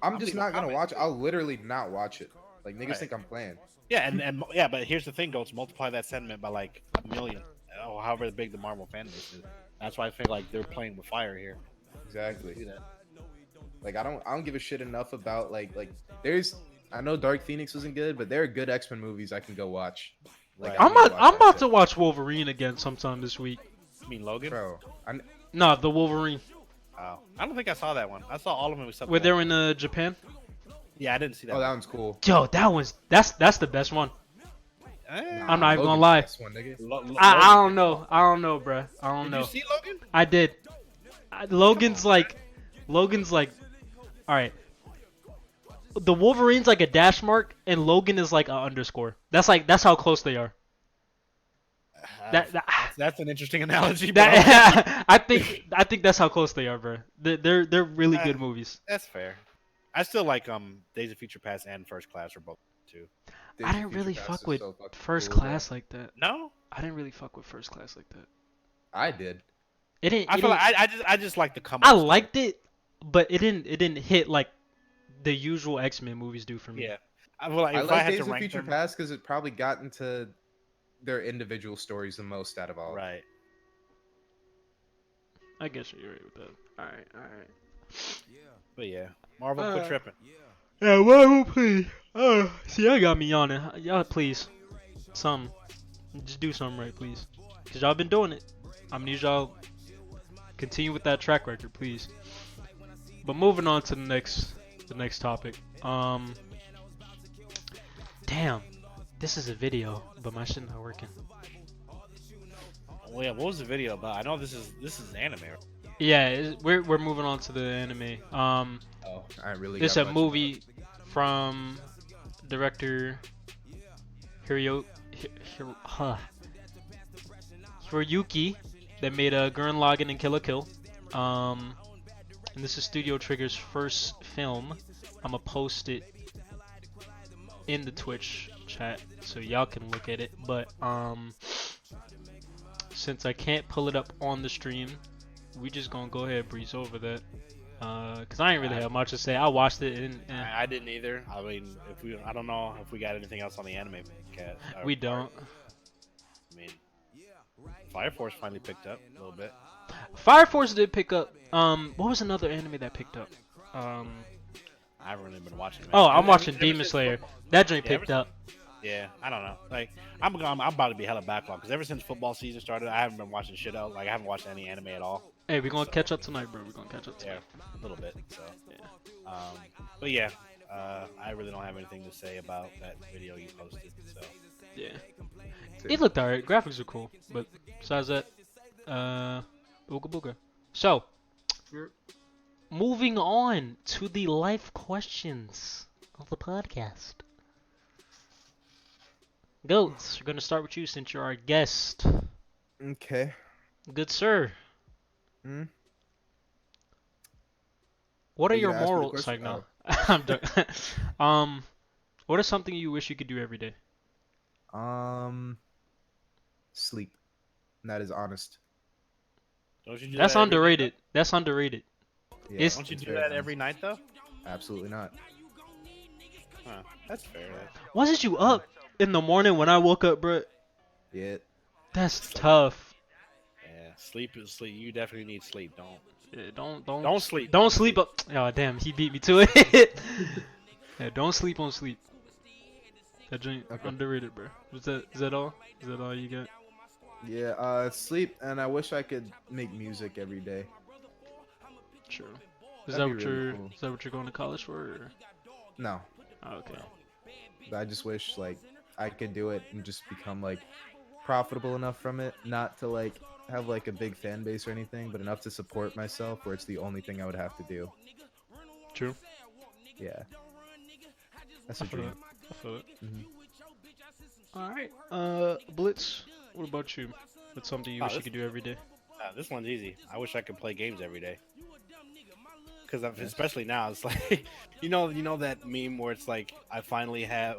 Speaker 2: I'm just
Speaker 3: leaving
Speaker 2: not gonna
Speaker 3: comments.
Speaker 2: watch it. I'll literally not watch it. Like, niggas
Speaker 3: Right.
Speaker 2: think I'm playing.
Speaker 3: Yeah, and yeah, but here's the thing, Goats. Multiply that sentiment by like a million, or however big the Marvel fan base is. That's why I feel like they're playing with fire here.
Speaker 2: Exactly.
Speaker 3: See that?
Speaker 2: Like, I don't give a shit enough about like there's. I know Dark Phoenix wasn't good, but there are good X-Men movies I can go watch. Like,
Speaker 3: Right.
Speaker 2: I
Speaker 1: I'm
Speaker 2: need to
Speaker 1: about.
Speaker 2: watch
Speaker 1: I'm
Speaker 2: that
Speaker 1: about
Speaker 2: shit.
Speaker 1: to watch Wolverine again sometime this week.
Speaker 3: You mean Logan?
Speaker 2: Bro,
Speaker 1: Nah, the Wolverine.
Speaker 3: Oh, I don't think I saw that one. I saw all of them except
Speaker 1: Where
Speaker 3: for
Speaker 1: they
Speaker 3: one.
Speaker 1: were in Japan.
Speaker 3: Yeah, I didn't see that.
Speaker 2: oh, that
Speaker 3: one.
Speaker 2: one's cool.
Speaker 1: Yo, that's the best one. I'm not even gonna
Speaker 2: Logan's
Speaker 1: lie.
Speaker 2: the best one, nigga.
Speaker 1: I don't know. I don't know, bruh. I don't
Speaker 3: Did
Speaker 1: know.
Speaker 3: you see Logan?
Speaker 1: I did. Logan's like, all right. The Wolverine's like a dash mark, and Logan is like an underscore. That's how close they are.
Speaker 3: That's an interesting analogy. But
Speaker 1: That I think that's how close they are, bro. They're really good movies.
Speaker 3: that's fair. I still like Days of Future Past and First Class are both too.
Speaker 2: Days
Speaker 1: I
Speaker 2: of
Speaker 1: didn't
Speaker 2: Future
Speaker 1: really
Speaker 2: Past
Speaker 1: fuck
Speaker 2: is
Speaker 1: with
Speaker 2: so fucking
Speaker 1: First
Speaker 2: cool,
Speaker 1: Class like that.
Speaker 3: No,
Speaker 1: I didn't really fuck with First Class like that.
Speaker 2: I did.
Speaker 1: It didn't.
Speaker 3: I
Speaker 1: it
Speaker 3: feel
Speaker 1: didn't-
Speaker 3: like I just like the come.
Speaker 1: I
Speaker 3: up story.
Speaker 1: liked it, but it didn't hit like the usual X-Men movies do for me.
Speaker 3: Yeah, I feel like
Speaker 2: I
Speaker 3: if
Speaker 2: like
Speaker 3: had
Speaker 2: Days
Speaker 3: to
Speaker 2: of
Speaker 3: rank
Speaker 2: Future
Speaker 3: them,
Speaker 2: Past because it probably got into their individual stories the most out of all.
Speaker 3: right?
Speaker 1: I guess you're right with that. All right.
Speaker 3: But yeah, Marvel quit tripping.
Speaker 1: Yeah, well, please. See, that got me yawning. Y'all, please, just do something right, please. Cause y'all been doing it. I need y'all continue with that track record, please. But moving on to the next topic. Damn, this is a video, but my shit not working.
Speaker 3: Well, yeah, what was the video about? I know this is anime.
Speaker 1: Yeah, we're moving on to the anime.
Speaker 2: Oh, I really.
Speaker 1: This
Speaker 2: got
Speaker 1: a
Speaker 2: much
Speaker 1: movie from director Hiroyuki that made Gurren Lagann and Kill la Kill. And this is Studio Trigger's first film. I'ma post it in the Twitch chat so y'all can look at it. But since I can't pull it up on the stream, we just gonna go ahead and breeze over that. Cause I ain't really have much to say. I watched it and
Speaker 3: I didn't either. I mean, I don't know if we got anything else on the anime cat.
Speaker 1: we don't.
Speaker 3: I mean, Fire Force finally picked up a little bit.
Speaker 1: Fire Force did pick up. What was another anime that picked up?
Speaker 3: I haven't really been watching. Man.
Speaker 1: Oh, I'm
Speaker 3: Ever-
Speaker 1: watching
Speaker 3: ever
Speaker 1: Demon
Speaker 3: since
Speaker 1: Slayer.
Speaker 3: football-
Speaker 1: That joint
Speaker 3: Yeah, ever
Speaker 1: picked up.
Speaker 3: Yeah, I don't know. Like, I'm about to be hella backlog because ever since football season started, I haven't been watching shit else. Like, I haven't watched any anime at all.
Speaker 1: Hey, we're gonna catch up tonight, bro. We're gonna catch up
Speaker 3: Yeah,
Speaker 1: tonight.
Speaker 3: a little bit. So,
Speaker 1: Yeah.
Speaker 3: but yeah, I really don't have anything to say about that video you posted. So,
Speaker 1: Yeah. It looked alright. Graphics are cool, but besides that, ooga booga. So, moving on to the life questions of the podcast. Goats, we're gonna start with you since you're our guest.
Speaker 2: Okay.
Speaker 1: Good sir. What are
Speaker 2: you
Speaker 1: your
Speaker 2: gonna ask me the
Speaker 1: morals? Like,
Speaker 2: question?
Speaker 1: no. I'm done. What is something you wish you could do every day?
Speaker 2: Sleep. And that is honest.
Speaker 3: Don't you do
Speaker 1: That's
Speaker 3: that every night,
Speaker 1: underrated. That's underrated.
Speaker 2: Yeah,
Speaker 1: It's-
Speaker 3: Don't you
Speaker 2: it's
Speaker 3: do
Speaker 2: very
Speaker 3: that
Speaker 2: honest.
Speaker 3: every night though?
Speaker 2: Absolutely not.
Speaker 3: Huh, that's fair.
Speaker 1: Wasn't you up in the morning when I woke up, bro?
Speaker 2: Yeah.
Speaker 1: That's tough.
Speaker 3: Yeah, sleep is sleep. You definitely need sleep. Don't
Speaker 1: Yeah, don't
Speaker 3: sleep.
Speaker 1: Don't sleep up. Oh damn, he beat me to it. Yeah, don't sleep on sleep. That joint
Speaker 2: Okay.
Speaker 1: underrated, bro. Is that all? Is that all you got?
Speaker 2: Yeah. Sleep, and I wish I could make music every day.
Speaker 1: Sure. Is
Speaker 2: That'd
Speaker 1: that
Speaker 2: be
Speaker 1: what
Speaker 2: really
Speaker 1: you're?
Speaker 2: cool.
Speaker 1: Is that what you're going to college for? Or?
Speaker 2: No,
Speaker 1: Oh, okay.
Speaker 2: I just wish like I could do it and just become like profitable enough from it, not to like have like a big fan base or anything, but enough to support myself where it's the only thing I would have to do.
Speaker 1: True.
Speaker 2: Yeah. That's
Speaker 1: I
Speaker 2: a
Speaker 1: feel
Speaker 2: dream.
Speaker 1: it. I feel it.
Speaker 2: Mhm.
Speaker 1: All right. Blitz. What about you? What's something you wish you
Speaker 3: this-
Speaker 1: could do every day?
Speaker 3: This one's easy. I wish I could play games every day. Because
Speaker 2: Yes.
Speaker 3: especially now, it's like you know that meme where it's like I finally have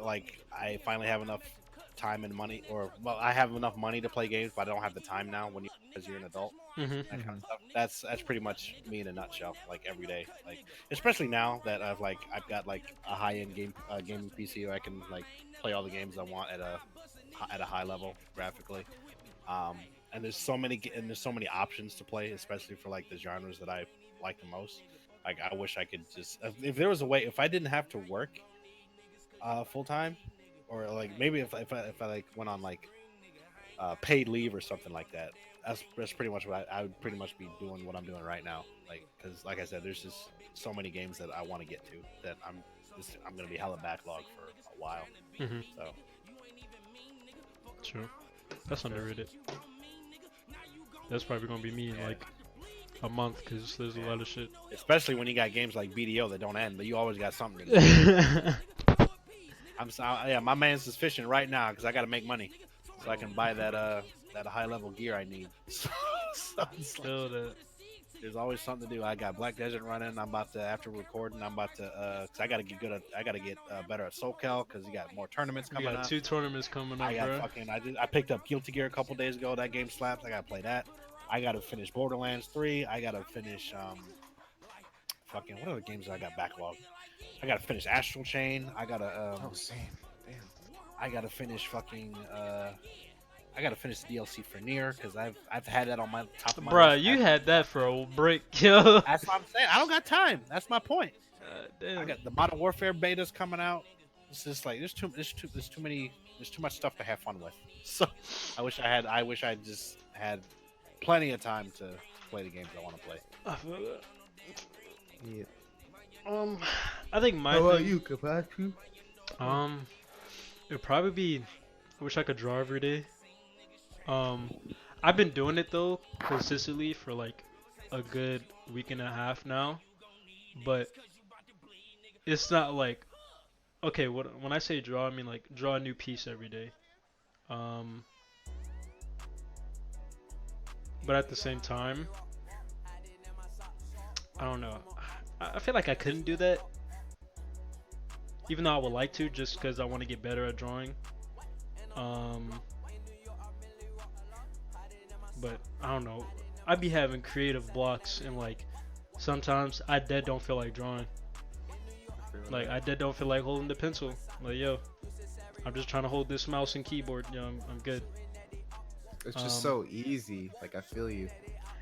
Speaker 3: enough time and money, or well, I have enough money to play games, but I don't have the time now when because you're an adult.
Speaker 1: Mm-hmm.
Speaker 3: That kind of stuff. That's pretty much me in a nutshell. Like every day, like especially now that I've got like a high-end gaming PC where I can like play all the games I want at a high level graphically. And there's so many options to play, especially for like the genres that I like the most. Like I wish I could just if there was a way, if I didn't have to work full time, or like maybe if I like went on like paid leave or something like that. That's pretty much what I would pretty much be doing what I'm doing right now. Like because like I said, there's just so many games that I want to get to that I'm gonna be hella backlog for a while.
Speaker 1: Mm-hmm.
Speaker 3: So
Speaker 1: True. That's underrated. That's probably gonna be me in like a month because there's a lot of shit.
Speaker 3: especially when you got games like BDO that don't end, but you always got something to do. Yeah, my man's is fishing right now because I got to make money so I can buy that high level gear I need. So it's like,
Speaker 1: Feel that.
Speaker 3: there's always something to do. I got Black Desert running. I'm about to after recording. I'm about to cause I got to get better at SoCal because you got more tournaments
Speaker 1: We
Speaker 3: coming
Speaker 1: got
Speaker 3: up.
Speaker 1: 2 tournaments coming up,
Speaker 3: I got
Speaker 1: bro.
Speaker 3: fucking I picked up Guilty Gear a couple days ago. That game slaps. I got to play that. I got to finish Borderlands 3. I got to finish fucking what other games I got backlog? I got to finish Astral Chain. I got to
Speaker 2: Same. Damn.
Speaker 3: I gotta finish fucking. I gotta finish the DLC for Nier because I've had that on my top of my
Speaker 1: Bruh,
Speaker 3: list.
Speaker 1: you had that for a break, yo.
Speaker 3: That's what I'm saying. I don't got time. That's my point.
Speaker 1: Damn.
Speaker 3: I got the Modern Warfare betas coming out. It's just like there's too much stuff to have fun with. So I wish I just had plenty of time to play the games I want to play.
Speaker 1: I feel that.
Speaker 2: Yeah.
Speaker 1: I think my
Speaker 2: How about
Speaker 1: thing,
Speaker 2: you, Kenpachi?
Speaker 1: it'd probably be, I wish I could draw every day. I've been doing it though consistently for like a good week and a half now, but it's not like, okay, when I say draw, I mean like draw a new piece every day. But at the same time, I don't know. I feel like I couldn't do that, even though I would like to, just because I want to get better at drawing. But I don't know. I'd be having creative blocks, and like sometimes I dead don't feel like drawing. Like I dead don't feel like holding the pencil. Like yo, I'm just trying to hold this mouse and keyboard. Yo, I'm good.
Speaker 2: It's just so easy. Like I feel you.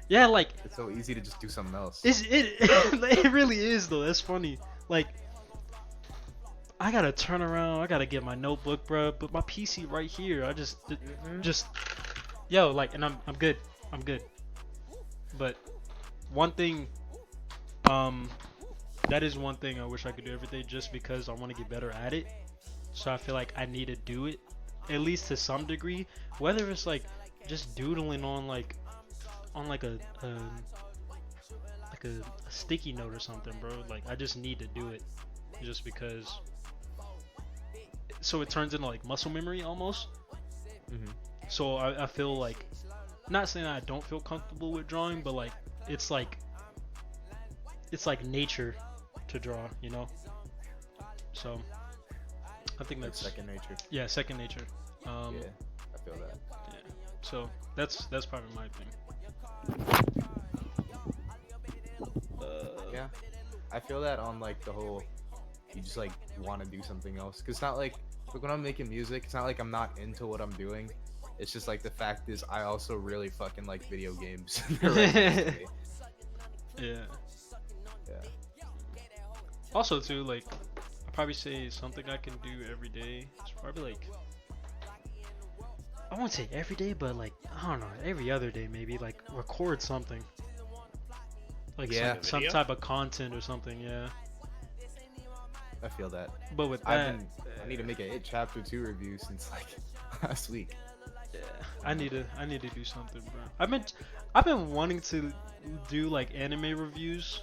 Speaker 1: Yeah, like
Speaker 2: It's so easy to just do something else.
Speaker 1: it really is though. That's funny. Like I gotta turn around. I gotta get my notebook, bro. But my PC right here. I just yo, like, and I'm good. I'm good. But one thing, that is one thing I wish I could do every day, just because I want to get better at it. So I feel like I need to do it, at least to some degree. Whether it's like just doodling on like a sticky note or something, bro. Like I just need to do it, just because. So it turns into like muscle memory almost. So I feel like, not saying I don't feel comfortable with drawing, but like it's like nature to draw, you know. So I think
Speaker 2: That's
Speaker 1: that's
Speaker 2: second nature.
Speaker 1: yeah, second nature.
Speaker 2: Yeah, I feel that.
Speaker 1: Yeah. So that's probably my thing.
Speaker 2: Yeah, I feel that on like the whole, you just like want to do something else. Cause it's not like when I'm making music, it's not like I'm not into what I'm doing. It's just like the fact is I also really fucking like video games. They're right next to me.
Speaker 1: Yeah.
Speaker 2: Yeah.
Speaker 1: Also too, like I probably say something I can do every day. It's probably like I won't say every day, but like I don't know, every other day maybe. Like record something. Like
Speaker 2: Yeah.
Speaker 1: some type of content or something. Yeah.
Speaker 2: I feel that.
Speaker 1: But with that,
Speaker 2: I need to make a It Chapter 2 review since like last week.
Speaker 1: yeah, I need to do something, bro. I've been wanting to do like anime reviews,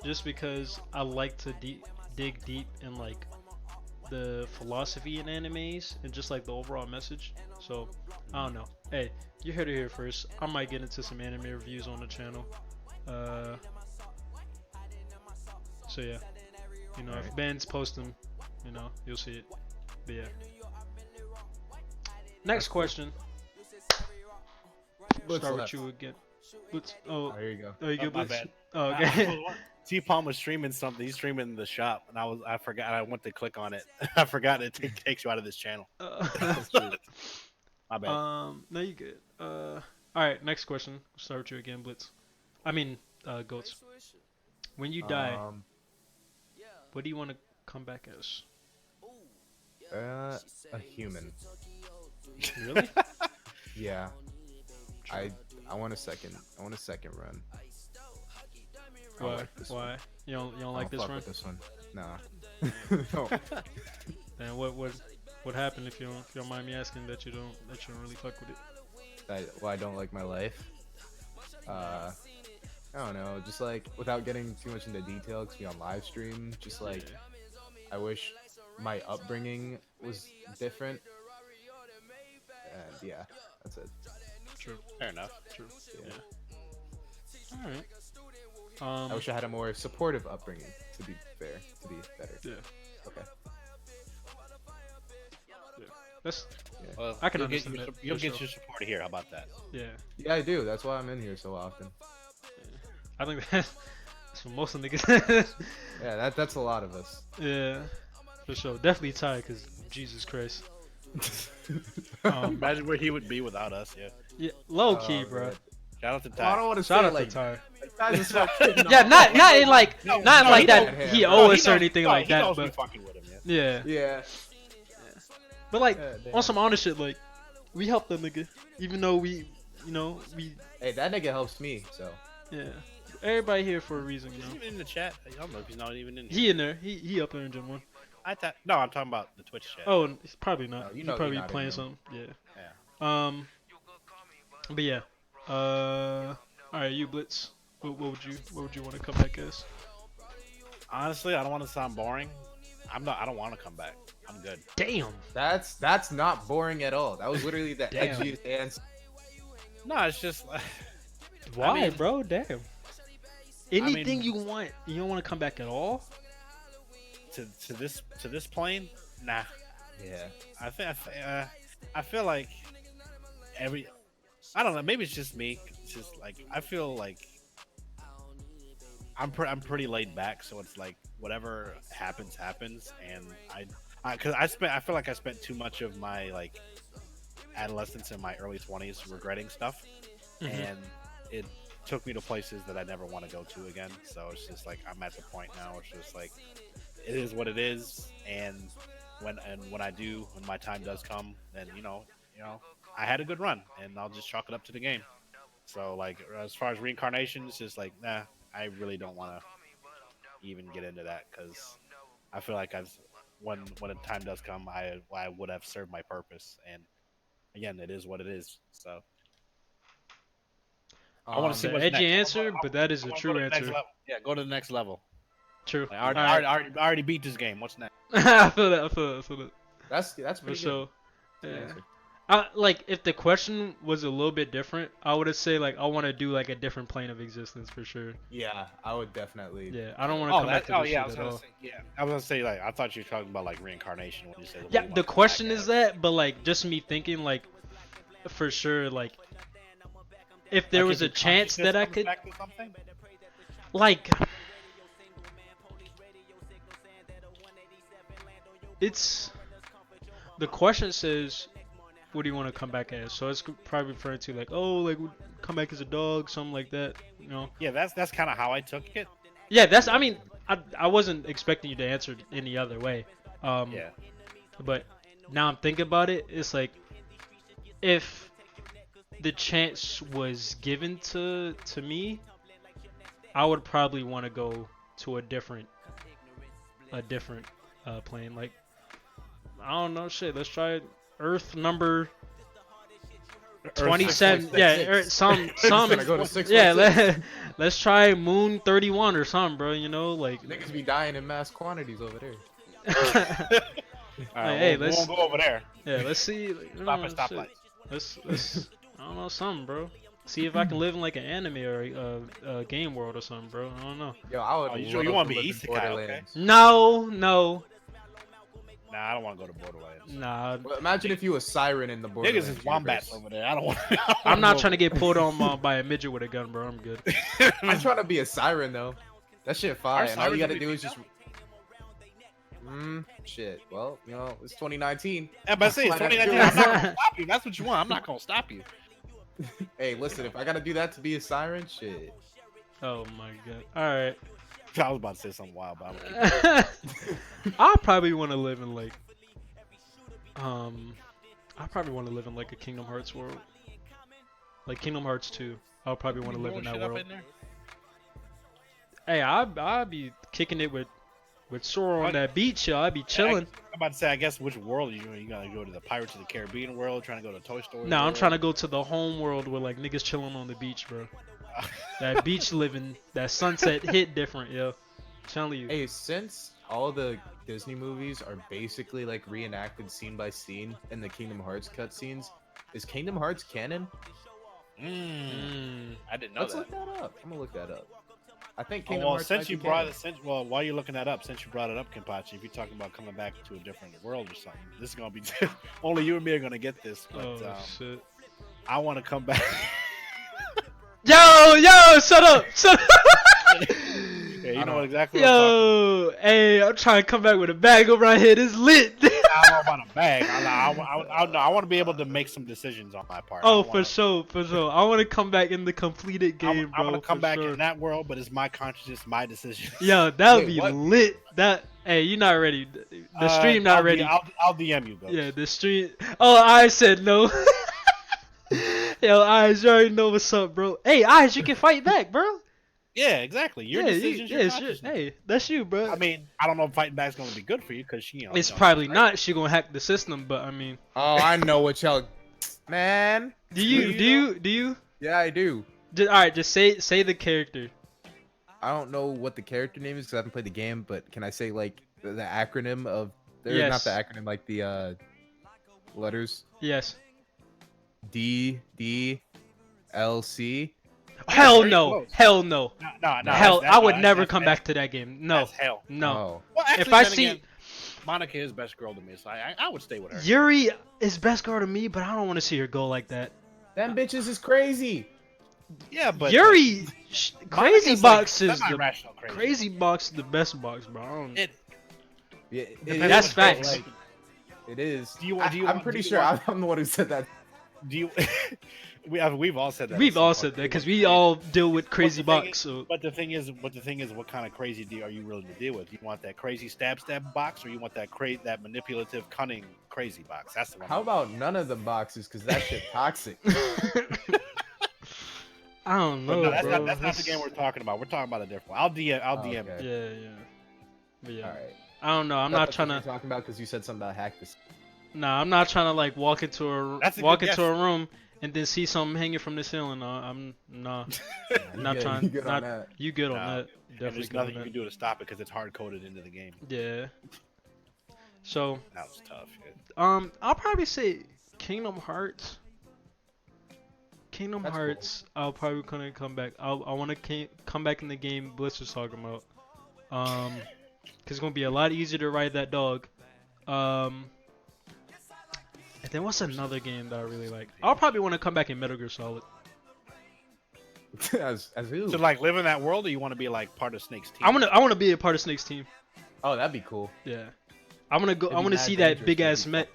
Speaker 1: just because I like to dig deep in like the philosophy in animes and just like the overall message. So I don't know. Hey, you heard it here first. I might get into some anime reviews on the channel. So yeah, you know, if bands post them, you know, you'll see it. But yeah. Next question.
Speaker 2: Blitz
Speaker 1: Start with
Speaker 2: left.
Speaker 1: you again. Blitz. Oh,
Speaker 2: There you go.
Speaker 1: oh, you
Speaker 3: Oh,
Speaker 1: good,
Speaker 3: my
Speaker 1: Blitz?
Speaker 3: bad.
Speaker 1: Oh, okay.
Speaker 3: T-Palm was streaming something. He's streaming the shop, and I forgot. I went to click on it. I forgot it takes you out of this channel. My bad.
Speaker 1: No, you good. All right. Next question. Start with you again, Blitz. I mean, Goats. When you die, what do you want to come back as?
Speaker 2: A human.
Speaker 1: Really?
Speaker 2: Yeah. I want a second. I want a second run. I
Speaker 1: Why?
Speaker 2: like this
Speaker 1: Why?
Speaker 2: one.
Speaker 1: You don't
Speaker 2: I
Speaker 1: like
Speaker 2: don't
Speaker 1: this
Speaker 2: fuck
Speaker 1: run?
Speaker 2: with this one. Nah. No.
Speaker 1: Then what happened if you don't mind me asking that you don't really fuck with it?
Speaker 2: I don't like my life. I don't know. Just like without getting too much into detail, cause we on live stream. Just like I wish my upbringing was different. And yeah, that's it.
Speaker 1: True.
Speaker 3: Fair enough.
Speaker 1: True.
Speaker 2: Yeah.
Speaker 1: All right.
Speaker 2: I wish I had a more supportive upbringing. To be fair, to be better.
Speaker 1: Yeah.
Speaker 2: Okay.
Speaker 1: That's
Speaker 3: Well,
Speaker 1: I can
Speaker 3: you'll
Speaker 1: understand
Speaker 3: get,
Speaker 1: that,
Speaker 3: You'll
Speaker 1: for
Speaker 3: get
Speaker 1: sure.
Speaker 3: your support here. How about that?
Speaker 1: yeah.
Speaker 2: Yeah, I do. That's why I'm in here so often.
Speaker 1: I think that's for most of niggas.
Speaker 2: Yeah, that's a lot of us.
Speaker 1: Yeah. For sure. Definitely Ty, cause Jesus Christ.
Speaker 3: Imagine where he would be without us. Yeah.
Speaker 1: Yeah. Low key,
Speaker 2: Oh,
Speaker 1: bro.
Speaker 2: man.
Speaker 3: Shout out to
Speaker 2: I
Speaker 3: Ty.
Speaker 2: don't want to
Speaker 1: Shout
Speaker 2: say
Speaker 1: out
Speaker 2: like
Speaker 1: to Ty.
Speaker 2: Ty's a fucking-
Speaker 1: Yeah, not in like not
Speaker 3: no,
Speaker 1: like
Speaker 3: he
Speaker 1: that.
Speaker 2: knows-
Speaker 1: He
Speaker 2: no,
Speaker 1: owe
Speaker 3: he
Speaker 1: us or
Speaker 3: knows-
Speaker 1: anything
Speaker 3: no,
Speaker 1: like
Speaker 3: he
Speaker 1: that,
Speaker 3: knows we
Speaker 1: but
Speaker 3: fucking with him. Yeah.
Speaker 1: yeah.
Speaker 2: Yeah.
Speaker 1: But like
Speaker 2: Yeah,
Speaker 1: on some honest shit, like we help the nigga, even though we
Speaker 2: Hey, that nigga helps me. So.
Speaker 1: yeah. Everybody here for a reason, you
Speaker 3: He's
Speaker 1: know.
Speaker 3: even in the chat. I don't know if he's not even in here.
Speaker 1: He in there. He up there in Gen 1.
Speaker 3: No, I'm talking about the Twitch chat.
Speaker 1: Oh, he's probably not.
Speaker 2: No, you
Speaker 1: He
Speaker 2: know
Speaker 1: probably
Speaker 2: you're not in
Speaker 1: playing
Speaker 2: there.
Speaker 1: something. Yeah.
Speaker 3: Yeah.
Speaker 1: But yeah. All right, you Blitz. What would you want to come back as?
Speaker 3: Honestly, I don't want to sound boring. I don't want to come back. I'm good.
Speaker 1: Damn.
Speaker 2: That's not boring at all. That was literally the
Speaker 1: Damn.
Speaker 2: edgiest answer.
Speaker 3: No, it's just
Speaker 1: Why,
Speaker 3: mean-
Speaker 1: bro? Damn. Anything you want, you don't want to come back at all?
Speaker 3: to this plane. Nah,
Speaker 2: Yeah.
Speaker 3: I feel like I don't know. Maybe it's just me. It's just like I feel like I'm pretty laid back, so it's like whatever happens, and I feel like I spent too much of my like adolescence and my early 20s regretting stuff, and it took me to places that I never want to go to again. So it's just like I'm at the point now. It's just like it is what it is, and when my time does come, then you know I had a good run, and I'll just chalk it up to the game. So like as far as reincarnation, it's just like nah, I really don't want to even get into that because I feel like when the time does come, I would have served my purpose, and again, it is what it is. So I want to see
Speaker 1: The
Speaker 3: what's
Speaker 1: edgy
Speaker 3: next.
Speaker 1: answer, but that is
Speaker 3: I
Speaker 1: a
Speaker 3: wanna
Speaker 1: true
Speaker 3: go to the next
Speaker 1: answer.
Speaker 3: level. Yeah, go to the next level.
Speaker 1: True.
Speaker 3: Like,
Speaker 1: Alright.
Speaker 3: I already beat this game. What's next?
Speaker 1: I feel that.
Speaker 2: That's
Speaker 1: For
Speaker 2: pretty
Speaker 1: sure.
Speaker 2: good.
Speaker 1: Yeah.
Speaker 2: Answer.
Speaker 1: Like if the question was a little bit different, I would have say like I want to do like a different plane of existence for sure.
Speaker 2: Yeah, I would definitely.
Speaker 1: Yeah, I don't want to come back to this
Speaker 3: yeah, I
Speaker 1: shit
Speaker 3: was
Speaker 1: at
Speaker 3: gonna
Speaker 1: all.
Speaker 3: say, yeah, I was gonna say like I thought you were talking about like reincarnation when you said.
Speaker 1: Yeah, the question is that, but like just me thinking like for sure like if there was a chance that I could like it's the question says what do you want to come back as? So it's probably referring to like, oh, like come back as a dog, something like that, you know?
Speaker 3: Yeah, that's kind of how I took it.
Speaker 1: Yeah, that's. I mean, I wasn't expecting you to answer it any other way.
Speaker 3: Yeah.
Speaker 1: But now I'm thinking about it. It's like if the chance was given to me, I would probably want to go to a different plane. Like I don't know, shit. Let's try Earth number 27. Yeah, some.
Speaker 2: Gonna go to 616.
Speaker 1: Yeah, let's try Moon 31 or something, bro. You know, like
Speaker 2: Niggas be dying in mass quantities over there.
Speaker 3: All right,
Speaker 1: hey,
Speaker 3: we
Speaker 1: let's
Speaker 3: won't go over there.
Speaker 1: yeah, let's see. Like,
Speaker 3: Stop
Speaker 1: shit.
Speaker 3: at stoplight.
Speaker 1: Let's I don't know something, bro. See if I can live in like an anime or a game world or something, bro. I don't know.
Speaker 2: Yo, I would.
Speaker 3: Oh, you
Speaker 2: love
Speaker 3: want to
Speaker 2: to
Speaker 3: be
Speaker 2: live in
Speaker 3: isekai, okay?
Speaker 2: Borderlands.
Speaker 1: No.
Speaker 3: Nah, I don't want to go to Borderlands.
Speaker 1: Nah,
Speaker 2: Well, imagine if you was Siren in the Borderlands.
Speaker 3: Niggas is wombats
Speaker 2: universe.
Speaker 3: over there. I don't want.
Speaker 1: I'm not trying to get pulled on by a midget with a gun, bro. I'm good.
Speaker 2: I'm trying to be a Siren though. That shit fire. And all you gotta do is just. Shit. Well, you know, it's 2019.
Speaker 3: Yeah, but I say it's
Speaker 2: Might have to
Speaker 3: 2019.
Speaker 2: do
Speaker 3: I'm
Speaker 2: it.
Speaker 3: not gonna stop you. That's what you want. I'm not gonna stop you.
Speaker 2: Hey, listen, if I gotta do that to be a Siren, shit.
Speaker 1: Oh my god. All right.
Speaker 3: I was about to say something wild, but I'm gonna keep
Speaker 1: I probably want to live in like I probably want to live in like a Kingdom Hearts world. Like Kingdom Hearts 2. I'll probably want to live in that world. Hey, I'd be kicking it with Sora on that beach, yo. I'd be chilling.
Speaker 3: I'm about to say, I guess which world are you going? You gotta go to the Pirates of the Caribbean world, trying to go to Toy Story.
Speaker 1: No, I'm
Speaker 3: world?
Speaker 1: trying to go to the home world where like niggas chilling on the beach, bro. That beach living, that sunset hit different, yo. I'm telling you.
Speaker 2: Hey, since all the Disney movies are basically like reenacted scene by scene in the Kingdom Hearts cutscenes, is Kingdom Hearts canon?
Speaker 3: I didn't know
Speaker 2: Let's
Speaker 3: that.
Speaker 2: look that up. I'm gonna look that up. I think
Speaker 3: Oh,
Speaker 2: Kingdom
Speaker 3: well,
Speaker 2: Hearts.
Speaker 3: since
Speaker 2: might
Speaker 3: you
Speaker 2: be
Speaker 3: brought
Speaker 2: canon.
Speaker 3: it, while you're looking that up, since you brought it up, Kenpachi, if you're talking about coming back to a different world or something, this is gonna be only you and me are gonna get this. But
Speaker 1: Oh shit.
Speaker 3: I want to come back.
Speaker 1: Yo, shut up.
Speaker 3: Yeah, you know exactly what I'm talking
Speaker 1: Yo, hey, I'm trying to come back with a bag over my head. It's lit.
Speaker 3: about. I don't know about a bag. I want to be able to make some decisions on my part.
Speaker 1: Oh, for sure. I want to come back in the completed game,
Speaker 3: I'm
Speaker 1: bro.
Speaker 3: gonna come
Speaker 1: for
Speaker 3: back
Speaker 1: sure.
Speaker 3: in that world, but it's my consciousness, my decision.
Speaker 1: Yo, that would
Speaker 2: Wait,
Speaker 1: be
Speaker 2: what?
Speaker 1: lit. That, hey, you're not ready. The stream not ready.
Speaker 3: I'll DM you, Ghost.
Speaker 1: Yeah, the stream. Oh, I said no. Yo, Eyes, you already know what's up, bro. Hey, Eyes, you can fight back, bro.
Speaker 3: Yeah, exactly. Your decisions, your consciousness.
Speaker 1: Hey, that's you, bro.
Speaker 3: I mean, I don't know if fighting back's gonna be good for you because she.
Speaker 1: It's probably not. She gonna hack the system, but I mean,
Speaker 2: Oh, I know what y'all. Man.
Speaker 1: do you?
Speaker 2: Yeah, I do.
Speaker 1: All right, just say the character.
Speaker 2: I don't know what the character name is because I haven't played the game, but can I say like the acronym of?
Speaker 1: Yes.
Speaker 2: Not the acronym, like the letters.
Speaker 1: Yes.
Speaker 2: DDLC.
Speaker 1: Hell
Speaker 3: very
Speaker 1: no.
Speaker 3: close.
Speaker 1: Hell no.
Speaker 3: No.
Speaker 1: Hell, I would never
Speaker 3: that's-
Speaker 1: come back to that game. No.
Speaker 3: That's hell.
Speaker 1: No.
Speaker 2: Oh.
Speaker 3: Well, actually,
Speaker 1: If I
Speaker 3: then
Speaker 1: see
Speaker 3: again, Monica is best girl to me, so I would stay with her.
Speaker 1: Yuri is best girl to me, but I don't want to see her go like that.
Speaker 2: Them bitches is crazy.
Speaker 3: Yeah, but
Speaker 1: Yuri, Crazy
Speaker 3: Monica's,
Speaker 1: Box
Speaker 3: like,
Speaker 1: is the
Speaker 3: semi-rational
Speaker 1: Crazy Box is the best box, bro. I don't-
Speaker 3: It,
Speaker 2: Yeah,
Speaker 3: Depends
Speaker 1: That's
Speaker 3: on
Speaker 1: facts.
Speaker 3: like,
Speaker 2: It is.
Speaker 3: Do you-
Speaker 2: I'm pretty sure I'm the one who said that.
Speaker 3: do you? We've all said that.
Speaker 1: We've all said that because we all deal with Crazy Box. So
Speaker 3: But the thing is, what kind of crazy are you willing to deal with? You want that crazy stab box, or you want that that manipulative, cunning crazy box? That's the one.
Speaker 2: How about none of them boxes? Because that shit toxic.
Speaker 1: I don't
Speaker 3: But
Speaker 1: know,
Speaker 3: no, that's
Speaker 1: bro.
Speaker 3: not the game we're talking about. We're talking about a different one. I'll DM.
Speaker 2: Okay.
Speaker 1: Yeah. But yeah,
Speaker 2: All right.
Speaker 1: I don't know. I'm not trying to.
Speaker 2: talking about because you said something about hack this.
Speaker 1: Nah, I'm not trying to like walk into a
Speaker 3: That's a good guess.
Speaker 1: room and then see something hanging from the ceiling. No, I'm nah. Not trying.
Speaker 2: You good on
Speaker 1: Not
Speaker 2: that.
Speaker 1: you good on
Speaker 3: No.
Speaker 1: that.
Speaker 3: And
Speaker 1: Definitely
Speaker 3: there's
Speaker 1: good on
Speaker 3: nothing you
Speaker 1: that.
Speaker 3: can do to stop it because it's hard coded into the game.
Speaker 1: Yeah. So
Speaker 3: That was tough. Yeah.
Speaker 1: I'll probably say Kingdom Hearts. Kingdom
Speaker 2: That's
Speaker 1: Hearts. I'll probably gonna come back. I want to come back in the game Blitz was talking about. Cause it's gonna be a lot easier to ride that dog. And then what's another game that I really like? I'll probably want to come back in Metal Gear Solid.
Speaker 2: as who?
Speaker 3: To like live in that world, or you want to be like part of Snake's team?
Speaker 1: I wanna be a part of Snake's team.
Speaker 2: Oh, that'd be cool.
Speaker 1: Yeah. I wanna go.
Speaker 2: It'd
Speaker 1: I
Speaker 2: be
Speaker 1: wanna
Speaker 2: mad
Speaker 1: see that
Speaker 2: dangerous
Speaker 1: big
Speaker 2: to
Speaker 1: ass
Speaker 2: be
Speaker 1: Met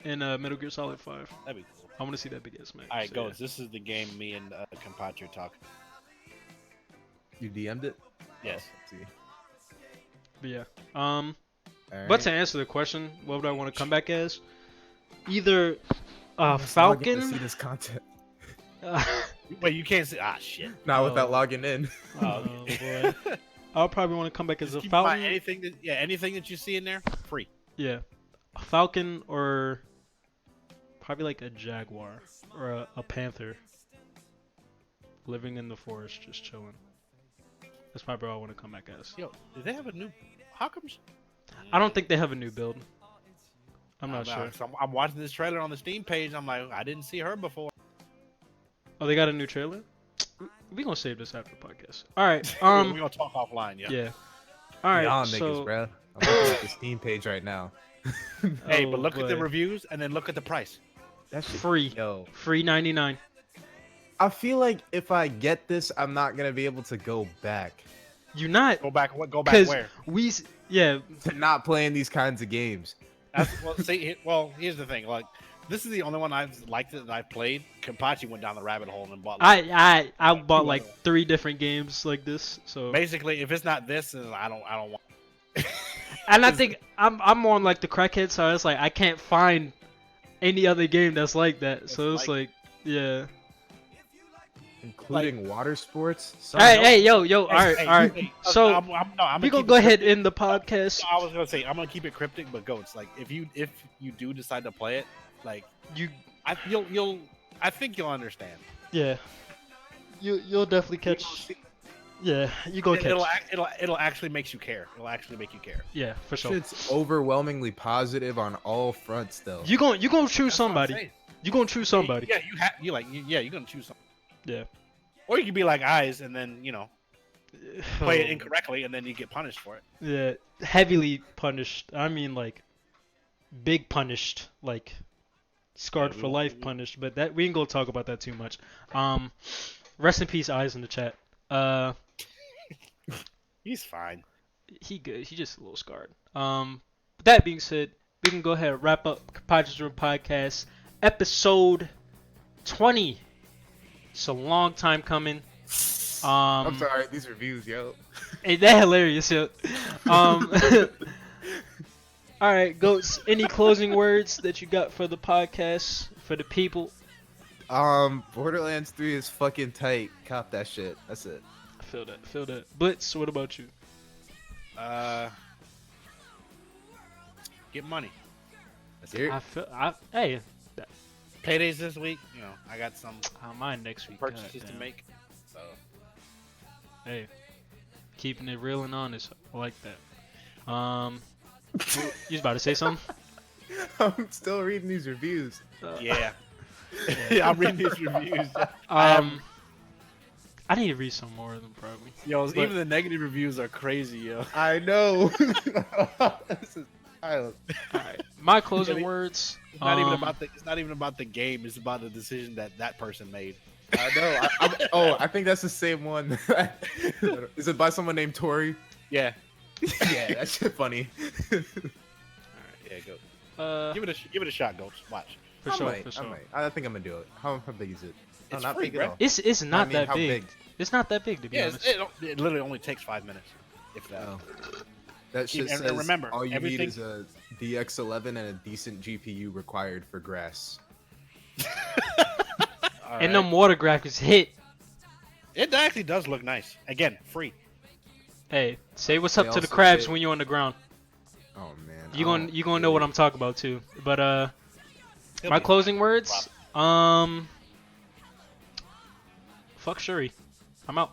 Speaker 1: in Metal Gear Solid 5.
Speaker 3: That'd be cool.
Speaker 1: I wanna see that big ass Met.
Speaker 3: All right,
Speaker 1: so,
Speaker 3: Goats. This is the game me and Kenpachi are talking.
Speaker 2: You DM'd it?
Speaker 3: Yes.
Speaker 2: Oh, let's see.
Speaker 1: But yeah.
Speaker 2: All
Speaker 1: But to
Speaker 2: right.
Speaker 1: answer the question, what would I want to come back as? Either
Speaker 2: Let's log in to see
Speaker 1: Falcon.
Speaker 2: this content.
Speaker 3: Wait, you can't see. Ah, shit.
Speaker 2: Not
Speaker 1: Oh.
Speaker 2: without logging in.
Speaker 3: Oh,
Speaker 1: boy. I'll probably want to come back as a
Speaker 3: Keep in mind,
Speaker 1: Falcon.
Speaker 3: anything that you see in there, free.
Speaker 1: Yeah, a Falcon or probably like a Jaguar or a Panther. Living in the forest, just chilling. That's probably what I want to come back as.
Speaker 3: Yo, did they have a new? How come?
Speaker 1: I don't think they have a new build. I'm not sure.
Speaker 3: So I'm watching this trailer on the Steam page. I'm like, I didn't see her before.
Speaker 1: Oh, they got a new trailer? We gonna save this after the podcast. All right.
Speaker 3: We're gonna talk offline. Yeah.
Speaker 1: Yeah. All right.
Speaker 2: Y'all
Speaker 1: so,
Speaker 2: niggas, bro. I'm looking at the Steam page right now.
Speaker 3: Hey,
Speaker 1: Oh,
Speaker 3: but look at the
Speaker 1: boy.
Speaker 3: reviews and then look at the price.
Speaker 2: That shit.
Speaker 1: Free.
Speaker 2: Yo,
Speaker 1: Free 99.
Speaker 2: I feel like if I get this, I'm not gonna be able to go back
Speaker 1: You're not.
Speaker 3: Go back. Go back
Speaker 1: Because
Speaker 3: where?
Speaker 1: yeah.
Speaker 2: to not playing these kinds of games.
Speaker 3: Here's the thing. Like, this is the only one I've liked that I've played. Kenpachi went down the rabbit hole and bought.
Speaker 1: I bought like 3 different games like this. So
Speaker 3: Basically, if it's not this, then I don't want.
Speaker 1: and I think I'm more on like the crackhead side. It's like I can't find any other game that's like that. So it's like yeah.
Speaker 2: Including water sports.
Speaker 1: Hey, yo, all right. So
Speaker 3: I'm
Speaker 1: we gonna go ahead in the podcast.
Speaker 3: I was gonna say I'm gonna keep it cryptic, but Goats, like if you do decide to play it, like I think you'll understand.
Speaker 1: Yeah. You'll definitely catch. Yeah, you go catch.
Speaker 3: It'll actually make you care. It'll actually make you care.
Speaker 1: Yeah, for sure.
Speaker 2: Shit's overwhelmingly positive on all fronts, though.
Speaker 1: You gonna choose
Speaker 3: That's what I'm
Speaker 1: somebody.
Speaker 3: saying.
Speaker 1: You gonna choose somebody.
Speaker 3: Yeah, you're gonna choose something.
Speaker 1: Yeah.
Speaker 3: Or you could be like Eyes and then play it incorrectly and then you get punished for it.
Speaker 1: Yeah, heavily punished. I mean, like, big punished, like, scarred
Speaker 3: Yeah, we
Speaker 1: for
Speaker 3: won't-
Speaker 1: life punished. But that we ain't gonna talk about that too much. Rest in peace, Eyes in the chat.
Speaker 3: He's fine.
Speaker 1: He good. He just a little scarred. That being said, we can go ahead and wrap up Kenpachi's Room Podcast, episode 20. It's a long time coming.
Speaker 2: I'm sorry, these reviews, yo.
Speaker 1: Ain't that hilarious, yo? Alright, Goats, any closing words that you got for the podcast, for the people?
Speaker 2: Borderlands 3 is fucking tight. Cop that shit. That's it.
Speaker 1: I feel that. Blitz, what about you?
Speaker 3: Get money.
Speaker 2: Let's hear it.
Speaker 1: Hey,
Speaker 3: Paydays this week. I got some
Speaker 1: mine next week.
Speaker 3: purchases to
Speaker 1: goddamn.
Speaker 3: make. So
Speaker 1: Hey, keeping it real and honest. I like that. You was about to say something?
Speaker 2: I'm still reading these reviews.
Speaker 3: yeah. I'm reading these reviews.
Speaker 1: I need to read some more of them probably.
Speaker 3: Yo,
Speaker 1: But-
Speaker 3: even the negative reviews are crazy, yo.
Speaker 2: I know. This is wild.
Speaker 1: Alright, my closing
Speaker 3: Yeah,
Speaker 1: words.
Speaker 3: It's not even about the game. It's about the decision that person made.
Speaker 2: I know. I think that's the same one. Is it by someone named Tori?
Speaker 3: Yeah.
Speaker 2: Yeah, that shit funny.
Speaker 3: Yeah, go. Give it a shot, Goats. Watch.
Speaker 1: For
Speaker 2: I
Speaker 1: sure,
Speaker 2: might,
Speaker 1: for sure.
Speaker 2: I might. I think I'm gonna do it. How big is it?
Speaker 3: It's
Speaker 2: not
Speaker 3: free,
Speaker 2: big
Speaker 3: bro.
Speaker 2: at all.
Speaker 1: It's not that
Speaker 2: how
Speaker 1: big. It's not that big to be
Speaker 3: Yeah,
Speaker 1: honest.
Speaker 3: it literally only takes 5 minutes, if that.
Speaker 2: Oh. That shit
Speaker 3: And
Speaker 2: says
Speaker 3: remember,
Speaker 2: all you
Speaker 3: everything-
Speaker 2: need is a DX11 and a decent GPU required for grass.
Speaker 3: All
Speaker 1: And
Speaker 3: right.
Speaker 1: them water graphics hit.
Speaker 3: It actually does look nice. Again, free.
Speaker 1: Hey, say what's
Speaker 2: They
Speaker 1: up to the
Speaker 2: also
Speaker 1: crabs
Speaker 2: say-
Speaker 1: when you're on the ground.
Speaker 2: Oh man.
Speaker 1: You gonna know what I'm talking about too. But
Speaker 3: He'll
Speaker 1: my
Speaker 3: be
Speaker 1: closing
Speaker 3: fine.
Speaker 1: words. Fuck Shuri. I'm out.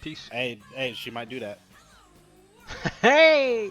Speaker 1: Peace.
Speaker 3: Hey, she might do that.
Speaker 1: Hey.